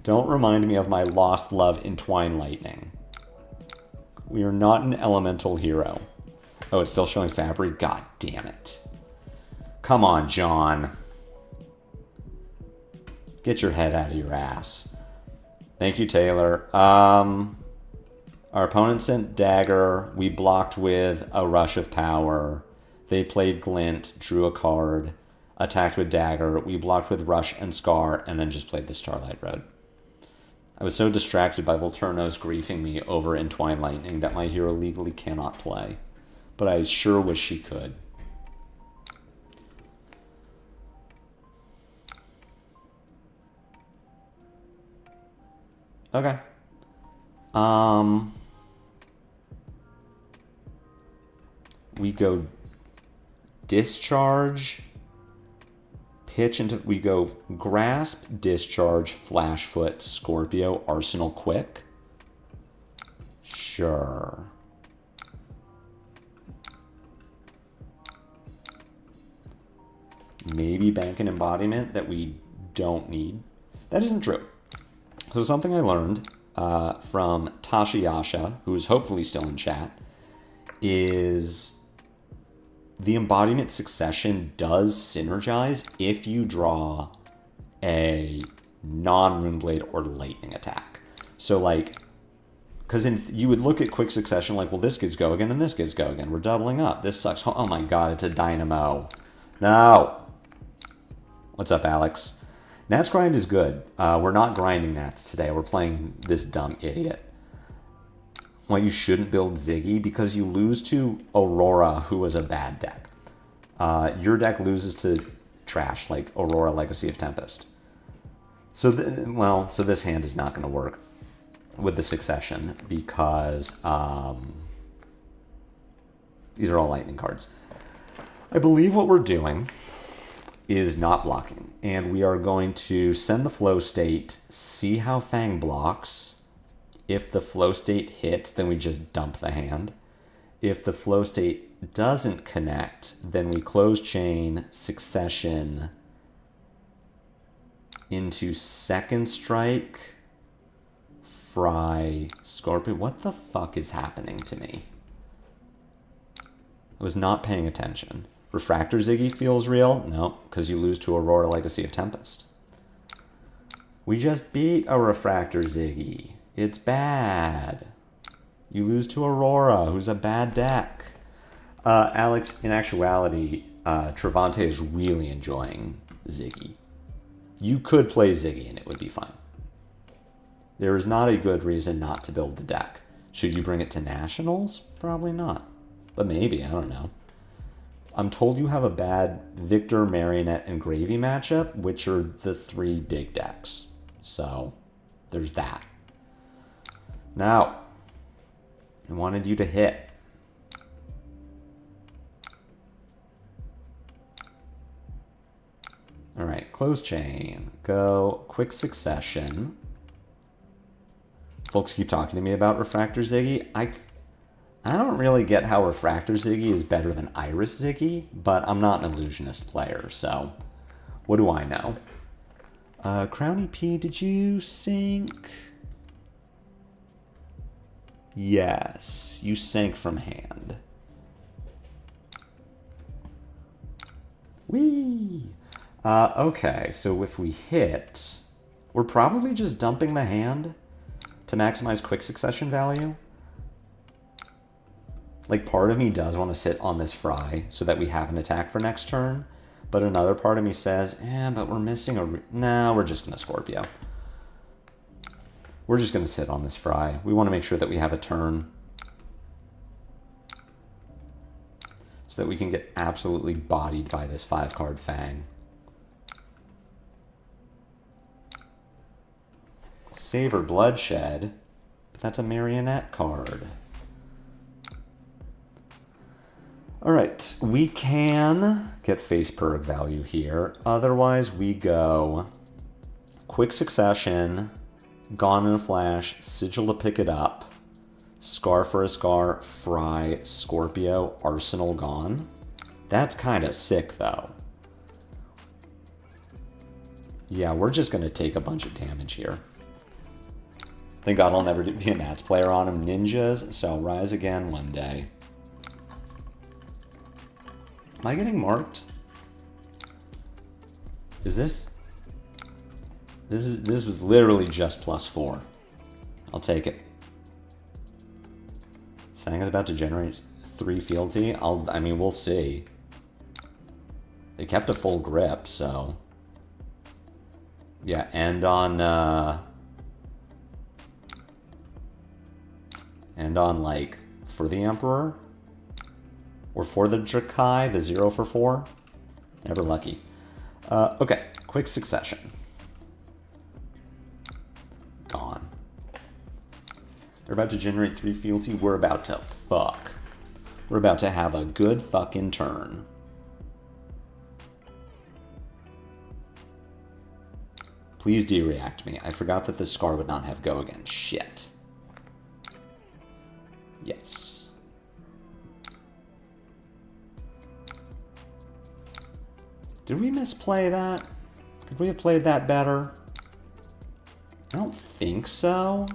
Don't remind me of my lost love, Entwine Lightning. We are not an elemental hero. Oh, it's still showing Fabry? God damn it. Come on, John. Get your head out of your ass. Thank you, Taylor. Our opponent sent Dagger. We blocked with a Rush of Power. They played Glint, drew a card, attacked with Dagger. We blocked with Rush and Scar, and then just played the Starlight Road. I was so distracted by Volturnos griefing me over Entwine Lightning that my hero legally cannot play. But I sure wish she could. Okay. We go discharge, pitch into, we go grasp, discharge, flash foot, Scorpio, arsenal quick. Sure. Maybe bank an embodiment that we don't need. That isn't true. So something I learned from Tasha Yasha, who is hopefully still in chat, is the embodiment succession does synergize if you draw a non-Runeblade or lightning attack. So like, because you would look at quick succession like, well, this gives go again and this gives go again. We're doubling up. This sucks. Oh my god, it's a dynamo. No. What's up, Alex? Nats grind is good. We're not grinding Nats today. We're playing this dumb idiot. Why you shouldn't build Zyggy? Because you lose to Aurora, who was a bad deck. Your deck loses to trash, like Aurora, Legacy of Tempest. So, so this hand is not going to work with the succession because these are all lightning cards. I believe what we're doing is not blocking, and we are going to send the flow state, see how Fang blocks. If the flow state hits, then we just dump the hand. If the flow state doesn't connect, then we close chain, succession into second strike, fry, Scorpion. What the fuck is happening to me? I was not paying attention. Refractor Zyggy feels real? No, because you lose to Aurora, Legacy of Tempest. We just beat a Refractor Zyggy. It's bad. You lose to Aurora, who's a bad deck. Alex, in actuality, Travante is really enjoying Zyggy. You could play Zyggy and it would be fine. There is not a good reason not to build the deck. Should you bring it to Nationals? Probably not. But maybe, I don't know. I'm told you have a bad Victor, Marionette, and Gravy matchup, which are the three big decks. So, there's that. Now, I wanted you to hit. All right, close chain. Go quick succession. Folks keep talking to me about Refractor Zyggy. I don't really get how Refractor Zyggy is better than Iris Zyggy, but I'm not an illusionist player, so what do I know? Crowny P, did you sink? Yes, you sank from hand. Whee! Okay, so if we hit, we're probably just dumping the hand to maximize quick succession value. Like, part of me does want to sit on this fry so that we have an attack for next turn, but another part of me says, but we're missing a... Nah, we're just going to Scorpio. We're just going to sit on this fry. We want to make sure that we have a turn so that we can get absolutely bodied by this 5-card Fang. Savor Bloodshed, but that's a Marionette card. All right, we can get face perg value here. Otherwise, we go quick succession, Gone in a Flash, Sigil to pick it up, Scar for a Scar, Fry, Scorpio, Arsenal gone. That's kind of sick, though. Yeah, we're just going to take a bunch of damage here. Thank God I'll never be a Nats player on him. Ninjas, so I'll rise again one day. Am I getting marked? Is this... This was literally just +4. I'll take it. Fang is about to generate 3 fealty. I mean, we'll see. They kept a full grip, so... Yeah, and on And on, like, for the Emperor? Or for the Dracai, the 0 for 4? Never lucky. Okay, quick succession. Gone. They're about to generate 3 fealty. We're about to fuck. We're about to have a good fucking turn. Please de-react me. I forgot that this Scar would not have go again. Shit. Yes. Did we misplay that? Could we have played that better? I don't think so.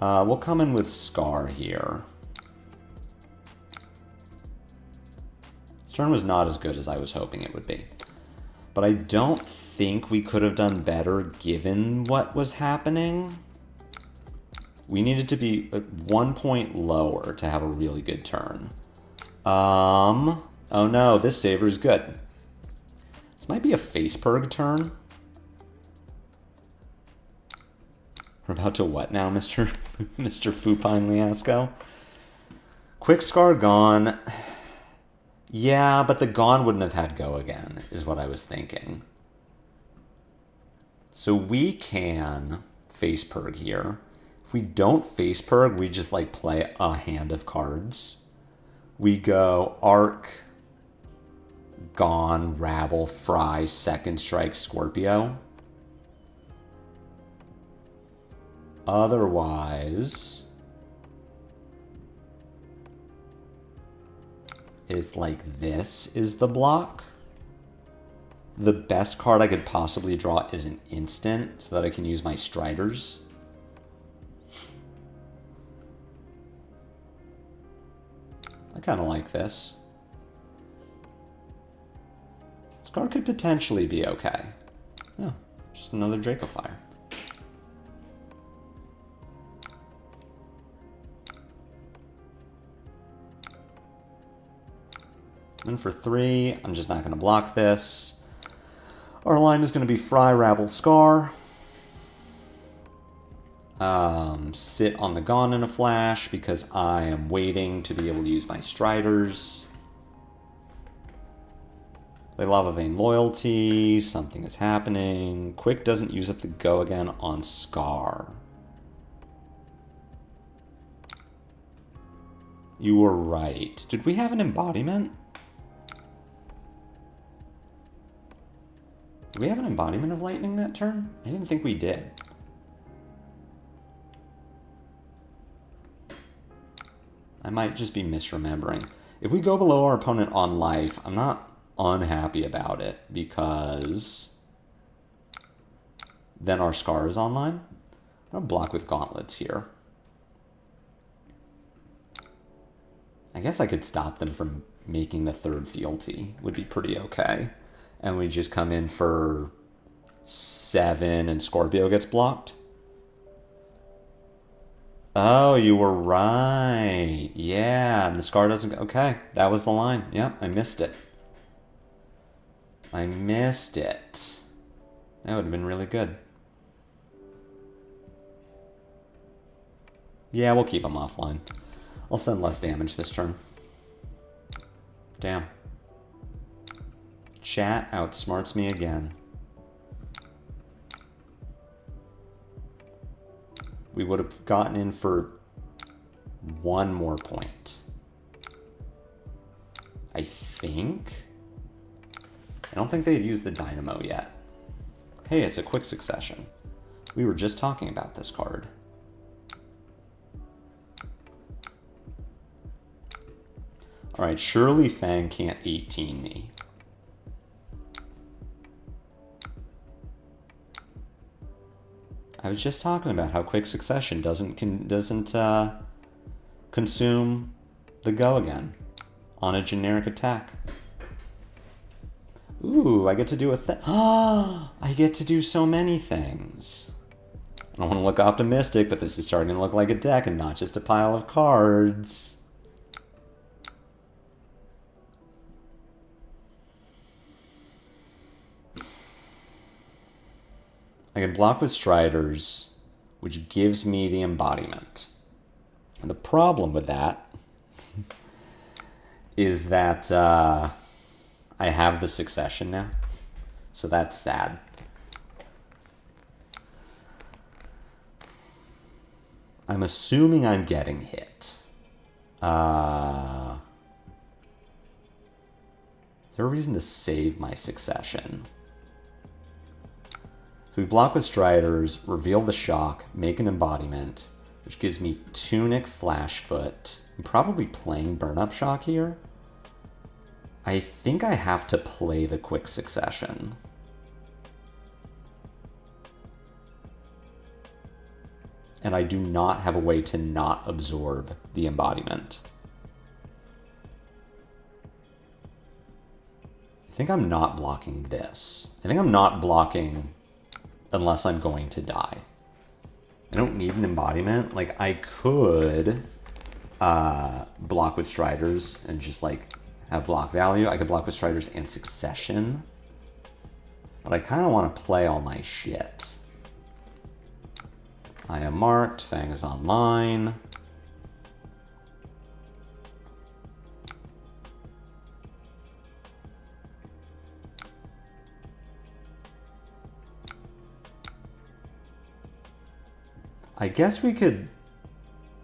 We'll come in with Scar here. This turn was not as good as I was hoping it would be. But I don't think we could have done better given what was happening. We needed to be 1 point lower to have a really good turn. Oh no, this saver is good. This might be a face perg turn. We're about to what now, Mr. Fupine Liasco? Quick Scar gone. Yeah, but the Gone wouldn't have had go again, is what I was thinking. So we can face perg here. If we don't face perg, we just like play a hand of cards. We go Arc, Gone, Rabble, Fry, Second Strike, Scorpio. Otherwise, it's like this is the block. The best card I could possibly draw is an instant so that I can use my Striders. I kind of like this. This card could potentially be okay. Oh, just another Draco Fire. And for 3, I'm just not going to block this. Our line is going to be Fry, Rabble, Scar. Sit on the Gone in a flash because I am waiting to be able to use my Striders. Play Lava Vein Loyalty. Something is happening. Quick doesn't use up the go again on Scar. You were right. Did we have an embodiment? Did we have an embodiment of lightning that turn? I didn't think we did. I might just be misremembering. If we go below our opponent on life, I'm not unhappy about it because then our Scar is online. I'm going to block with Gauntlets here. I guess I could stop them from making the 3rd fealty. Would be pretty okay. And we just come in for 7 and Scorpio gets blocked. Oh, you were right. Yeah, and the Scar doesn't go. Okay, that was the line. Yep, I missed it. I missed it. That would have been really good. Yeah, we'll keep him offline. I'll send less damage this turn. Damn. Chat outsmarts me again. We would have gotten in for 1 more point. I think. I don't think they had used the Dynamo yet. Hey, it's a quick succession. We were just talking about this card. Alright, surely Fang can't 18 me. I was just talking about how quick succession doesn't consume the go again on a generic attack. Ooh, I get to do a thing. Ah, I get to do so many things. I don't want to look optimistic, but this is starting to look like a deck and not just a pile of cards. I can block with Striders. which gives me the embodiment. And the problem with that is that I have the succession now. So that's sad. I'm assuming I'm getting hit. Is there a reason to save my succession? So we block with Striders, reveal the shock, make an embodiment, which gives me Tunic, Flashfoot. I'm probably playing Burn Up Shock here. I think I have to play the quick succession. And I do not have a way to not absorb the embodiment. I think I'm not blocking this. I think I'm not blocking unless I'm going to die. I don't need an embodiment. Like, I could block with Striders and just, like, have block value. I could block with Striders and Succession. But I kind of want to play all my shit. I am marked. Fang is online. I guess we could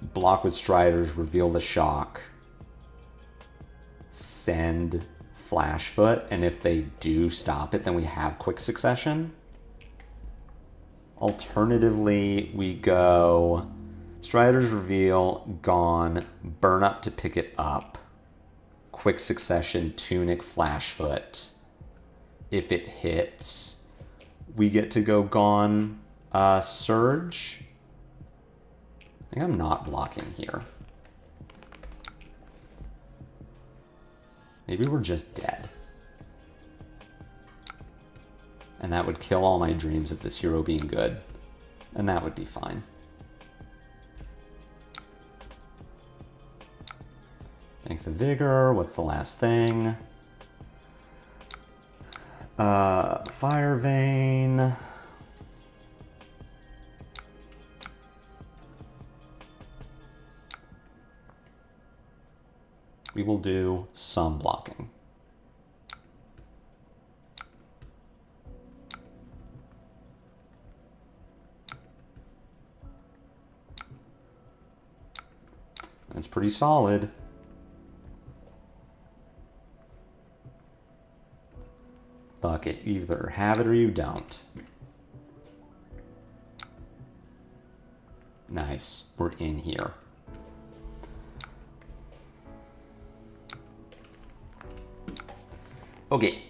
block with Striders, reveal the shock, send Flashfoot, and if they do stop it, then we have quick succession. Alternatively, we go Striders, reveal, gone, burn up to pick it up, quick succession, Tunic, Flashfoot. If it hits, we get to go gone, Surge. I think I'm not blocking here. Maybe we're just dead. And that would kill all my dreams of this hero being good. And that would be fine. Thank the Vigor. What's the last thing? Fire Vein. We will do some blocking. That's pretty solid. Fuck it. Either have it or you don't. Nice. We're in here. Okay.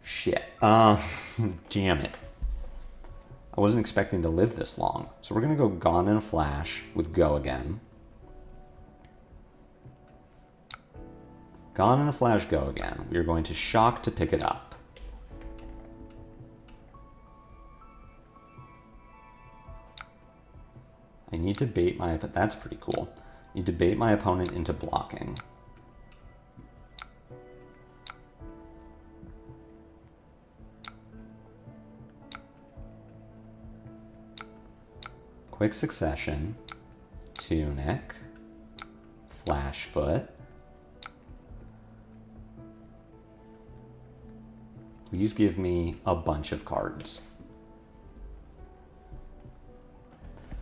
Shit. Damn it. I wasn't expecting to live this long. So we're going to go Gone in a Flash with Go again. Gone in a Flash, Go again. We are going to Shock to pick it up. I need to bait my... That's pretty cool. Need to bait my opponent into blocking. Quick succession. Tunic. Flashfoot. Please give me a bunch of cards.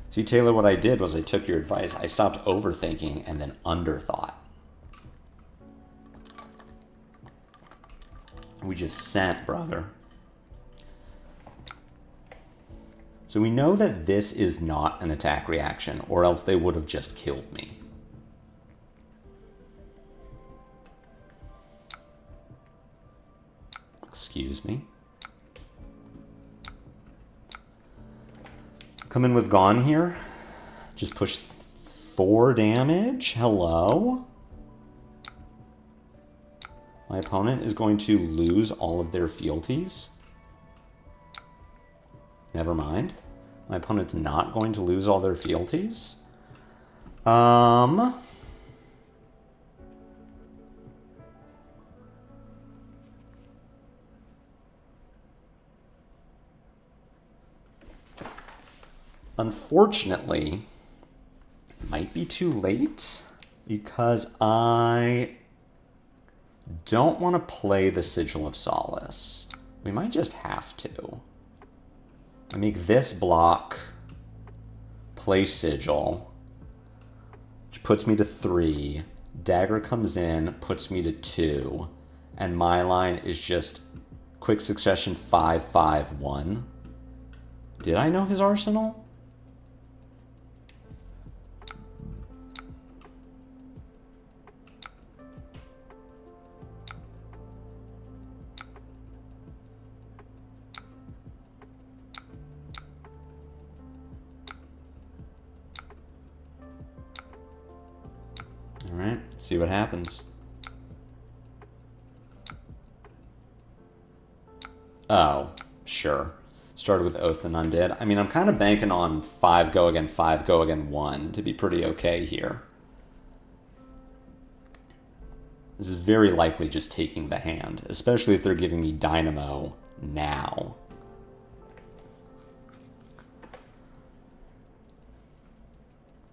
See, Taylor, what I did was I took your advice. I stopped overthinking and then underthought. We just sent, brother. So we know that this is not an attack reaction, or else they would have just killed me. Excuse me. Come in with Gone here. Just push 4 damage. Hello. My opponent is going to lose all of their fealties. Never mind. My opponent's not going to lose all their fealties. Unfortunately, it might be too late because I don't want to play the Sigil of Solace. We might just have to. I make this block, play Sigil, which puts me to 3. Dagger comes in, puts me to 2. And my line is just quick succession 5-5-1. Did I know his arsenal? Alright, let's see what happens. Oh, sure. Started with Oath and Undead. I mean, I'm kind of banking on 5 go again, 5 go again, 1 to be pretty okay here. This is very likely just taking the hand, especially if they're giving me Dynamo now.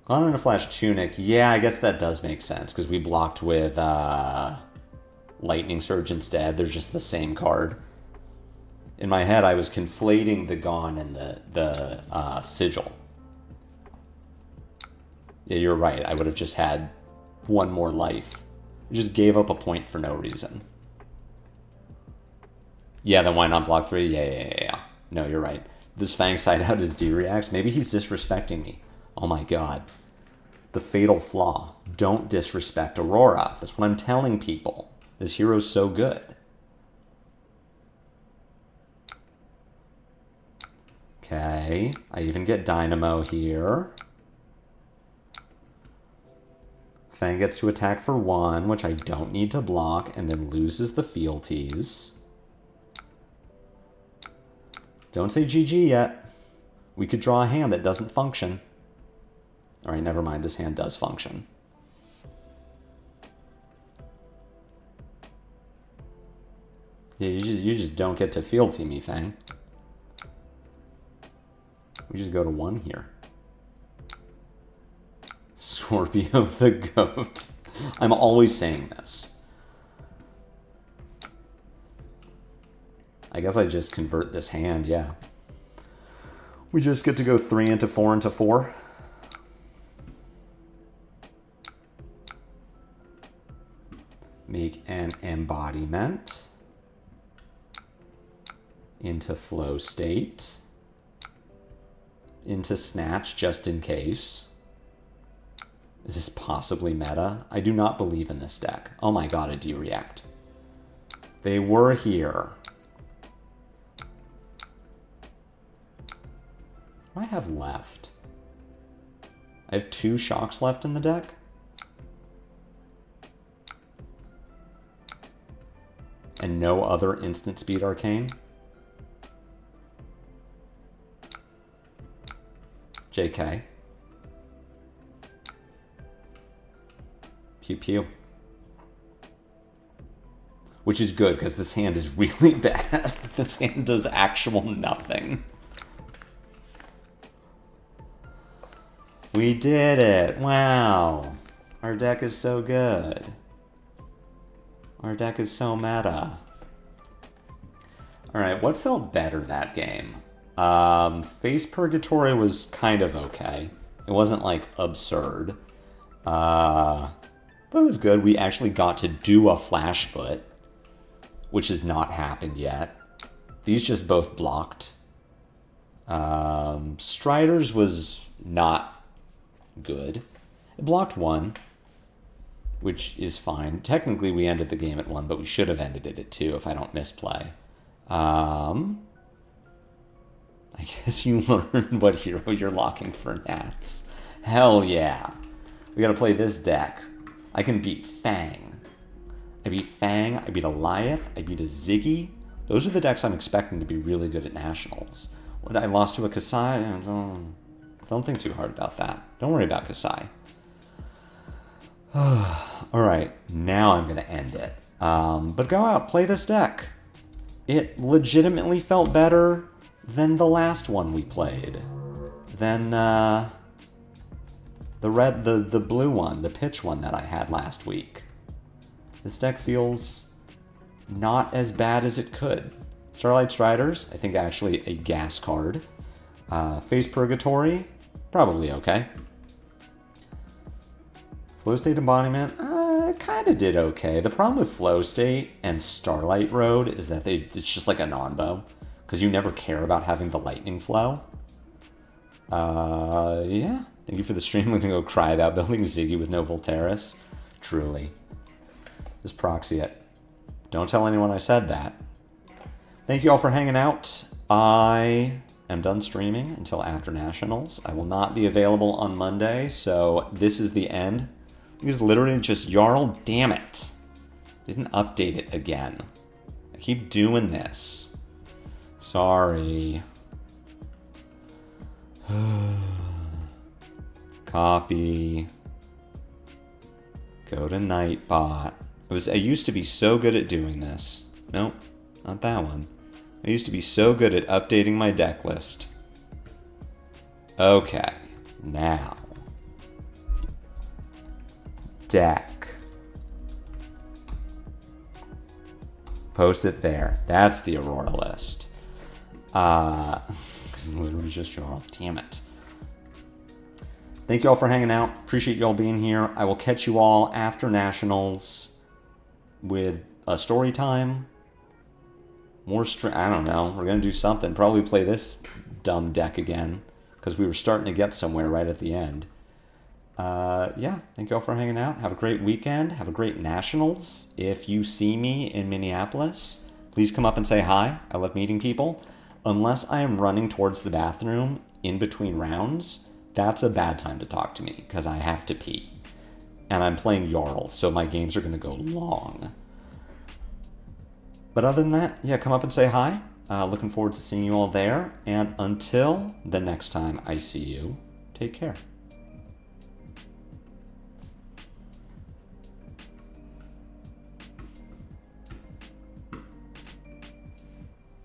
On in a Flash Tunic. Yeah, I guess that does make sense, because we blocked with Lightning Surge instead. They're just the same card. In my head, I was conflating the Gone and the Sigil. Yeah, you're right. I would have just had 1 more life. I just gave up a point for no reason. Yeah, then why not block 3? Yeah. No, you're right. This Fang side out is D-reacts. Maybe he's disrespecting me. Oh my god. The fatal flaw. Don't disrespect Aurora. That's what I'm telling people. This hero's so good. Okay. I even get Dynamo here. Fang gets to attack for 1, which I don't need to block, and then loses the fealties. Don't say GG yet. We could draw a hand that doesn't function. Alright, never mind. This hand does function. Yeah, you just don't get to fealty me, Fang. We just go to 1 here. Scorpio the Goat. I'm always saying this. I guess I just convert this hand, yeah. We just get to go 3 into 4 into 4. Make an embodiment into flow state, into snatch just in case. Is this possibly meta? I do not believe in this deck. Oh my god, a D-react. They were here. What do I have left? I have 2 shocks left in the deck? And no other instant speed arcane? JK. Pew pew. Which is good, because this hand is really bad. This hand does actual nothing. We did it! Wow! Our deck is so good. Our deck is so meta. Alright, what felt better that game? Face Purgatory was kind of okay. It wasn't, like, absurd. But it was good. We actually got to do a Flash Foot, which has not happened yet. These just both blocked. Strider's was not good. It blocked 1, which is fine. Technically, we ended the game at 1, but we should have ended it at 2 if I don't misplay. I guess you learned what hero you're locking for Nats. Hell yeah. We gotta play this deck. I can beat Fang. I beat Fang, I beat a Lyath, I beat a Zyggy. Those are the decks I'm expecting to be really good at Nationals. When I lost to a Kassai, don't think too hard about that. Don't worry about Kassai. Alright, now I'm gonna end it. But go out, play this deck. It legitimately felt better than the last one we played. than the blue one, the pitch one that I had last week. This deck feels not as bad as it could. Starlight Striders, I think actually a gas card. Face Purgatory, probably okay. Flow State Embodiment, kind of did okay. The problem with Flow State and Starlight Road is that it's just like a non-bow, because you never care about having the lightning flow. Yeah. Thank you for the stream. I'm going to go cry about building Zyggy with no Volteris. Truly. Just proxy it. Don't tell anyone I said that. Thank you all for hanging out. I am done streaming until after Nationals. I will not be available on Monday, so this is the end. It's literally just Jarl. Damn it. Didn't update it again. I keep doing this. Sorry. Copy. Go to Nightbot. I used to be so good at doing this. Nope, not that one. I used to be so good at updating my deck list. Okay, now. Deck. Post it there. That's the Aurora list. This is literally just Jarl. Damn it. Thank you all for hanging out. Appreciate you all being here. I will catch you all after Nationals with a story time. I don't know. We're going to do something. Probably play this dumb deck again, because we were starting to get somewhere right at the end. Yeah, thank you all for hanging out. Have a great weekend. Have a great Nationals. If you see me in Minneapolis, please come up and say hi. I love meeting people. Unless I am running towards the bathroom in between rounds, that's a bad time to talk to me, because I have to pee. And I'm playing Jarl, so my games are going to go long. But other than that, yeah, come up and say hi. Looking forward to seeing you all there. And until the next time I see you, take care.